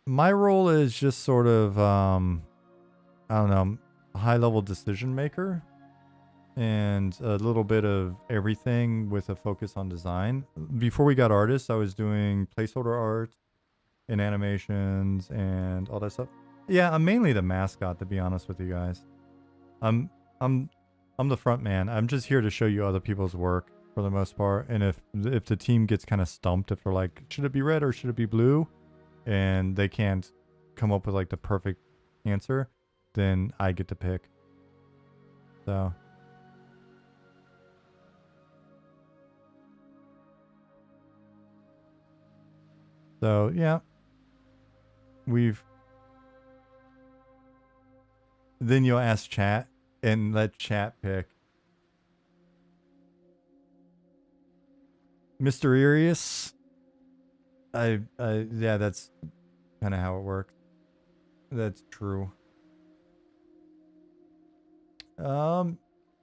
My role is just sort of I don't know, high level decision maker and a little bit of everything with a focus on design. Before we got artists, I was doing placeholder art and animations and all that stuff. Yeah, I'm mainly the mascot, to be honest with you guys. I'm the front man. I'm just here to show you other people's work for the most part. And if the team gets kind of stumped, if they're like, should it be red or should it be blue, and they can't come up with like the perfect answer, then I get to pick. So yeah, then you'll ask chat and let chat pick. Mysterious. Yeah, that's kind of how it works. That's true.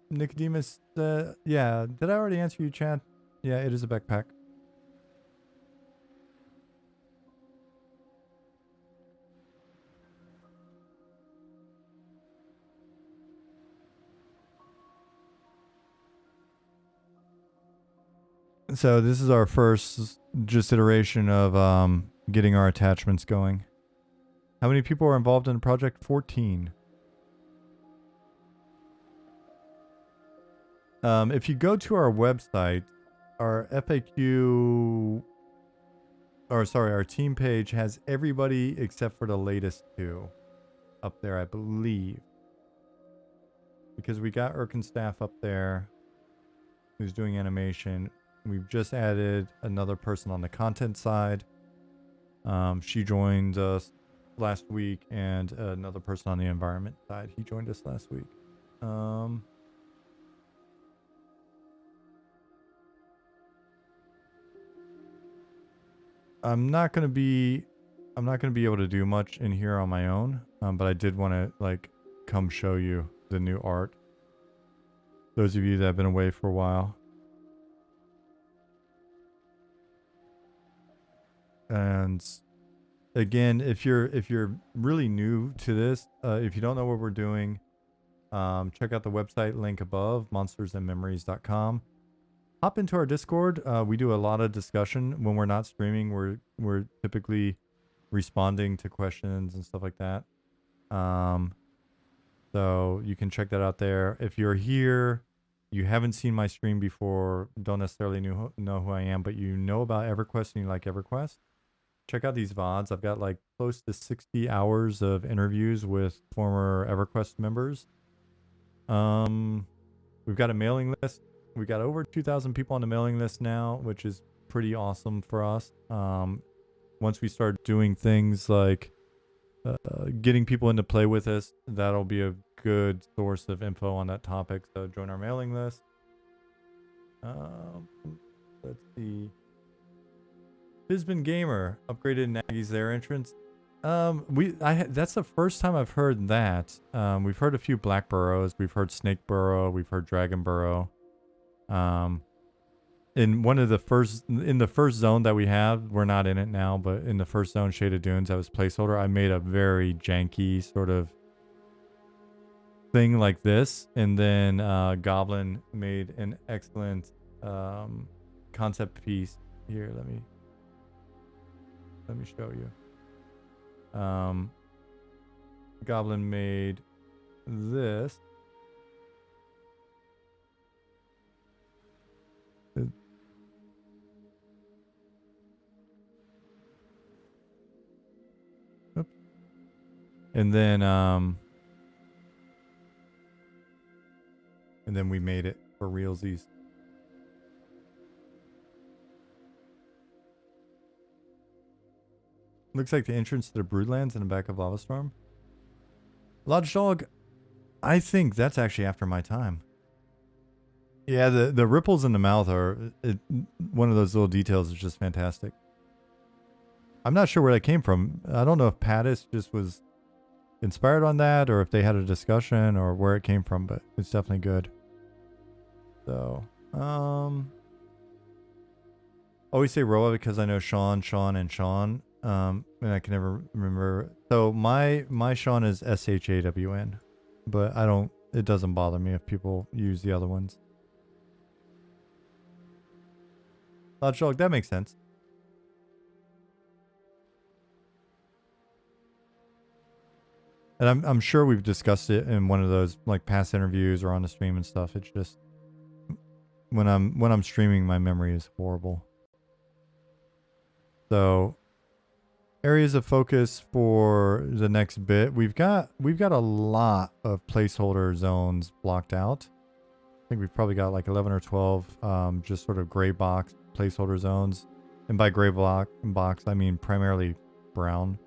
Nicodemus, yeah, did I already answer you, chat? Yeah, it is a backpack. So this is our first just iteration of getting our attachments going. How many people are involved in the project? 14. If you go to our website, our FAQ, or sorry, our team page has everybody except for the latest two up there, I believe. Because we got Erkenstaff up there who's doing animation. We've just added another person on the content side. She joined us last week, and another person on the environment side. He joined us last week. I'm not gonna be able to do much in here on my own, but I did want to like come show you the new art. Those of you that have been away for a while. And again, if you're really new to this, if you don't know what we're doing, check out the website link above, monstersandmemories.com. Hop into our Discord. We do a lot of discussion when we're not streaming. We're typically responding to questions and stuff like that. So you can check that out there. If you're here, you haven't seen my stream before, don't necessarily know who I am, but you know about EverQuest and you like EverQuest, check out these VODs. I've got like close to 60 hours of interviews with former EverQuest members. We've got a mailing list. We got over 2,000 people on the mailing list now, which is pretty awesome for us. Once we start doing things like getting people in to play with us, that'll be a good source of info on that topic. So join our mailing list. Let's see. Fizbin Gamer upgraded Nagy's their entrance. That's the first time I've heard that. We've heard a few Black Burrows. We've heard Snake Burrow. We've heard Dragon Burrow. in one of the first in the first zone that we have, we're not in it now, but in the first zone, Shaded Dunes, that was placeholder. I made a very janky sort of thing like this, and then Goblin made an excellent concept piece. Here, let me show you. Goblin made this. Oops. And then we made it for realsies. Looks like the entrance to the Broodlands in the back of Lava Storm. Lodge Dog, I think that's actually after my time. Yeah, the ripples in the mouth are one of those little details is just fantastic. I'm not sure where that came from. I don't know if Pattis just was inspired on that or if they had a discussion or where it came from, but it's definitely good. So, always say Roa because I know Sean, and Sean. And I can never remember. So my Sean is SHAWN, but I don't. It doesn't bother me if people use the other ones. Lodge Dog, that makes sense. And I'm sure we've discussed it in one of those like past interviews or on the stream and stuff. It's just when I'm streaming, my memory is horrible. So areas of focus for the next bit, we've got a lot of placeholder zones blocked out. I think we've probably got like 11 or 12 just sort of gray box placeholder zones, and by gray box I mean primarily brown.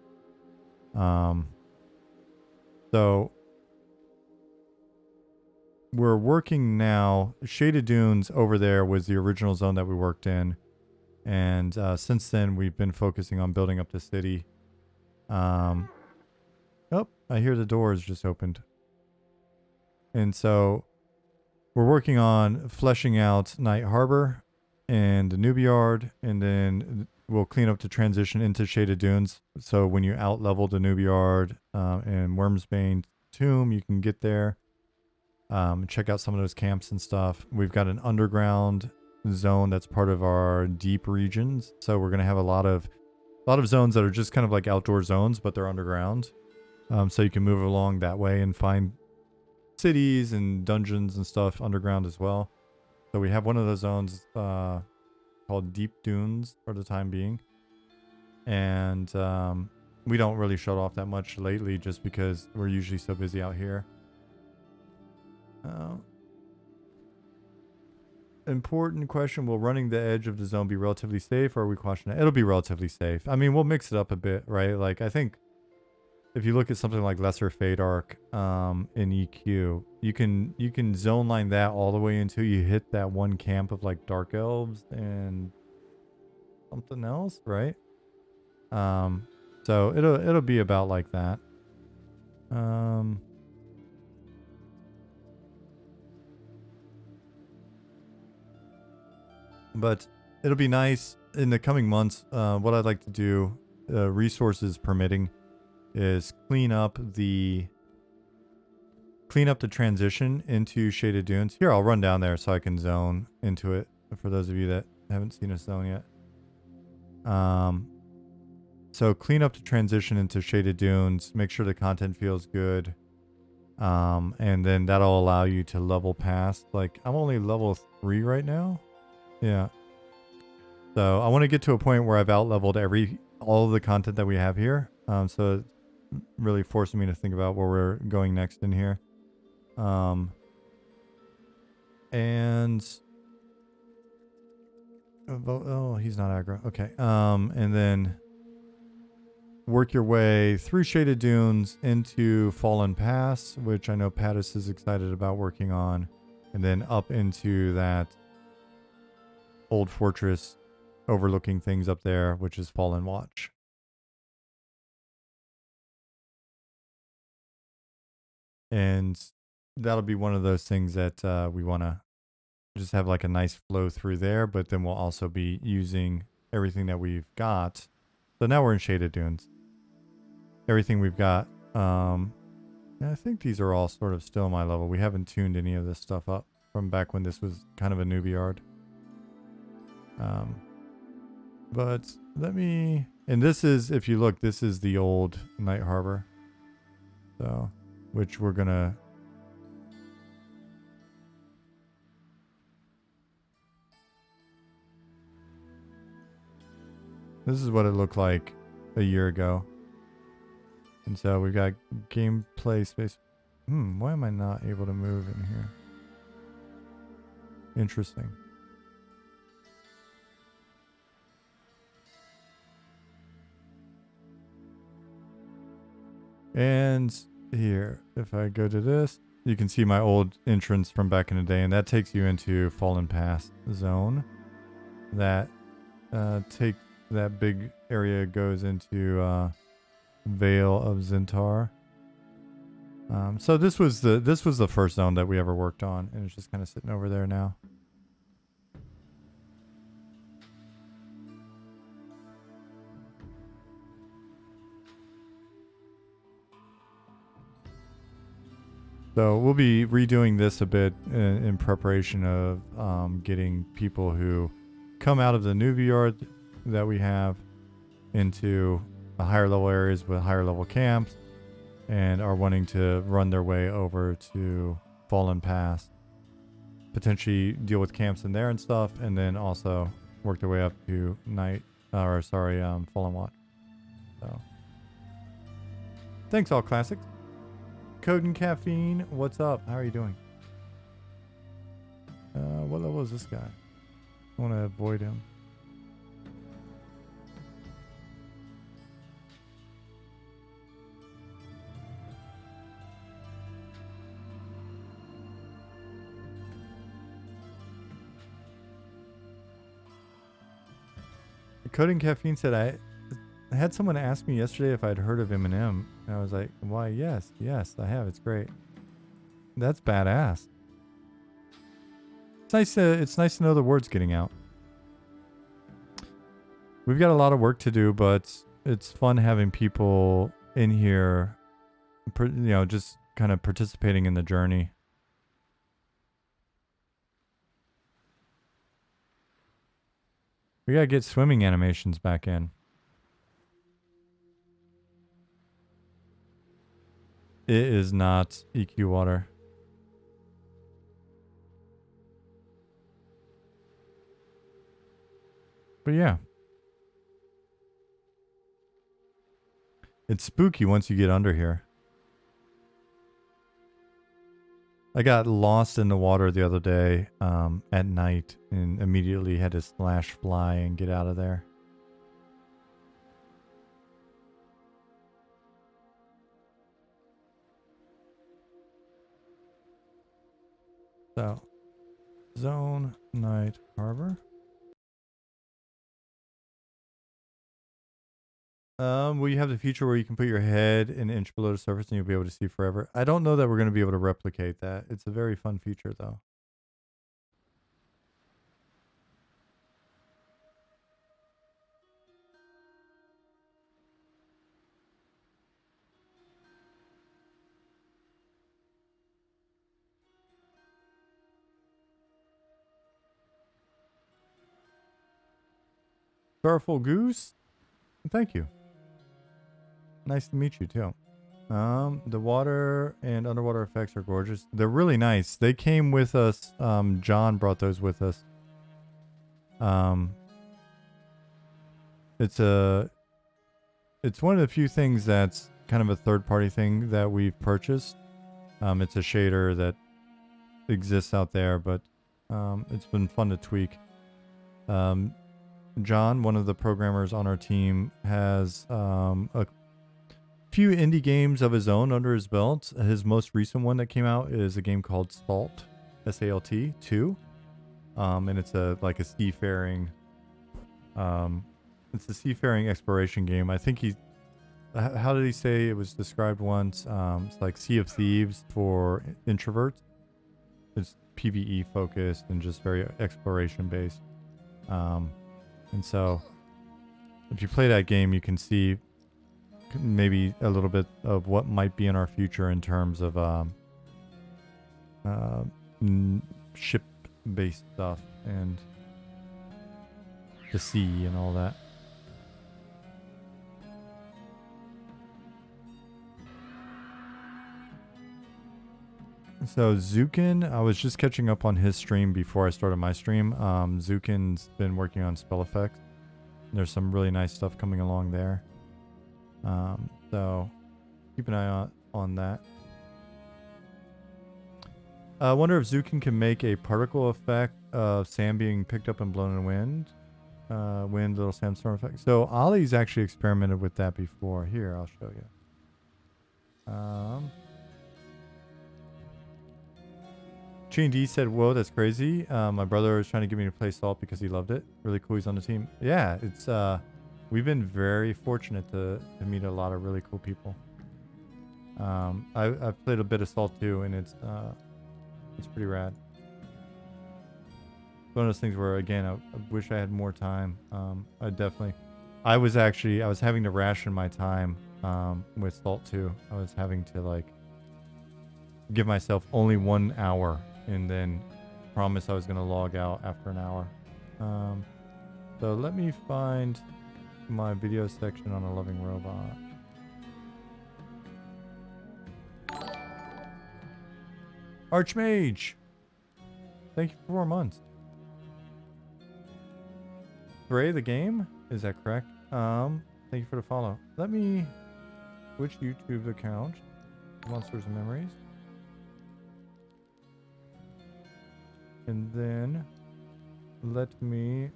So we're working now. Shaded Dunes over there was the original zone that we worked in. And since then, we've been focusing on building up the city. Oh, I hear the doors just opened. And so we're working on fleshing out Night Harbor and the Noob Yard. And then we'll clean up the transition into Shaded Dunes. So when you out-level the Noob Yard and Wormsbane Tomb, you can get there. Check out some of those camps and stuff. We've got an underground zone that's part of our deep regions, so we're going to have a lot of zones that are just kind of like outdoor zones, but they're underground, so you can move along that way and find cities and dungeons and stuff underground as well. So we have one of those zones called Deep Dunes for the time being, and we don't really shut off that much lately just because we're usually so busy out here. Important question. Will running the edge of the zone be relatively safe, or are we questioning it? It'll be relatively safe. I mean, we'll mix it up a bit, right? Like, I think if you look at something like Lesser Fate Arc in EQ, you can zone line that all the way until you hit that one camp of like Dark Elves and something else, right? So it'll be about like that. But it'll be nice in the coming months. What I'd like to do, resources permitting, is clean up the transition into Shaded Dunes. Here, I'll run down there so I can zone into it for those of you that haven't seen us zone yet. So clean up the transition into Shaded Dunes. Make sure the content feels good. And then that'll allow you to level past. Like, I'm only level 3 right now. Yeah. So I want to get to a point where I've out-leveled all of the content that we have here. So it's really forcing me to think about where we're going next in here. And he's not aggro. Okay. And then work your way through Shaded Dunes into Fallen Pass, which I know Pattis is excited about working on, and then up into that old fortress overlooking things up there, which is Fallen Watch. And that'll be one of those things that we want to just have like a nice flow through there, but then we'll also be using everything that we've got. So now we're in Shaded Dunes. Everything we've got. I think these are all sort of still my level. We haven't tuned any of this stuff up from back when this was kind of a newbie yard. But let me, and this is, if you look, this is the old Night Harbor. So, which we're gonna, this is what it looked like a year ago. And so we've got gameplay space. Why am I not able to move in here? Interesting. And here, if I go to this, you can see my old entrance from back in the day, and that takes you into Fallen Pass zone. That that big area goes into Vale of Zintar. So this was the first zone that we ever worked on, and it's just kind of sitting over there now. So we'll be redoing this a bit in preparation of getting people who come out of the newbie yard that we have into higher level areas with higher level camps and are wanting to run their way over to Fallen Pass. Potentially deal with camps in there and stuff, and then also work their way up to Fallen Watch. So thanks all classics. Code and Caffeine, what's up? How are you doing? What level is this guy? I want to avoid him. Code and Caffeine said, I had someone ask me yesterday if I'd heard of Eminem, and I was like, why, yes, I have. It's great. That's badass. It's nice to know the word's getting out. We've got a lot of work to do, but it's fun having people in here, just kind of participating in the journey. We gotta get swimming animations back in. It is not EQ water. But yeah. It's spooky once you get under here. I got lost in the water the other day at night and immediately had to slash fly and get out of there. So, Zone Night Harbor. Will you have the feature where you can put your head an inch below the surface and you'll be able to see forever? I don't know that we're going to be able to replicate that. It's a very fun feature, though. Starful Goose, thank you. Nice to meet you, too. The water and underwater effects are gorgeous. They're really nice. They came with us. John brought those with us. It's one of the few things that's kind of a third-party thing that we've purchased. It's a shader that exists out there, but it's been fun to tweak. John, one of the programmers on our team, has a few indie games of his own under his belt. His most recent one that came out is a game called Salt, S-A-L-T 2, and it's a seafaring, it's a seafaring exploration game. I think how did he say it was described once? It's like Sea of Thieves for introverts. It's PvE focused and just very exploration based. And so if you play that game, you can see maybe a little bit of what might be in our future in terms of ship based stuff and the sea and all that. So Zukin, I was just catching up on his stream before I started my stream. Zukin's been working on spell effects. There's some really nice stuff coming along there. So keep an eye on that. I wonder if Zukin can make a particle effect of sand being picked up and blown in wind. Wind, little sandstorm effect. So Ollie's actually experimented with that before. Here, I'll show you. D said, "Whoa, that's crazy." My brother was trying to get me to play Salt because he loved it. Really cool. He's on the team. Yeah, it's we've been very fortunate to meet a lot of really cool people. I've played a bit of Salt too, and it's pretty rad. It's one of those things where, again, I wish I had more time. I was having to ration my time with Salt too. I was having to like give myself only 1 hour and then promise I was going to log out after an hour. So let me find my video section on a loving robot. Archmage, thank you for 4 months. Ray, the game, is that correct? Thank you for the follow. Let me switch YouTube account. Monsters and Memories. And then let me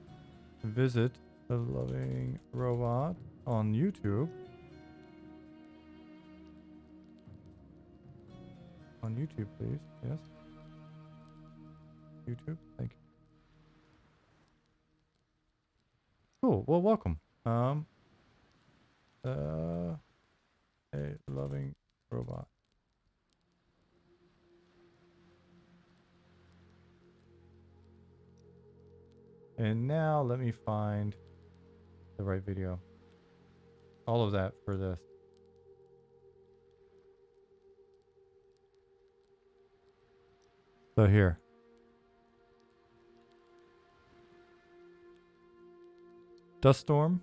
visit the loving robot on YouTube. On YouTube, please. Yes. YouTube. Thank you. Cool. Well, welcome. A loving robot. And now let me find the right video. All of that for this. So here. Dust storm.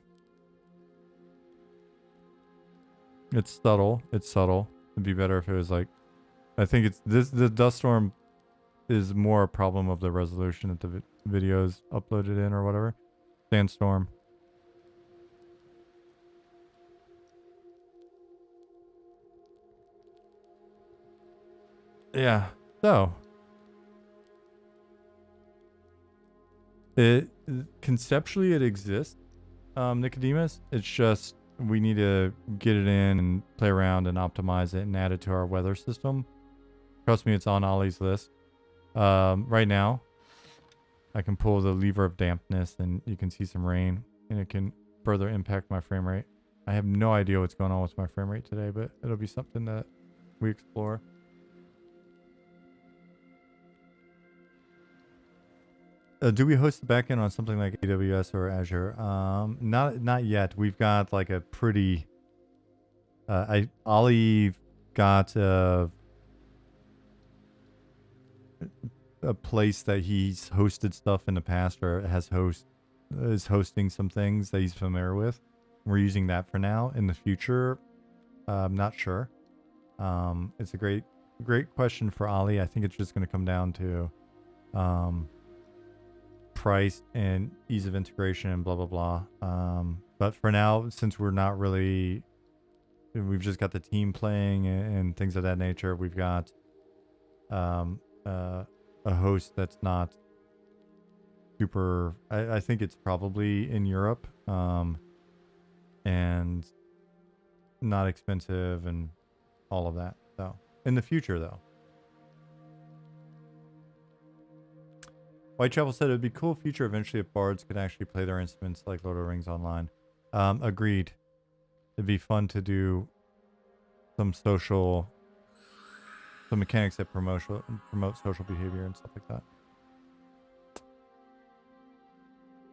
It's subtle. It's subtle. It'd be better if it was like, I think it's this, the dust storm is more a problem of the resolution that the video's uploaded in or whatever. Sandstorm. Yeah. So conceptually it exists, Nicodemus. It's just we need to get it in and play around and optimize it and add it to our weather system. Trust me, it's on Ollie's list. Right now, I can pull the lever of dampness and you can see some rain and it can further impact my frame rate. I have no idea what's going on with my frame rate today, but it'll be something that we explore. Do we host the backend on something like AWS or Azure? Not yet. We've got like a pretty. Ollie got a place that he's hosted stuff in the past, or is hosting some things that he's familiar with. We're using that for now. In the future, I'm not sure. It's a great question for Ollie. I think it's just going to come down to price and ease of integration and blah blah blah. But for now, since we're not really, we've just got the team playing and things of that nature. We've got a host that's not super. I think it's probably in Europe, and not expensive and all of that. So in the future, though. Whitechapel said it would be a cool feature eventually if bards could actually play their instruments like Lord of the Rings online. Agreed. It'd be fun to do some social some mechanics that promote social behavior and stuff like that.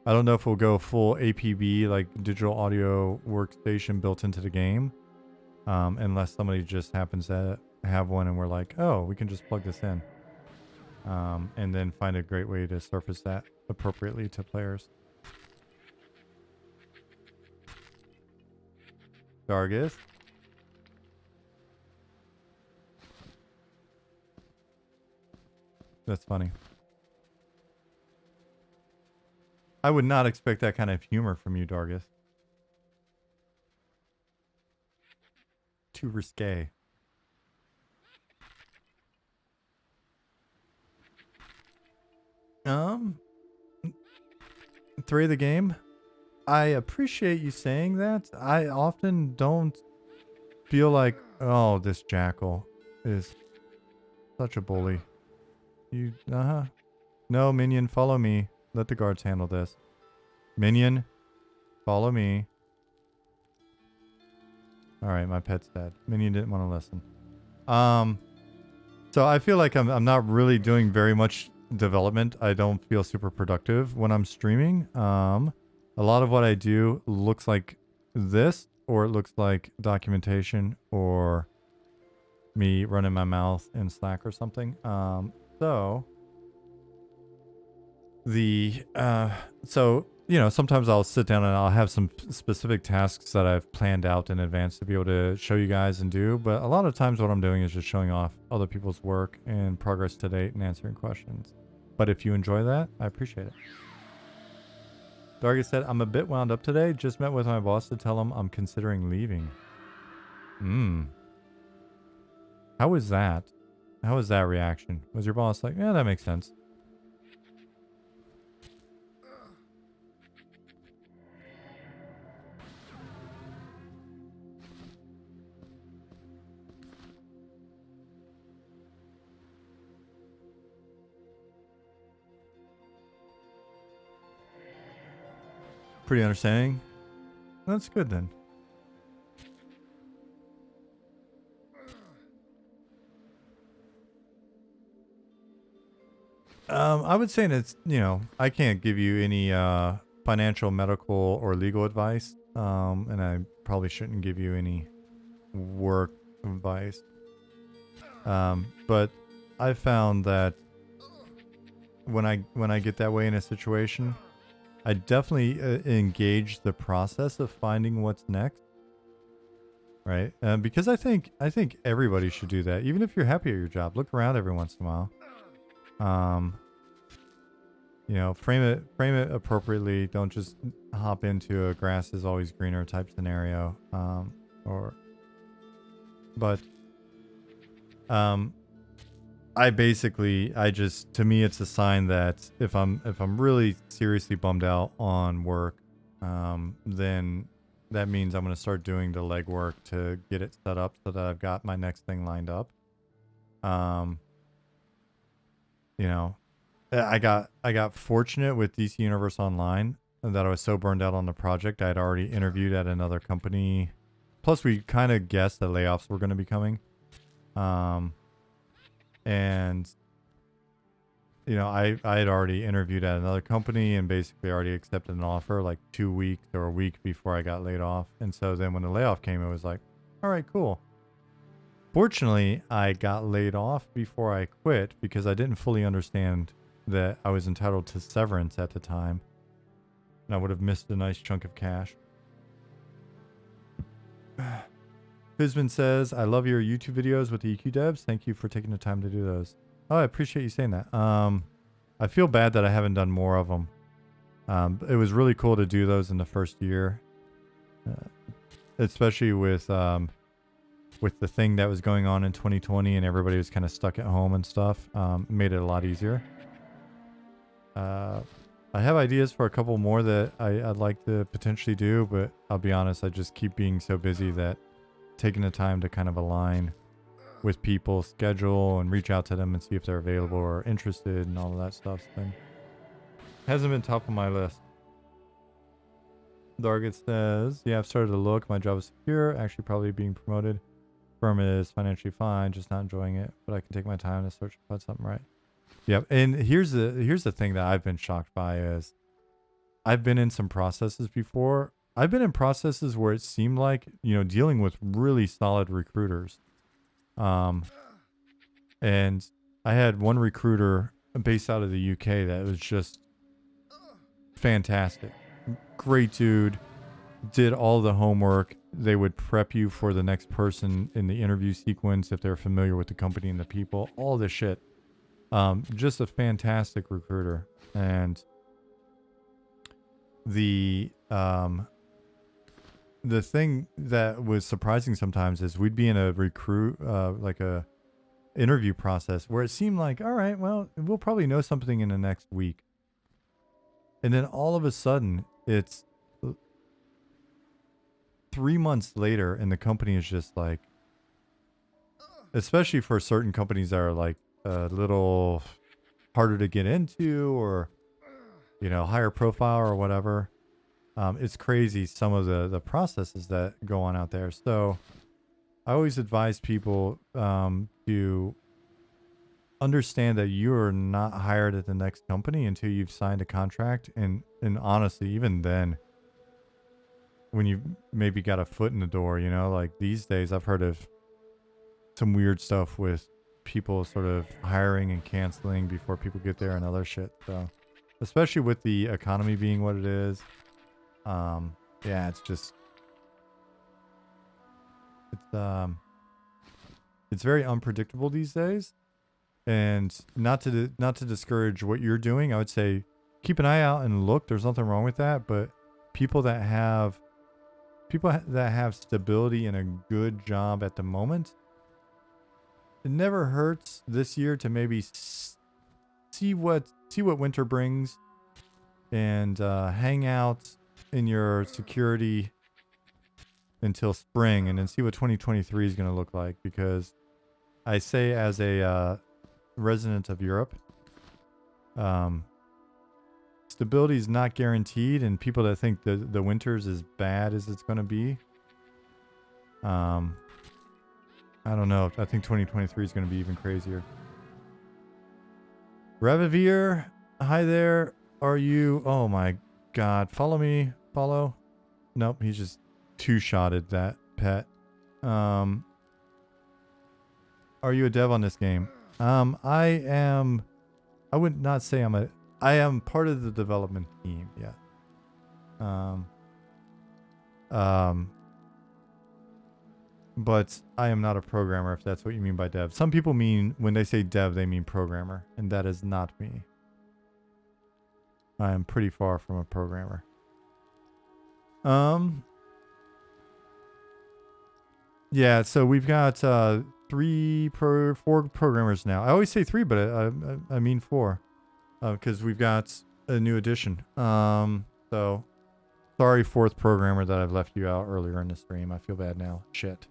I don't know if we'll go full APB, like digital audio workstation built into the game, unless somebody just happens to have one and we're like, oh, we can just plug this in, and then find a great way to surface that appropriately to players. Dargis. That's funny. I would not expect that kind of humor from you, Dargis. Too risque. Three of the game. I appreciate you saying that. I often don't feel like, oh, this jackal is such a bully. You, No, minion, follow me. Let the guards handle this. Minion, follow me. Alright, my pet's dead. Minion didn't want to listen. So I feel like I'm not really doing very much development. I don't feel super productive when I'm streaming. A lot of what I do looks like this, or it looks like documentation, or me running my mouth in Slack or something. Sometimes I'll sit down and I'll have some specific tasks that I've planned out in advance to be able to show you guys and do. But a lot of times what I'm doing is just showing off other people's work and progress to date and answering questions. But if you enjoy that, I appreciate it. Dargis said, I'm a bit wound up today. Just met with my boss to tell him I'm considering leaving. How was that? How was that reaction? Was your boss like, yeah, that makes sense? Pretty understanding. That's good then. I would say that I can't give you any financial, medical, or legal advice, and I probably shouldn't give you any work advice. But I found that when I get that way in a situation, I definitely engage the process of finding what's next. Right? Because I think everybody should do that. Even if you're happy at your job, look around every once in a while. Frame it appropriately. Don't just hop into a grass is always greener type scenario. To me, it's a sign that if I'm really seriously bummed out on work, then that means I'm going to start doing the legwork to get it set up so that I've got my next thing lined up. I got fortunate with DC Universe Online that I was so burned out on the project. I had already interviewed at another company. Plus, we kind of guessed that layoffs were going to be coming. I had already interviewed at another company and basically already accepted an offer like 2 weeks or a week before I got laid off. And so then when the layoff came, it was like, all right, cool. Fortunately, I got laid off before I quit because I didn't fully understand that I was entitled to severance at the time. And I would have missed a nice chunk of cash. Fizman says, I love your YouTube videos with the EQ devs. Thank you for taking the time to do those. Oh, I appreciate you saying that. I feel bad that I haven't done more of them. It was really cool to do those in the first year. Especially with the thing that was going on in 2020 and everybody was kind of stuck at home and stuff. Made it a lot easier. I have ideas for a couple more that I'd like to potentially do, but I'll be honest, I just keep being so busy that taking the time to kind of align with people's schedule and reach out to them and see if they're available or interested and all of that stuff hasn't been top of my list. Dargit says, yeah, I've started to look. My job is secure, actually probably being promoted. Firm is financially fine, just not enjoying it, but I can take my time to search and find something right. Yep. And here's the thing that I've been shocked by is I've been in some processes before. I've been in processes where it seemed like, dealing with really solid recruiters. And I had one recruiter based out of the UK that was just fantastic. Great dude. Did all the homework. They would prep you for the next person in the interview sequence if they're familiar with the company and the people. All this shit. Just a fantastic recruiter. And the thing that was surprising sometimes is we'd be in a like a interview process where it seemed like, all right, well, we'll probably know something in the next week. And then all of a sudden it's 3 months later and the company is just like, especially for certain companies that are like a little harder to get into or, higher profile or whatever. It's crazy some of the processes that go on out there. So I always advise people to understand that you are not hired at the next company until you've signed a contract. And honestly, even then, when you maybe got a foot in the door, like these days I've heard of some weird stuff with people sort of hiring and canceling before people get there and other shit. So especially with the economy being what it is, yeah, it's very unpredictable these days. And not to discourage what you're doing, I would say keep an eye out and look. There's nothing wrong with that, but people that have stability and a good job at the moment, it never hurts this year to maybe see what winter brings and hang out in your security until spring and then see what 2023 is going to look like. Because I say as a resident of Europe, stability is not guaranteed, and people that think the winter's as bad as it's going to be, I don't know. I think 2023 is going to be even crazier. Revivir, hi there. Are you? Oh my God. Follow me. Follow. Nope. He's just two-shotted that pet. Are you a dev on this game? I am. I would not say I am part of the development team. Yeah. But I am not a programmer, if that's what you mean by dev. Some people mean, when they say dev, they mean programmer, and that is not me. I am pretty far from a programmer. Yeah, so we've got 4 programmers now. I always say 3, but I mean 4. Because we've got a new addition. So sorry, 4th programmer, that I've left you out earlier in the stream. I feel bad now. Shit.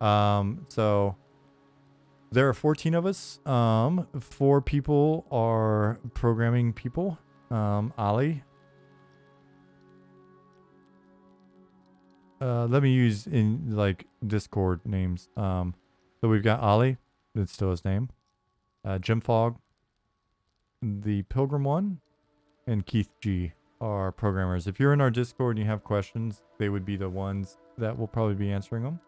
So there are 14 of us. 4 people are programming people. Ali. Let me use in like Discord names. So we've got Ali, that's still his name. Jim Fogg, the Pilgrim One, and Keith G are programmers. If you're in our Discord and you have questions, they would be the ones that will probably be answering them.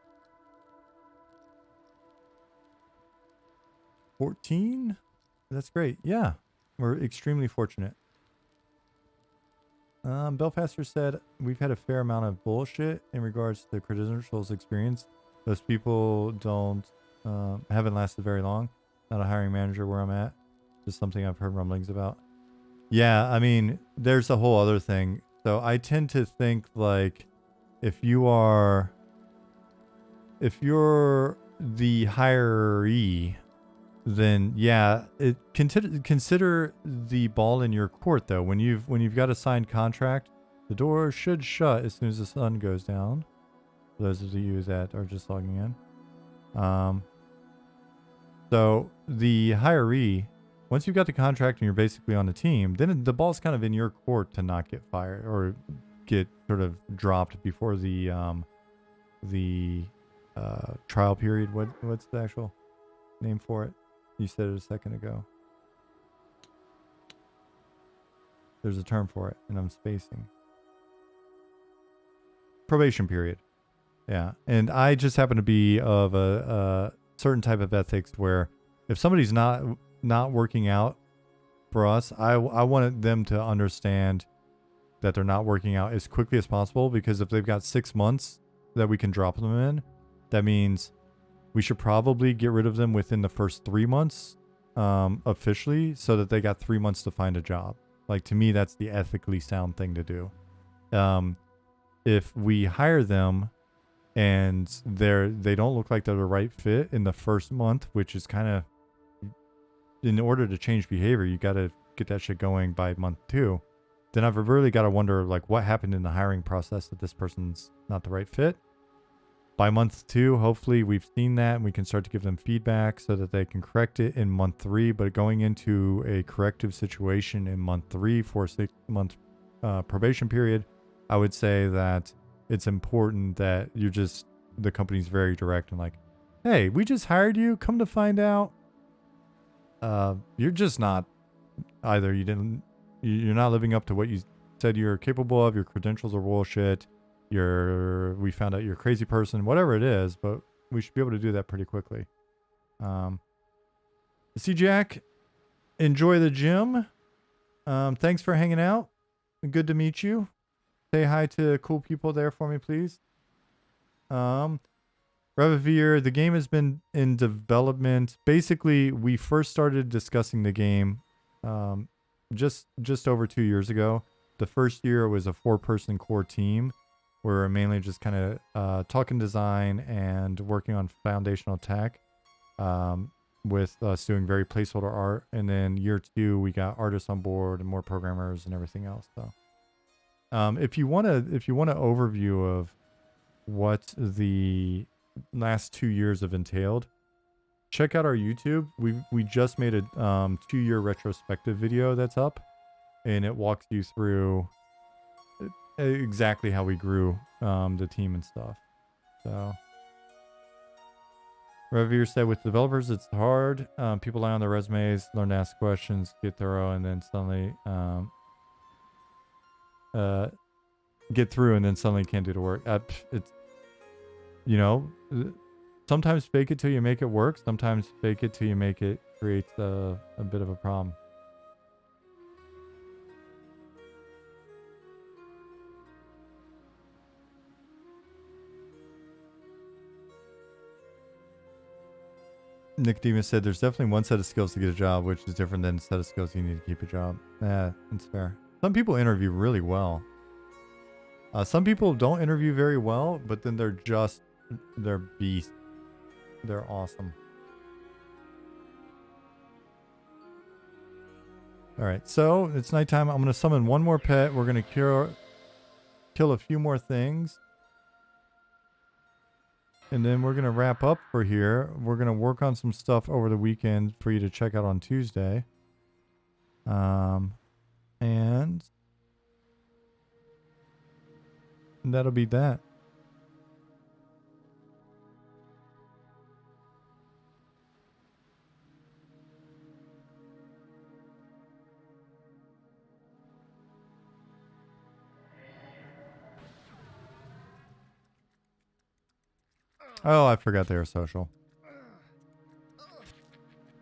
14? That's great. Yeah, we're extremely fortunate. Belfaster said, we've had a fair amount of bullshit in regards to the credentials experience. Those people haven't lasted very long. Not a hiring manager where I'm at. Just something I've heard rumblings about. Yeah, I mean, there's a whole other thing. So I tend to think like if you're the hiree, then yeah, consider the ball in your court though. When you've got a signed contract, the door should shut as soon as the sun goes down. For those of you that are just logging in. So the hiree, once you've got the contract and you're basically on the team, then the ball's kind of in your court to not get fired or get sort of dropped before the trial period. What's the actual name for it? You said it a second ago. There's a term for it, and I'm spacing. Probation period. Yeah, and I just happen to be of a certain type of ethics where if somebody's not working out for us, I wanted them to understand that they're not working out as quickly as possible, because if they've got 6 months that we can drop them in, that means we should probably get rid of them within the first 3 months officially, so that they got 3 months to find a job. Like, to me, that's the ethically sound thing to do. If we hire them and they don't look like they're the right fit in the first month, which is kind of, in order to change behavior, you got to get that shit going by month 2. Then I've really got to wonder, like, what happened in the hiring process that this person's not the right fit. By month 2, hopefully we've seen that and we can start to give them feedback so that they can correct it in month 3. But going into a corrective situation in month 3 for a 6-month probation period, I would say that it's important that the company's very direct and like, hey, we just hired you. Come to find out, you're just not, either you're not living up to what you said you're capable of. Your credentials are bullshit. We found out you're a crazy person, whatever it is, but we should be able to do that pretty quickly. See, Jack, enjoy the gym. Thanks for hanging out. Good to meet you. Say hi to cool people there for me, please. Revivere, the game has been in development. Basically, we first started discussing the game just over 2 years ago. The first year was a 4-person core team. We were mainly just kind of talking design and working on foundational tech, with us doing very placeholder art. And then year 2, we got artists on board and more programmers and everything else. So, if you want an overview of what the last 2 years have entailed, check out our YouTube. We just made a 2-year retrospective video that's up, and it walks you through exactly how we grew the team and stuff. So, Revere said, with developers, it's hard. People lie on their resumes, learn to ask questions, get thorough, and then suddenly get through, and then suddenly can't do the work. It's, sometimes fake it till you make it work. Sometimes fake it till you make it creates a bit of a problem. Nick Demas said, there's definitely one set of skills to get a job, which is different than a set of skills you need to keep a job. Yeah, that's fair. Some people interview really well. Some people don't interview very well, but then they're beasts. They're awesome. All right, so it's nighttime. I'm going to summon one more pet. We're going to kill a few more things. And then we're going to wrap up for here. We're going to work on some stuff over the weekend for you to check out on Tuesday. And that'll be that. Oh, I forgot they were social.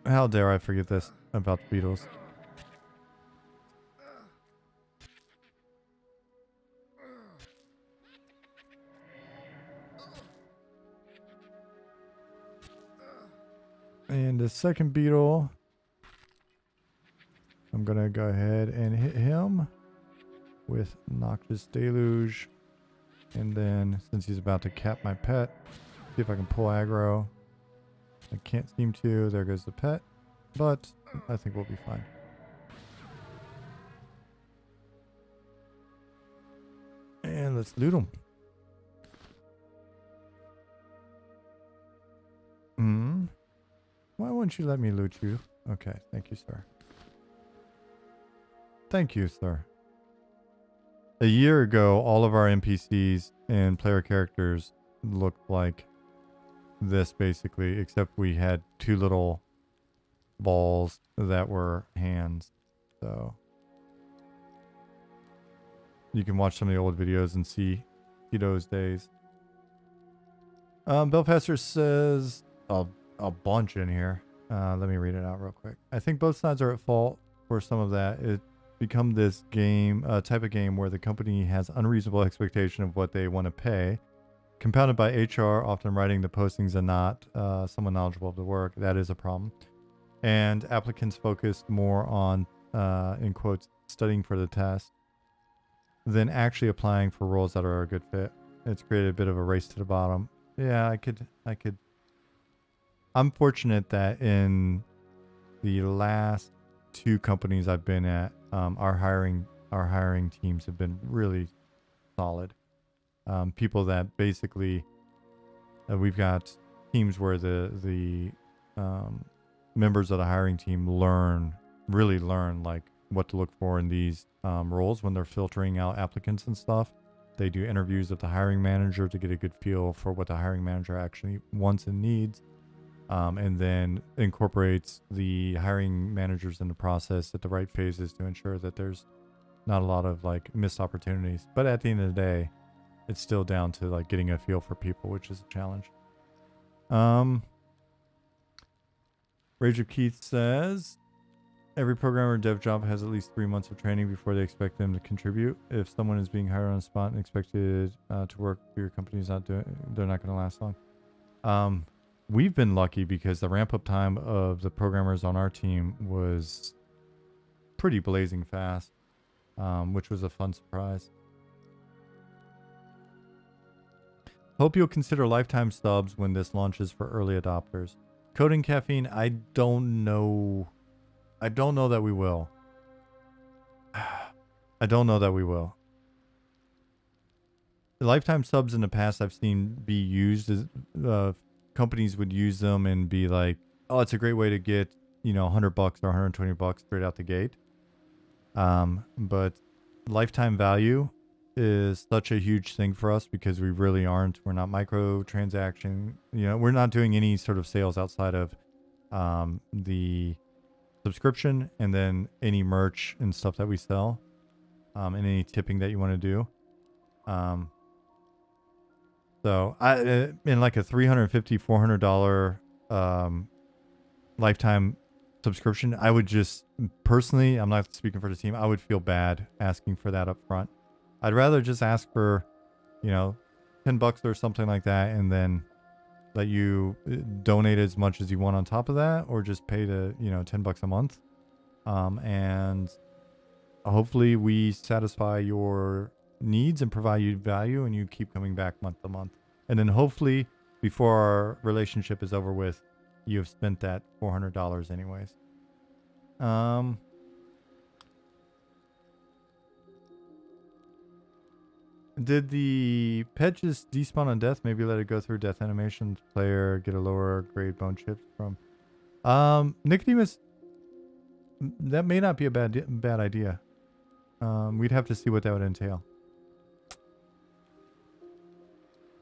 How dare I forget this about the Beatles. And the second beetle, I'm going to go ahead and hit him with Noxious Deluge. And then, since he's about to cap my pet, see if I can pull aggro. I can't seem to. There goes the pet. But I think we'll be fine. And let's loot him. Why won't you let me loot you? Okay, thank you, sir. Thank you, sir. A year ago, all of our NPCs and player characters looked like this basically, except we had two little balls that were hands. So you can watch some of the old videos and see those days. Belfaster says a bunch in here. Let me read it out real quick. I think both sides are at fault for some of that. It become this game, type of game where the company has unreasonable expectation of what they want to pay, compounded by HR often writing the postings and not someone knowledgeable of the work. That is a problem. And applicants focus more on, in quotes, studying for the test than actually applying for roles that are a good fit. It's created a bit of a race to the bottom. Yeah, I could. I'm fortunate that in the last two companies I've been at, our hiring teams have been really solid. People that basically, we've got teams where the members of the hiring team really learn like what to look for in these roles when they're filtering out applicants and stuff. They do interviews with the hiring manager to get a good feel for what the hiring manager actually wants and needs, and then incorporates the hiring managers in the process at the right phases to ensure that there's not a lot of like missed opportunities. But at the end of the day, it's still down to like getting a feel for people, which is a challenge. Rage of Keith says, every programmer dev job has at least 3 months of training before they expect them to contribute. If someone is being hired on the spot and expected to work for your company, they're not going to last long. We've been lucky because the ramp up time of the programmers on our team was pretty blazing fast, which was a fun surprise. Hope you'll consider lifetime subs when this launches for early adopters. Coding Caffeine, I don't know that we will. I don't know that we will. The lifetime subs in the past I've seen be used as companies would use them and be like, oh, it's a great way to get, $100 or $120 straight out the gate. But lifetime value is such a huge thing for us because we're not microtransaction, we're not doing any sort of sales outside of the subscription and then any merch and stuff that we sell, and any tipping that you want to do. So in like a $350, $400 lifetime subscription, I would just personally, I'm not speaking for the team, I would feel bad asking for that up front. I'd rather just ask for, $10 or something like that, and then let you donate as much as you want on top of that, or just pay the, $10 a month. And hopefully we satisfy your needs and provide you value and you keep coming back month to month. And then hopefully before our relationship is over with, you have spent that $400 anyways. Did the pet just despawn on death? Maybe let it go through death animations. Player get a lower grade bone chips from. Nicodemus, that may not be a bad idea. We'd have to see what that would entail.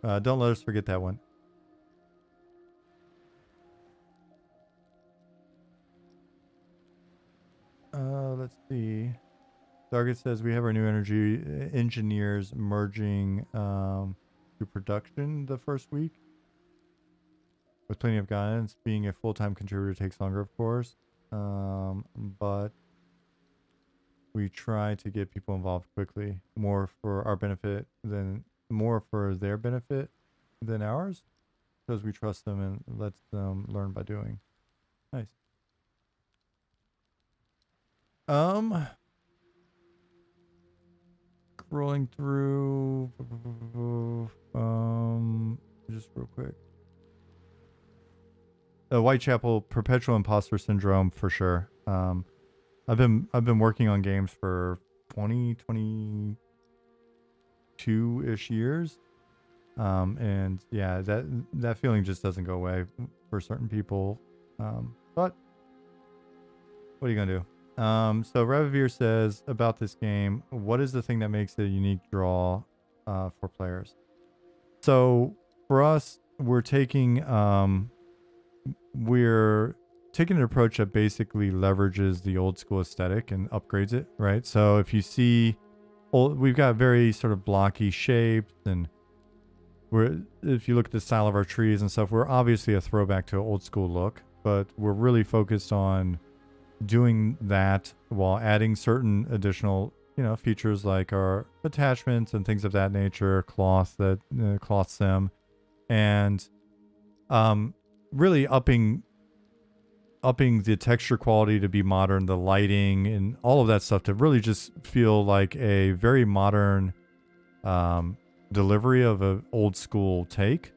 Don't let us forget that one. Let's see. Target says we have our new energy engineers merging to production the first week. With plenty of guidance. Being a full-time contributor takes longer, of course. But we try to get people involved quickly. More for their benefit than ours. Because we trust them and let them learn by doing. Nice. Scrolling through, just real quick. Whitechapel perpetual imposter syndrome for sure. I've been working on games for 22-ish years. And yeah, that feeling just doesn't go away for certain people. But what are you gonna do? So Ravavir says about this game, what is the thing that makes it a unique draw for players? So for us, we're taking an approach that basically leverages the old school aesthetic and upgrades it, right? So if you see, we've got very sort of blocky shapes, and if you look at the style of our trees and stuff, we're obviously a throwback to an old school look, but we're really focused on doing that while adding certain additional, features like our attachments and things of that nature, cloth sim, and really upping the texture quality to be modern, the lighting and all of that stuff to really just feel like a very modern delivery of an old school take.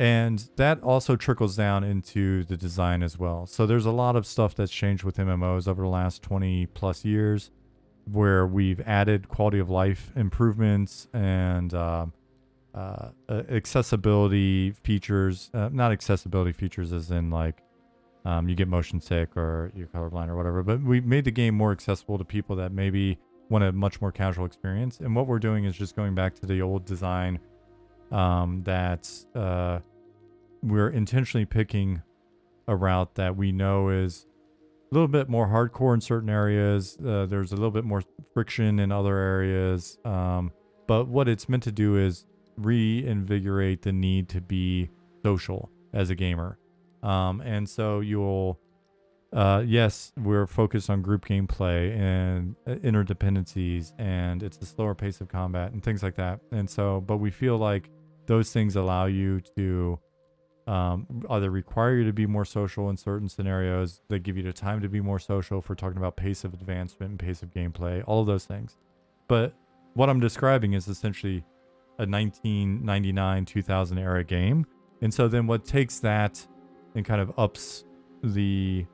And that also trickles down into the design as well. So there's a lot of stuff that's changed with MMOs over the last 20 plus years, where we've added quality of life improvements and accessibility features. Not accessibility features as in like you get motion sick or you're colorblind or whatever, but we made the game more accessible to people that maybe want a much more casual experience. And what we're doing is just going back to the old design that we're intentionally picking a route that we know is a little bit more hardcore in certain areas. There's a little bit more friction in other areas. But what it's meant to do is reinvigorate the need to be social as a gamer. And so you'll, yes, we're focused on group gameplay and interdependencies, and it's a slower pace of combat and things like that. And so, but we feel like those things allow you to either require you to be more social in certain scenarios. They give you the time to be more social for talking about pace of advancement and pace of gameplay, all of those things. But what I'm describing is essentially a 1999, 2000 era game. And so then what takes that and kind of ups it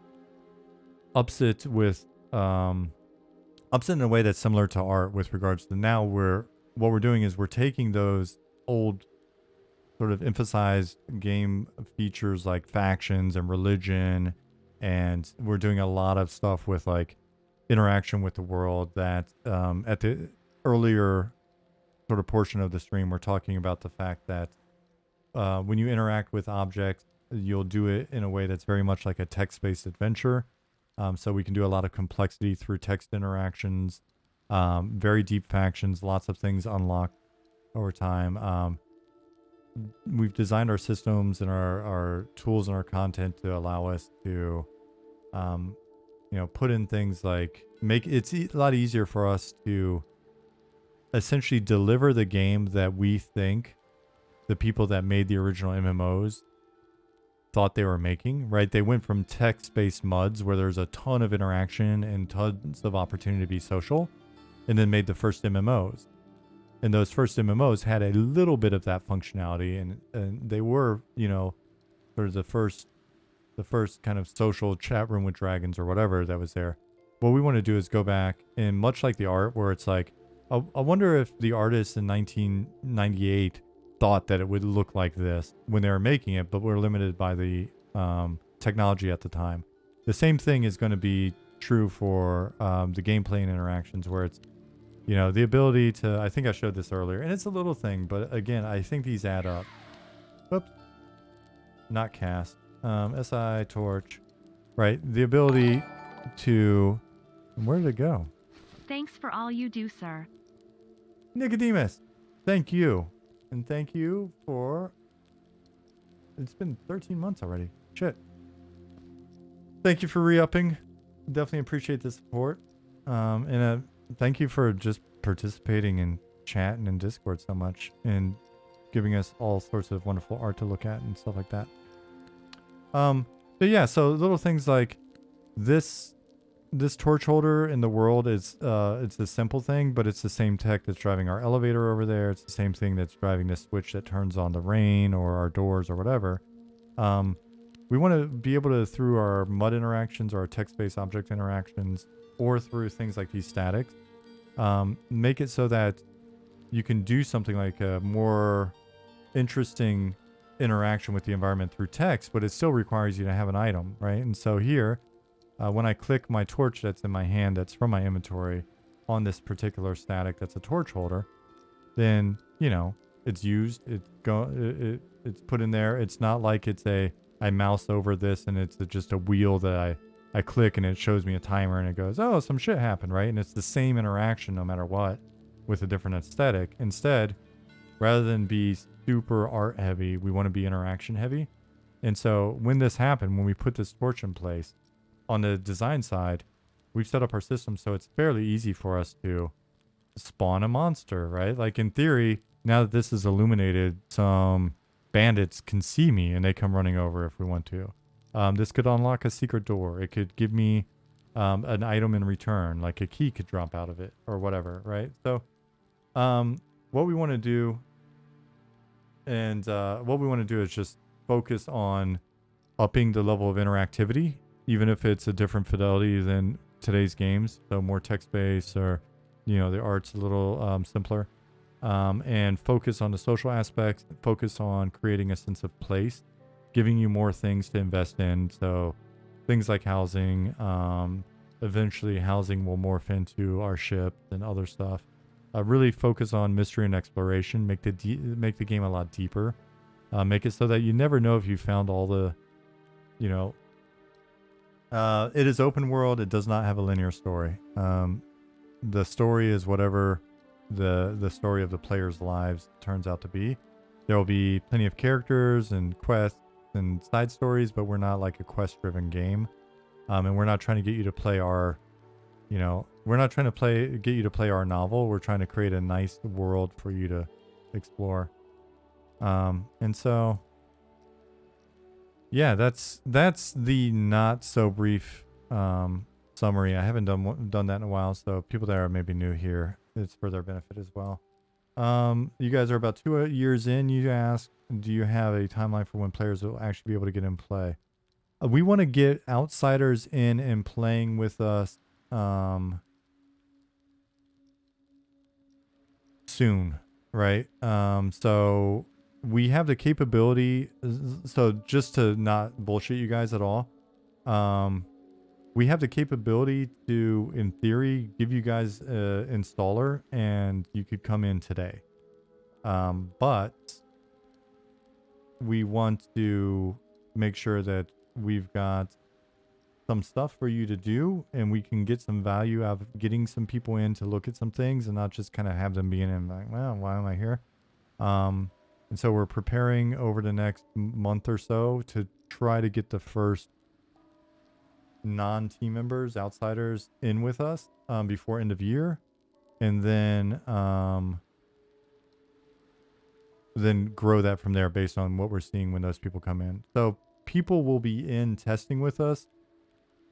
in a way that's similar to art with regards to now what we're doing is we're taking those old sort of emphasized game features like factions and religion, and we're doing a lot of stuff with like interaction with the world that at the earlier sort of portion of the stream we're talking about the fact that when you interact with objects, you'll do it in a way that's very much like a text-based adventure. So we can do a lot of complexity through text interactions, very deep factions, lots of things unlocked over time. We've designed our systems and our tools and our content to allow us to, put in things like make it's a lot easier for us to essentially deliver the game that we think the people that made the original MMOs thought they were making, right? They went from text-based MUDs where there's a ton of interaction and tons of opportunity to be social, and then made the first MMOs. And those first MMOs had a little bit of that functionality, and they were, sort of the first kind of social chat room with dragons or whatever that was there. What we want to do is go back, and much like the art, where it's like, I wonder if the artists in 1998 thought that it would look like this when they were making it, but were limited by the technology at the time. The same thing is going to be true for the gameplay and interactions, where it's, the ability to, I think I showed this earlier, and it's a little thing, but again, I think these add up. Whoops. Not cast. SI torch. Right. The ability to, where did it go? Thanks for all you do, sir. Nicodemus, thank you. And thank you for, it's been 13 months already. Shit. Thank you for re-upping. Definitely appreciate the support. And thank you for just participating in chat and in Discord so much and giving us all sorts of wonderful art to look at and stuff like that. But yeah, so little things like this torch holder in the world is it's a simple thing, but it's the same tech that's driving our elevator over there. It's the same thing that's driving the switch that turns on the rain or our doors or whatever. We want to be able to, through our MUD interactions or our text-based object interactions, or through things like these statics, make it so that you can do something like a more interesting interaction with the environment through text, but it still requires you to have an item, right? And so here, when I click my torch that's in my hand, that's from my inventory, on this particular static that's a torch holder, then, it's used. It's put in there. It's not like it's I mouse over this and it's just a wheel that I click and it shows me a timer and it goes, oh, some shit happened, right? And it's the same interaction no matter what, with a different aesthetic. Instead, rather than be super art heavy, we want to be interaction heavy. And so when this happened, when we put this torch in place, on the design side, we've set up our system so it's fairly easy for us to spawn a monster, right? Like in theory, now that this is illuminated, some bandits can see me and they come running over if we want to. This could unlock a secret door. It could give me an item in return, like a key could drop out of it or whatever, right? So what we want to do is just focus on upping the level of interactivity, even if it's a different fidelity than today's games. So more text-based, or the art's a little simpler. And focus on the social aspects, focus on creating a sense of place, giving you more things to invest in. So things like housing, eventually housing will morph into our ships and other stuff. Really focus on mystery and exploration, make the game a lot deeper. Make it so that you never know if you found all the, it is open world. It does not have a linear story. The story is whatever the story of the players' lives turns out to be. There will be plenty of characters and quests and side stories, but we're not like a quest-driven game. And we're not trying to get you to play our, we're not trying to get you to play our novel. We're trying to create a nice world for you to explore. And so, yeah, that's the not so brief summary. I haven't done that in a while, so people that are maybe new here, it's for their benefit as well. You guys are about 2 years in. You ask, do you have a timeline for when players will actually be able to get in play? We want to get outsiders in and playing with us soon, right? So we have the capability. So just to not bullshit you guys at all, we have the capability to, in theory, give you guys an installer and you could come in today. But we want to make sure that we've got some stuff for you to do and we can get some value out of getting some people in to look at some things and not just kind of have them being in like, well, why am I here? And so we're preparing over the next month or so to try to get the first non-team members, outsiders in with us before end of year, and then grow that from there based on what we're seeing when those people come in. So people will be in testing with us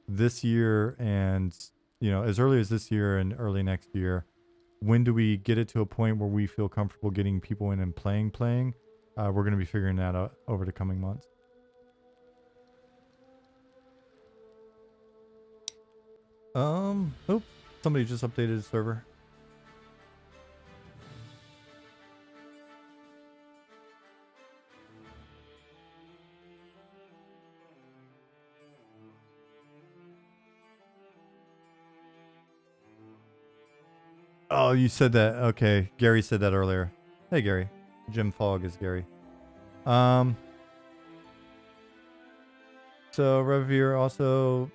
this year and as early as this year and early next year. When do we get it to a point where we feel comfortable getting people in and playing? We're going to be figuring that out over the coming months. Oh, somebody just updated the server. Oh, you said that. Okay. Gary said that earlier. Hey, Gary. Jim Fogg is Gary. So Revere also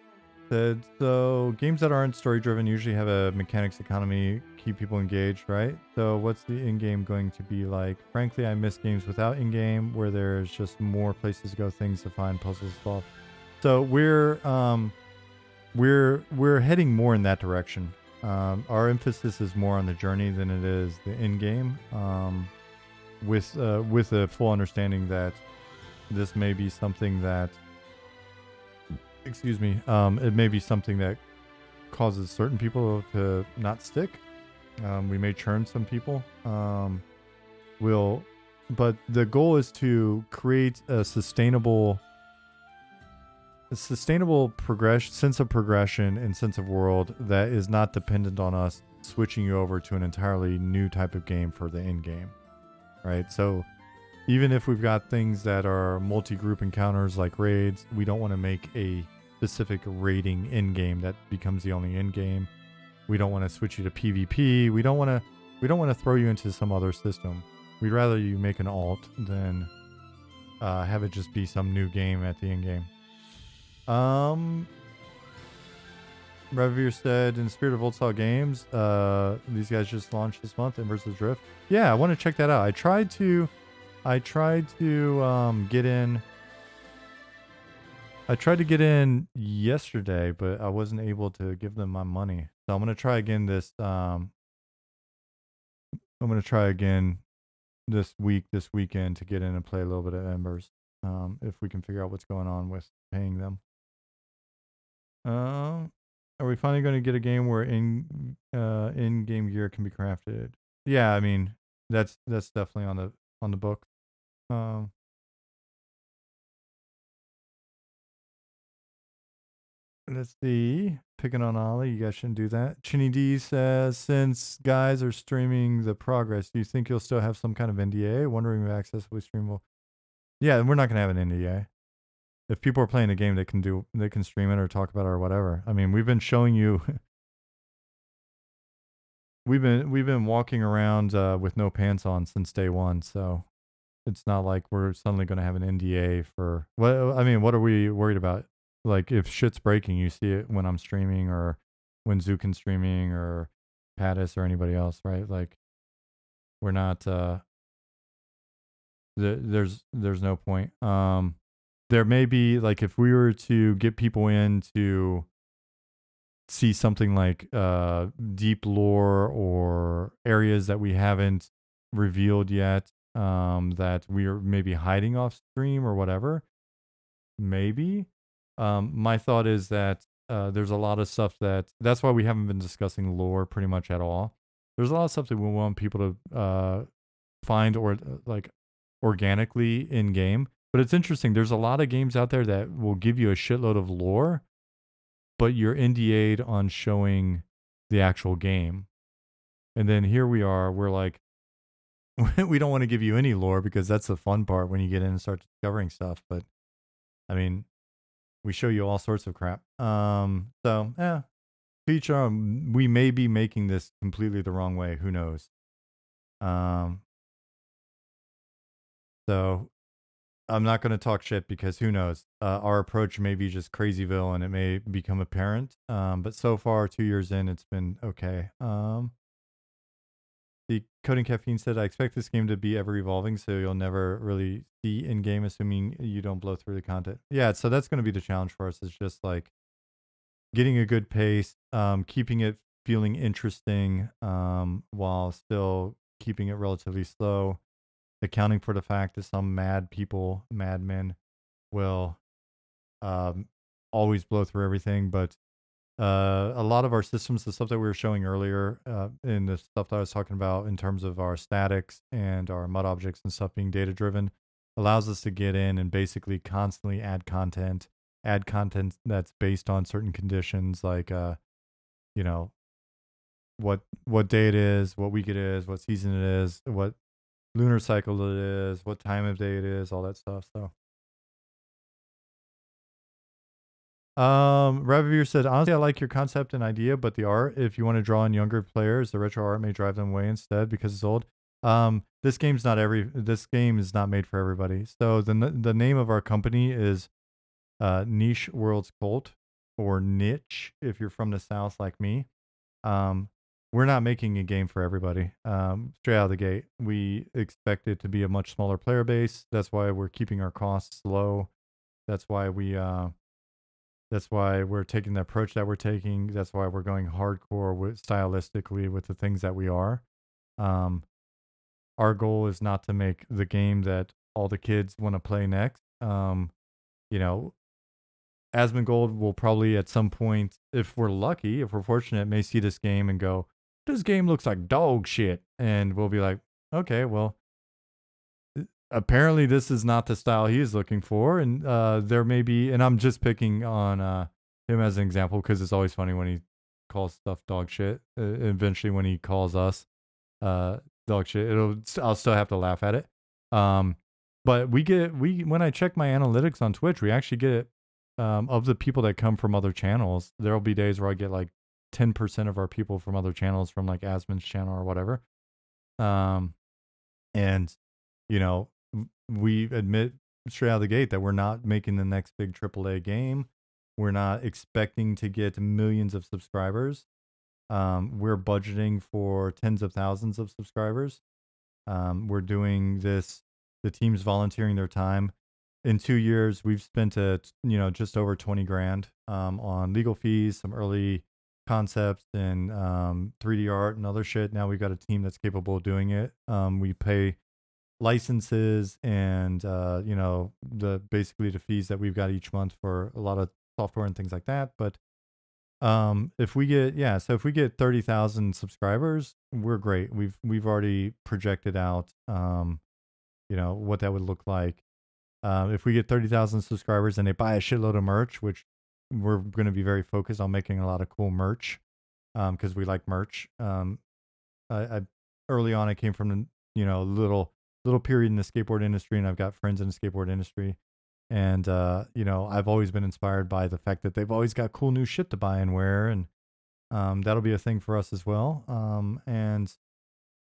said, so games that aren't story driven usually have a mechanics economy, keep people engaged, right? So what's the in-game going to be like? Frankly, I miss games without in-game where there's just more places to go, things to find, puzzles to solve. So we're heading more in that direction. Our emphasis is more on the journey than it is the in-game, with a full understanding that this may be something that, it may be something that causes certain people to not stick. We may churn some people. But the goal is to create a sustainable progression, sense of progression and sense of world that is not dependent on us switching you over to an entirely new type of game for the end game, right? So even if we've got things that are multi-group encounters like raids, we don't want to make a specific raiding end game that becomes the only end game. We don't want to switch you to PvP. We don't want to throw you into some other system. We'd rather you make an alt than have it just be some new game at the end game. Revere said, in spirit of old style games, these guys just launched this month, Embers of Drift. Yeah, I want to check that out. I tried to get in. I tried to get in yesterday, but I wasn't able to give them my money. So I'm gonna try again this. I'm gonna try again this weekend to get in and play a little bit of Embers. If we can figure out what's going on with paying them. Are we finally going to get a game where in-game gear can be crafted? Yeah, I mean that's definitely on the book. Let's see. Picking on Ollie, you guys shouldn't do that. Chinny D says, since guys are streaming the progress, do you think you'll still have some kind of NDA? Wondering if accessibly streamable. Yeah, we're not going to have an NDA. If people are playing a game, they can stream it or talk about it or whatever. I mean, we've been showing you. we've been walking around with no pants on since day one, so it's not like we're suddenly going to have an NDA for what. I mean, what are we worried about? Like, if shit's breaking, you see it when I'm streaming or when Zukin's streaming or Pattis or anybody else, right? Like, we're not. There's no point. There may be, like, if we were to get people in to see something like deep lore or areas that we haven't revealed yet, that we are maybe hiding off stream or whatever, maybe. My thought is that there's a lot of stuff that's why we haven't been discussing lore pretty much at all. There's a lot of stuff that we want people to find or like organically in game. But it's interesting. There's a lot of games out there that will give you a shitload of lore, but you're NDA'd on showing the actual game. And then here we are. We're like, we don't want to give you any lore because that's the fun part when you get in and start discovering stuff. But I mean, we show you all sorts of crap. So yeah, feature. We may be making this completely the wrong way. Who knows? So I'm not going to talk shit because who knows? Our approach may be just crazyville and it may become apparent. But so far, 2 years in, it's been okay. The Coding Caffeine said, I expect this game to be ever evolving, so you'll never really see in game, assuming you don't blow through the content. Yeah, so that's going to be the challenge for us, is just like getting a good pace, keeping it feeling interesting while still keeping it relatively slow, accounting for the fact that some madmen will always blow through everything. But a lot of our systems, the stuff that we were showing earlier in the stuff that I was talking about in terms of our statics and our mud objects and stuff being data driven, allows us to get in and basically constantly add content that's based on certain conditions, like you know, what day it is, what week it is, what season it is, what lunar cycle it is, what time of day it is, all that stuff. So Ravir said, honestly, I like your concept and idea, but the art, if you want to draw in younger players, the retro art may drive them away instead because it's old. This game is not made for everybody. So the name of our company is Niche Worlds Cult, or Niche if you're from the South like me. We're not making a game for everybody. Straight out of the gate, we expect it to be a much smaller player base. That's why we're keeping our costs low. That's why we're taking the approach that we're taking. That's why we're going hardcore stylistically with the things that we are. Our goal is not to make the game that all the kids want to play next. You know, Asmongold will probably at some point, if we're lucky, if we're fortunate, may see this game and go, this game looks like dog shit. And we'll be like, okay, well, apparently this is not the style he is looking for. And there may be, and I'm just picking on him as an example because it's always funny when he calls stuff dog shit. Eventually, when he calls us dog shit, I'll still have to laugh at it. But when I check my analytics on Twitch, we actually get of the people that come from other channels. There'll be days where I get like 10% of our people from other channels, from like Asmon's channel or whatever. And, you know, we admit straight out of the gate that we're not making the next big AAA game. We're not expecting to get millions of subscribers. We're budgeting for tens of thousands of subscribers. We're doing this. The team's volunteering their time. In 2 years, we've spent just over 20 grand on legal fees, some early concepts, and 3D art and other shit. Now we've got a team that's capable of doing it. We pay licenses and basically the fees that we've got each month for a lot of software and things like that. But if we get so if we get 30,000 subscribers, we're great. We've already projected out what that would look like. If we get 30,000 subscribers and they buy a shitload of merch, which we're going to be very focused on making a lot of cool merch because we like merch. I early on I came from the little period in the skateboard industry, and I've got friends in the skateboard industry. And I've always been inspired by the fact that they've always got cool new shit to buy and wear, and that'll be a thing for us as well. And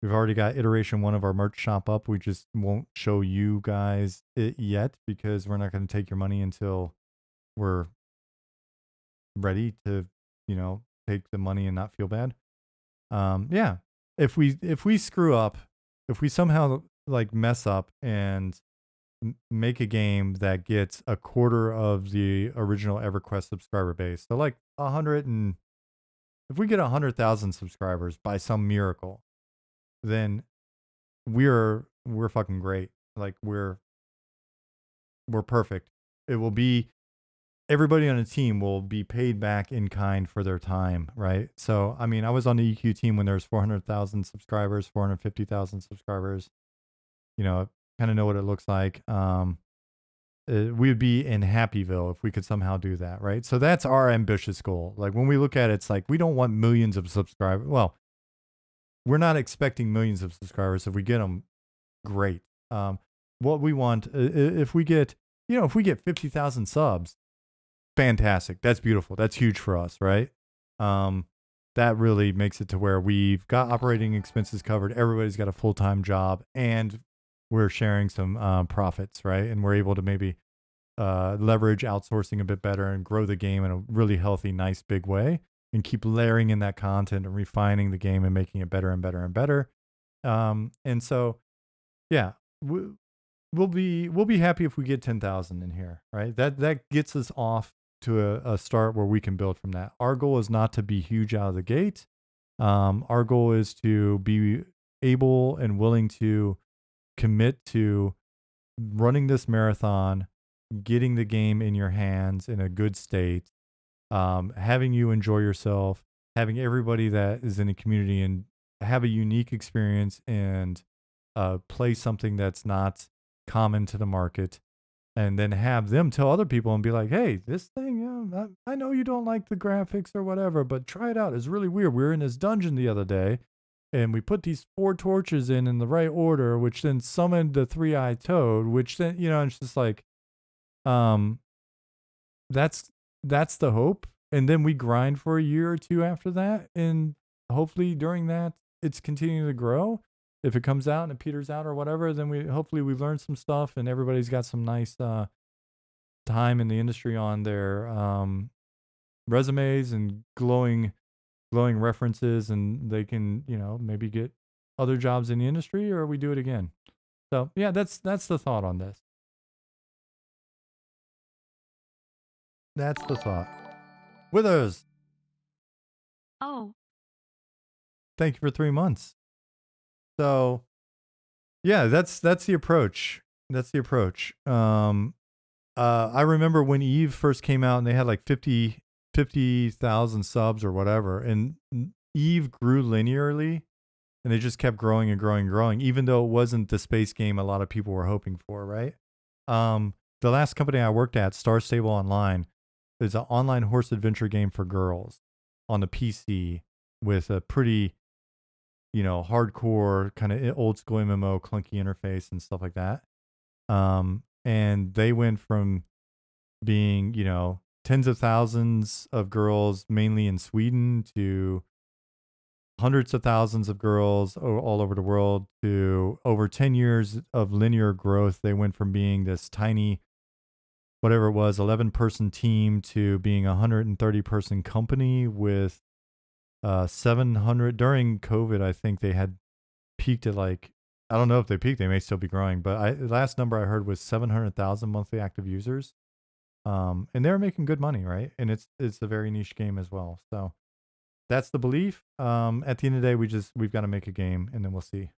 we've already got iteration 1 of our merch shop up. We just won't show you guys it yet because we're not going to take your money until we're ready to, take the money and not feel bad. Yeah. If we screw up, if we somehow like mess up and make a game that gets a quarter of the original EverQuest subscriber base, so like 100, and if we get 100,000 subscribers by some miracle, then we're fucking great. Like we're perfect. It will be everybody on the team will be paid back in kind for their time, right? So I mean, I was on the EQ team when there was 400,000 subscribers, 450,000 subscribers. Kind of know what it looks like. We'd be in Happyville if we could somehow do that, right? So that's our ambitious goal. Like when we look at it, it's like we don't want millions of subscribers. Well, we're not expecting millions of subscribers. If we get them, great. What we want, if we get 50,000 subs, fantastic. That's beautiful. That's huge for us, right? That really makes it to where we've got operating expenses covered. Everybody's got a full-time job, and we're sharing some profits, right? And we're able to maybe leverage outsourcing a bit better and grow the game in a really healthy, nice, big way, and keep layering in that content and refining the game and making it better and better and better. And so, yeah, we'll be happy if we get 10,000 in here, right? That gets us off to a start where we can build from that. Our goal is not to be huge out of the gate. Our goal is to be able and willing to commit to running this marathon, getting the game in your hands in a good state, having you enjoy yourself, having everybody that is in the community and have a unique experience and play something that's not common to the market, and then have them tell other people and be like, hey, this thing, I know you don't like the graphics or whatever, but try it out. It's really weird. We were in this dungeon the other day, and we put these 4 torches in the right order, which then summoned the 3-eyed toad, which then, it's just like, that's the hope. And then we grind for a year or two after that, and hopefully during that it's continuing to grow. If it comes out and it peters out or whatever, then we've learned some stuff and everybody's got some nice time in the industry on their resumes and glowing references, and they can maybe get other jobs in the industry, or we do it again. So yeah, that's the thought on this. That's the thought. Withers, Oh, thank you for 3 months. So yeah, that's the approach. That's the approach. I remember when Eve first came out and they had like 50,000 subs or whatever, and Eve grew linearly, and they just kept growing and growing and growing, even though it wasn't the space game a lot of people were hoping for, right? The last company I worked at, Star Stable Online, is an online horse adventure game for girls on the PC with a pretty, hardcore kind of old school MMO clunky interface and stuff like that. And they went from being, tens of thousands of girls, mainly in Sweden, to hundreds of thousands of girls all over the world to over 10 years of linear growth. They went from being this tiny, whatever it was, 11-person team to being a 130-person company with 700. During COVID, I think they had peaked at like, I don't know if they peaked, they may still be growing, but the last number I heard was 700,000 monthly active users. And they're making good money, right? And it's a very niche game as well. So that's the belief. At the end of the day, we've got to make a game and then we'll see.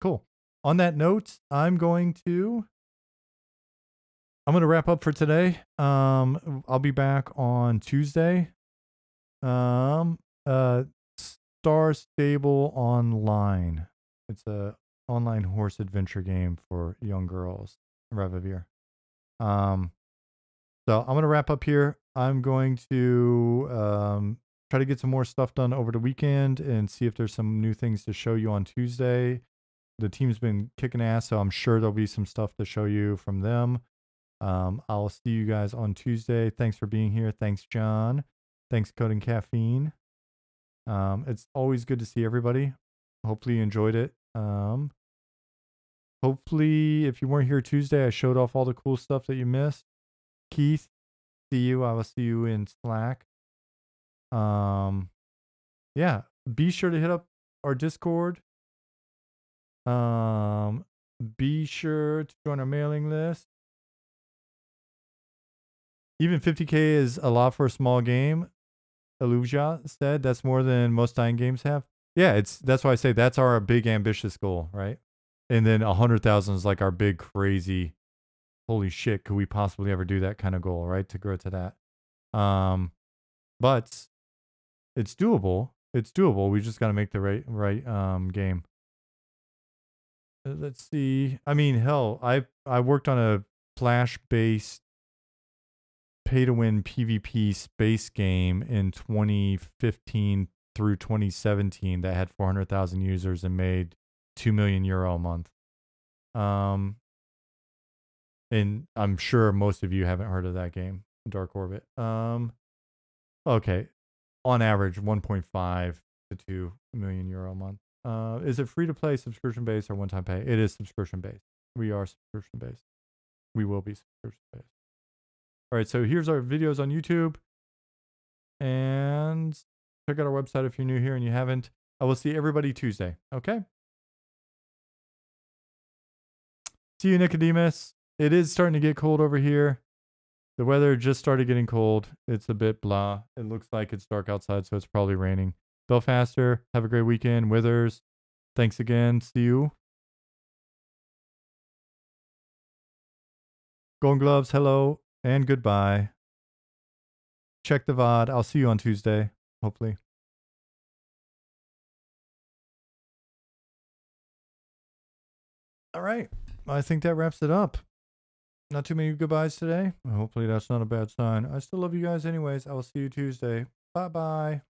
Cool. On that note, I'm going to wrap up for today. I'll be back on Tuesday. Star Stable Online. It's a online horse adventure game for young girls. Revavir. So I'm going to wrap up here. I'm going to try to get some more stuff done over the weekend and see if there's some new things to show you on Tuesday. The team's been kicking ass, so I'm sure there'll be some stuff to show you from them. I'll see you guys on Tuesday. Thanks for being here. Thanks, John. Thanks, Coding Caffeine. It's always good to see everybody. Hopefully you enjoyed it. Hopefully, if you weren't here Tuesday, I showed off all the cool stuff that you missed. Keith, see you. I will see you in Slack. Yeah, be sure to hit up our Discord. Be sure to join our mailing list. Even 50K is a lot for a small game. Illusia said that's more than most dying games have. Yeah, that's why I say that's our big ambitious goal, right? And then 100,000 is like our big crazy, holy shit, could we possibly ever do that kind of goal, right? To grow to that. But it's doable. It's doable. We just got to make the right game. Let's see. I mean, hell, I worked on a Flash-based pay-to-win PvP space game in 2015 through 2017 that had 400,000 users and made €2 million a month. And I'm sure most of you haven't heard of that game, Dark Orbit. Okay, on average, 1.5 to €2 million a month. Is it free to play, subscription based, or one time pay? It is subscription based. We are subscription based. We will be subscription based. All right, so here's our videos on YouTube. And check out our website if you're new here and you haven't. I will see everybody Tuesday. Okay? See you, Nicodemus. It is starting to get cold over here. The weather just started getting cold. It's a bit blah. It looks like it's dark outside, so it's probably raining. Belfaster, have a great weekend. Withers, thanks again. See you. Golden Gloves, hello and goodbye. Check the VOD. I'll see you on Tuesday, hopefully. All right. I think that wraps it up. Not too many goodbyes today. Hopefully that's not a bad sign. I still love you guys anyways. I will see you Tuesday. Bye-bye.